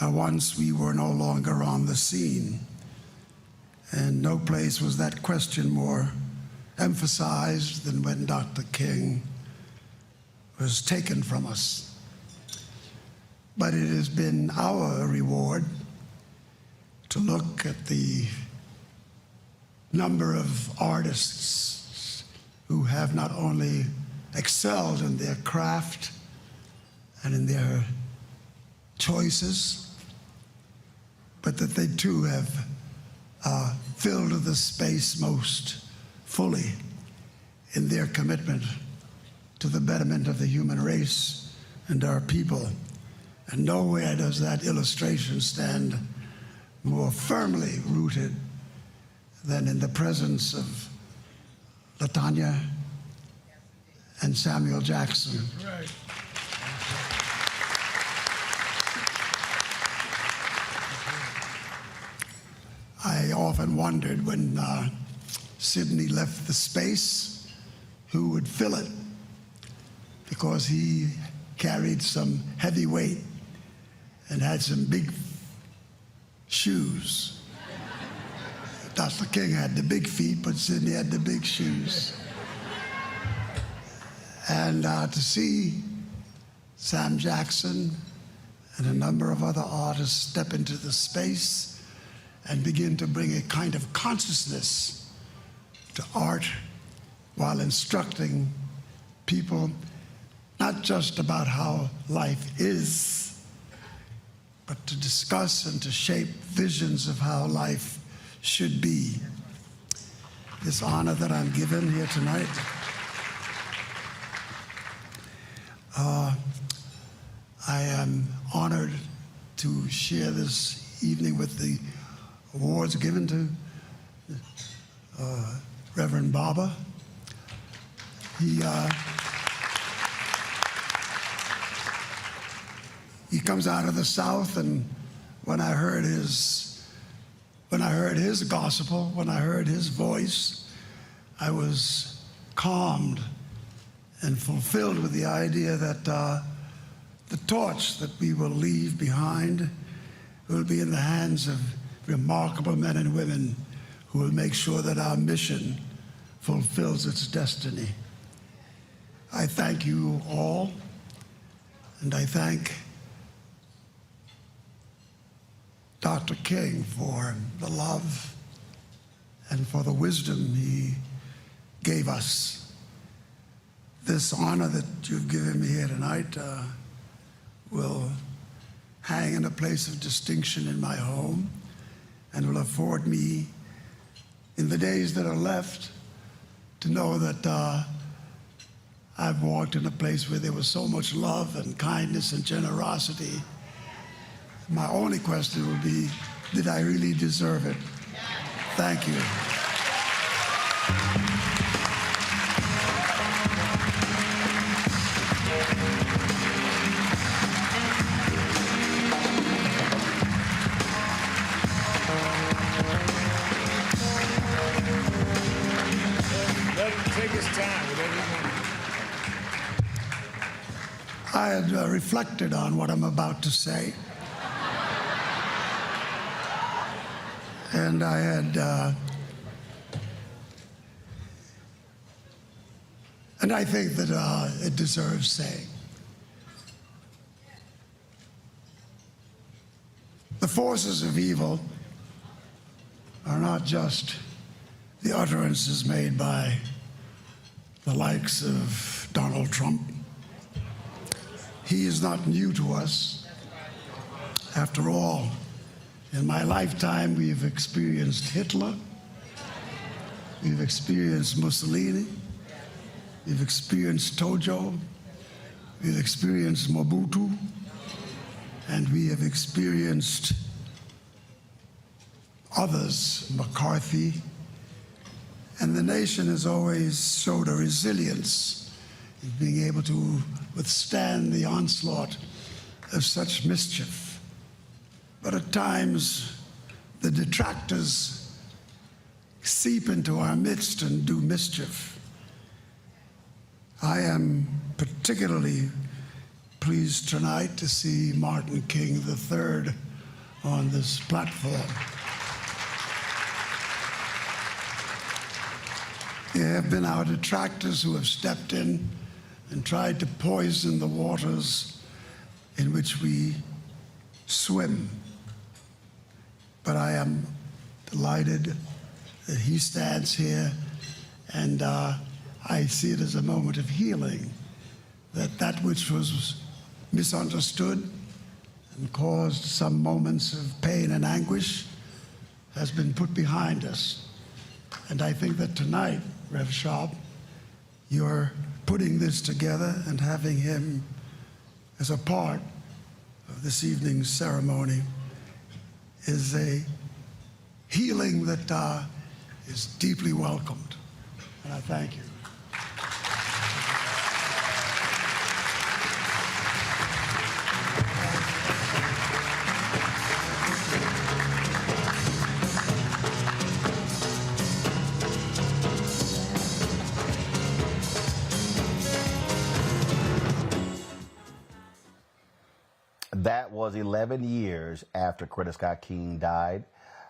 once we were no longer on the scene. And no place was that question more emphasized than when Dr. King was taken from us. But it has been our reward to look at the number of artists who have not only excelled in their craft and in their choices, but that they too have filled the space most fully in their commitment to the betterment of the human race and our people. And nowhere does that illustration stand more firmly rooted than in the presence of LaTanya and Samuel Jackson. Right. I often wondered when Sidney left the space, who would fill it, because he carried some heavy weight and had some big shoes. Dr. King had the big feet, but Sidney had the big shoes. And to see Sam Jackson and a number of other artists step into the space and begin to bring a kind of consciousness to art while instructing people not just about how life is, but to discuss and to shape visions of how life should be. This honor that I'm given here tonight, I am honored to share this evening with the awards given to Reverend Barber. He comes out of the South, and when I heard his gospel, when I heard his voice, I was calmed and fulfilled with the idea that the torch that we will leave behind will be in the hands of remarkable men and women who will make sure that our mission fulfills its destiny. I thank you all, and I thank Dr. King for the love and for the wisdom he gave us. This honor that you've given me here tonight will hang in a place of distinction in my home and will afford me, in the days that are left, to know that I've walked in a place where there was so much love and kindness and generosity. My only question will be, did I really deserve it? Thank you. Let him take his time with everyone. I had reflected on what I'm about to say. And I had, and I think that it deserves saying. The forces of evil are not just the utterances made by the likes of Donald Trump. He is not new to us. After all, in my lifetime, we've experienced Hitler, we've experienced Mussolini, we've experienced Tojo, we've experienced Mobutu, and we have experienced others, McCarthy, and the nation has always showed a resilience in being able to withstand the onslaught of such mischief. But at times, the detractors seep into our midst and do mischief. I am particularly pleased tonight to see Martin King III on this platform. There have been our detractors who have stepped in and tried to poison the waters in which we swim. But I am delighted that he stands here, and I see it as a moment of healing, that which was misunderstood and caused some moments of pain and anguish has been put behind us. And I think that tonight, Rev Sharp, you're putting this together and having him as a part of this evening's ceremony is a healing that is deeply welcomed. And I thank you. That was 11 years after Coretta Scott King died,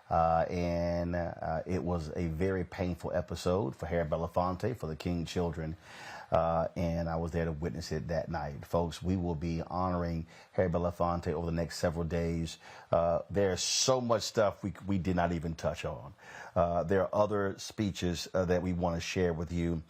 and it was a very painful episode for Harry Belafonte, for the King children. and I was there to witness it that night. Folks, we will be honoring Harry Belafonte over the next several days. There's so much stuff we did not even touch on. There are other speeches that we want to share with you.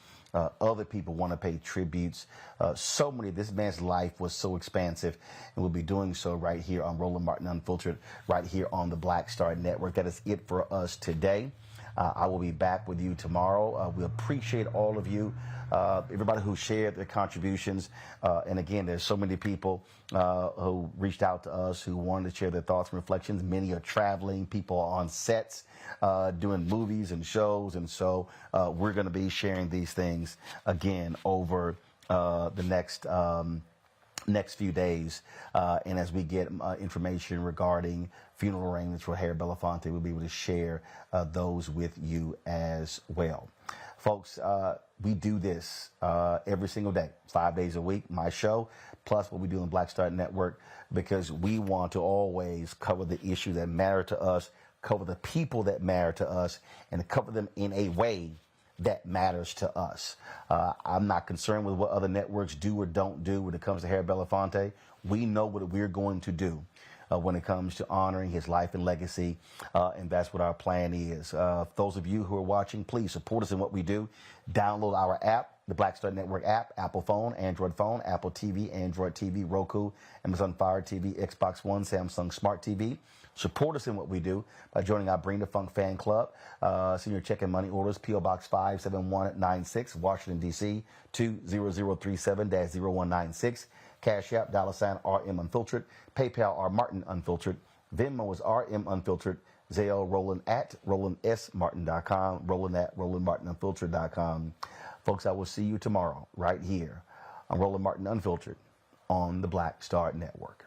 Other people want to pay tributes. So many. This man's life was so expansive, and we'll be doing so right here on Roland Martin Unfiltered, right here on the Black Star Network. That is it for us today. I will be back with you tomorrow. We appreciate all of you, everybody who shared their contributions. And again, there's so many people who reached out to us who wanted to share their thoughts and reflections. Many are traveling, people are on sets, doing movies and shows. And so we're going to be sharing these things again over the next few days. And as we get information regarding funeral arrangements for Harry Belafonte, we'll be able to share those with you as well. Folks, we do this every single day, 5 days a week, my show, plus what we do on Black Star Network, because we want to always cover the issues that matter to us, cover the people that matter to us, and cover them in a way that matters to us. I'm not concerned with what other networks do or don't do when it comes to Harry Belafonte. We know what we're going to do when it comes to honoring his life and legacy, and that's what our plan is. Those of you who are watching, please support us in what we do. Download our app, the Black Star Network app, Apple phone, Android phone, Apple TV, Android TV, Roku, Amazon Fire TV, Xbox One, Samsung Smart TV. Support us in what we do by joining our Bring the Funk fan club. Senior check and money orders, P.O. Box 57196, Washington, D.C., 20037-0196. Cash App, $RM Unfiltered. PayPal, R Martin Unfiltered. Venmo is RM Unfiltered. Zelle, Roland at RolandSMartin.com. Roland at RolandMartinUnfiltered.com. Folks, I will see you tomorrow right here on Roland Martin Unfiltered on the Black Star Network.